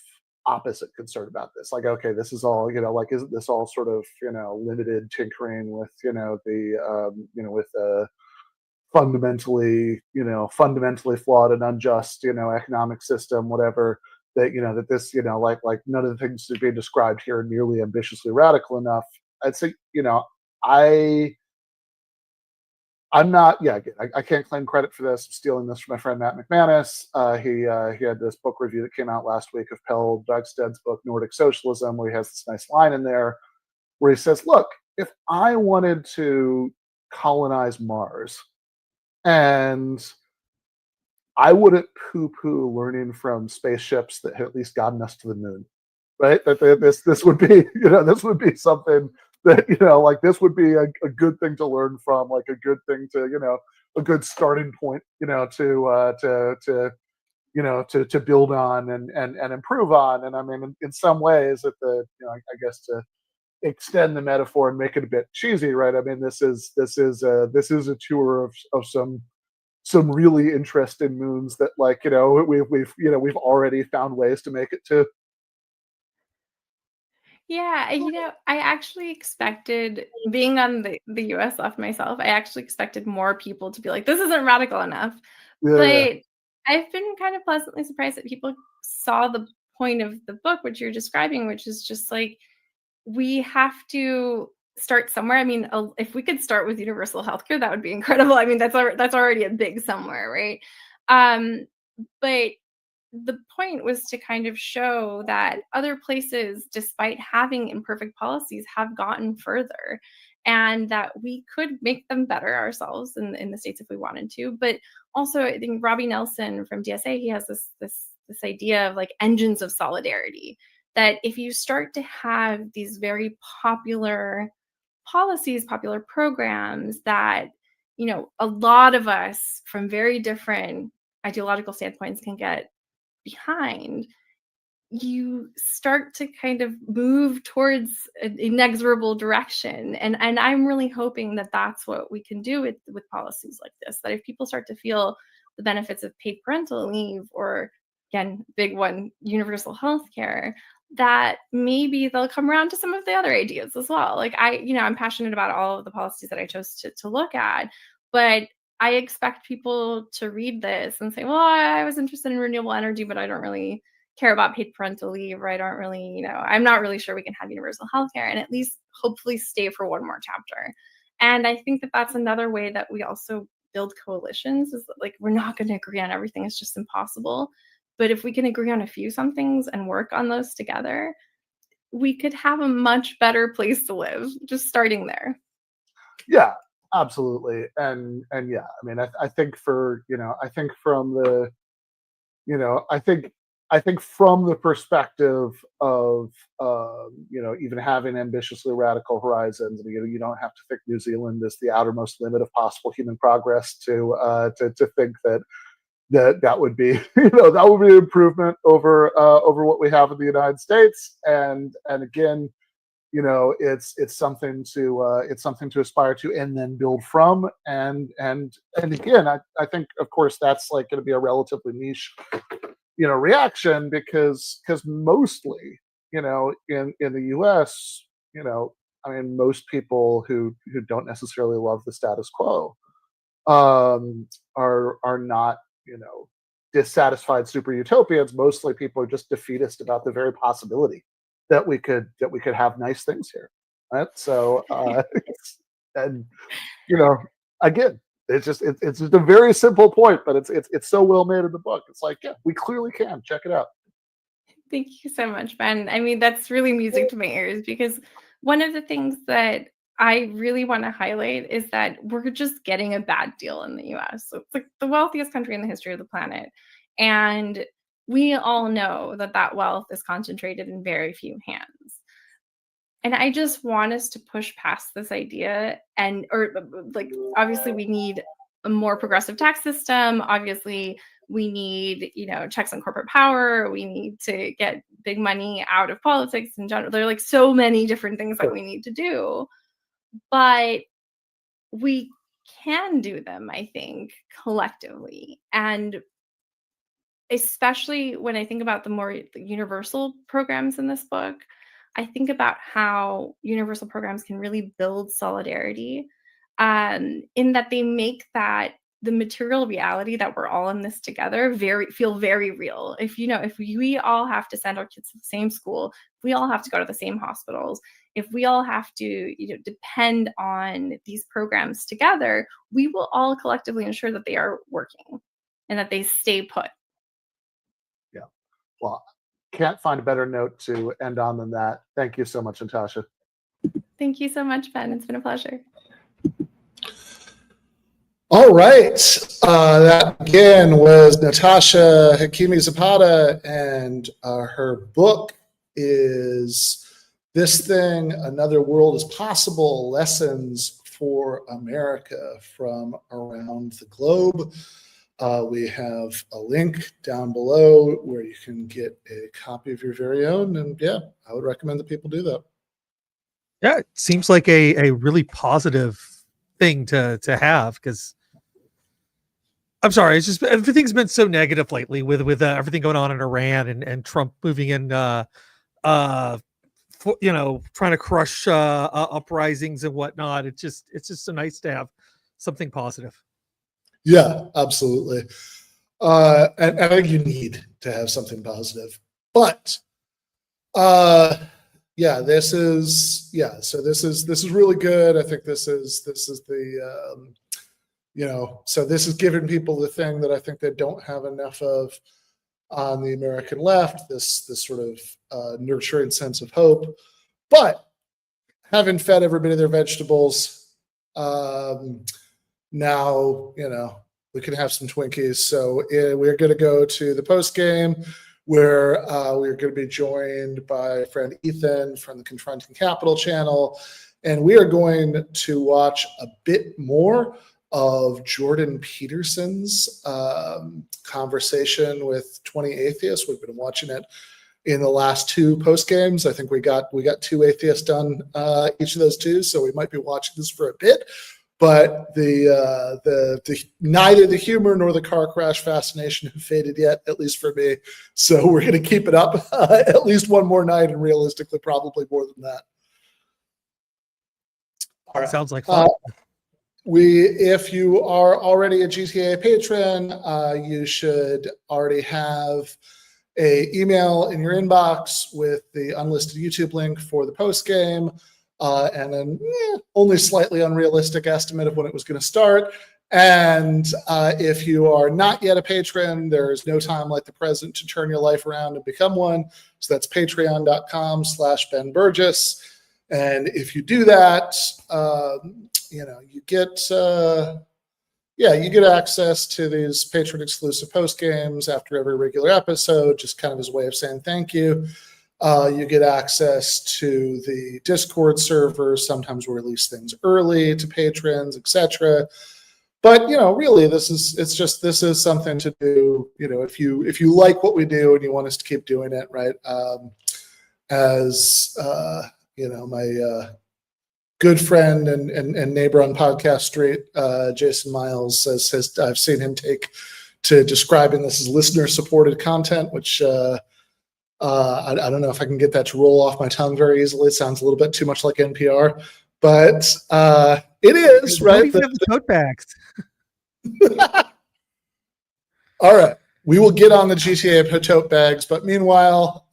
opposite concern about this, like, okay, this is all like, isn't this all sort of limited tinkering with with fundamentally flawed and unjust economic system, whatever, that that this like none of the things that are being described here are nearly ambitiously radical enough. I'd say I I'm not. Yeah, again, I can't claim credit for this. I'm stealing this from my friend Matt McManus. He had this book review that came out last week of Pell Dagsted's book Nordic Socialism, where he has this nice line in there where he says, "Look, if I wanted to colonize Mars, and I wouldn't poo-poo learning from spaceships that had at least gotten us to the moon, right? This would be this would be something that like this would be a good thing to learn from, like a good thing to a good starting point to build on and improve on. And I mean, in some ways, at the I guess to extend the metaphor and make it a bit cheesy, right? I mean, this is a tour of some really interesting moons that, like, we've already found ways to make it to. Yeah, I actually expected, being on the US left myself, I actually expected more people to be like, this isn't radical enough. Yeah, But I've been kind of pleasantly surprised that people saw the point of the book, which you're describing, which is just like, we have to start somewhere. I mean, if we could start with universal healthcare, that would be incredible. I mean, that's already a big somewhere, right? But the point was to kind of show that other places, despite having imperfect policies, have gotten further, and that we could make them better ourselves in the states if we wanted to. But also, I think Robbie Nelson from DSA, he has this idea of like engines of solidarity, that if you start to have these very popular policies, popular programs that a lot of us from very different ideological standpoints can get behind, you start to kind of move towards an inexorable direction. And I'm really hoping that that's what we can do with policies like this, that if people start to feel the benefits of paid parental leave, or again, big one, universal health care, that maybe they'll come around to some of the other ideas as well. Like I'm passionate about all of the policies that I chose to look at, but I expect people to read this and say, well, I was interested in renewable energy, but I don't really care about paid parental leave, or I don't really, I'm not really sure we can have universal healthcare, and at least hopefully stay for one more chapter. And I think that that's another way that we also build coalitions, is that, like, we're not going to agree on everything. It's just impossible. But if we can agree on a few somethings and work on those together, we could have a much better place to live, just starting there. Yeah, absolutely. And yeah, I mean, I think for I think from the I think from the perspective of even having ambitiously radical horizons, and you don't have to think New Zealand is the outermost limit of possible human progress to think that would be that would be an improvement over what we have in the United States. And again, it's something to aspire to and then build from. And again, I think, of course, that's like going to be a relatively niche reaction, because mostly in the US, I mean, most people who don't necessarily love the status quo are not, dissatisfied super utopians. Mostly people are just defeatist about the very possibility that we could have nice things here, right? So and again, it's just a very simple point, but it's so well made in the book. It's like, yeah, we clearly can. Check it out. Thank you so much, Ben. I mean, that's really music to my ears, because one of the things that I really want to highlight is that we're just getting a bad deal in the US. So it's like the wealthiest country in the history of the planet. And we all know that that wealth is concentrated in very few hands. And I just want us to push past this idea, obviously we need a more progressive tax system. Obviously we need, checks on corporate power. We need to get big money out of politics in general. There are like so many different things that we need to do, but we can do them, I think, collectively. And especially when I think about the more universal programs in this book, I think about how universal programs can really build solidarity, in that they make that the material reality that we're all in this together feel very real. If we all have to send our kids to the same school, if we all have to go to the same hospitals, if we all have to depend on these programs together, we will all collectively ensure that they are working and that they stay put. Yeah. Well, can't find a better note to end on than that. Thank you so much, Natasha. Thank you so much, Ben. It's been a pleasure. All right. That again was Natasha Hakimi Zapata, and her book is This Thing, Another World is Possible, Lessons for America from Around the Globe. We have a link down below where you can get a copy of your very own. And yeah, I would recommend that people do that. Yeah, it seems like a really positive thing to have, because I'm sorry, it's just everything's been so negative lately with everything going on in Iran and Trump moving in, trying to crush uprisings and whatnot. It's just so nice to have something positive. Yeah, absolutely. And I think you need to have something positive. But so this is really good. I think this is the so this is giving people the thing that I think they don't have enough of on the American left, this sort of nurturing sense of hope. But having fed everybody their vegetables, now, we can have some Twinkies. So we're going to go to the post game, where we're going to be joined by friend Ethan from the Confronting Capital channel. And we are going to watch a bit more of Jordan Peterson's conversation with 20 atheists. We've been watching it in the last two post games. I think we got two atheists done each of those two, so we might be watching this for a bit. But the neither the humor nor the car crash fascination have faded yet, at least for me. So we're going to keep it up at least one more night, and realistically, probably more than that. All right. Sounds like fun. If you are already a GTAA patron, you should already have an email in your inbox with the unlisted YouTube link for the post game. And an only slightly unrealistic estimate of when it was going to start. And if you are not yet a patron, there's no time like the present to turn your life around and become one. So that's patreon.com/Ben Burgess. And if you do that, you get access to these patron exclusive post games after every regular episode, just kind of as a way of saying thank you. You get access to the Discord server. Sometimes we release things early to patrons, etc. But really, this is something to do. If you like what we do and you want us to keep doing it, right? My good friend and neighbor on Podcast Street, Jason Miles, says I've seen him take to describing this as listener-supported content, which I don't know if I can get that to roll off my tongue very easily. It sounds a little bit too much like NPR, but it is, Don't right? even have the tote bags. All right. We will get on the GTA tote bags, but meanwhile,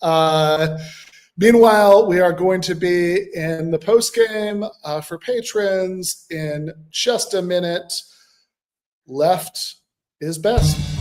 we are going to be in the post game for patrons in just a minute. Left is best.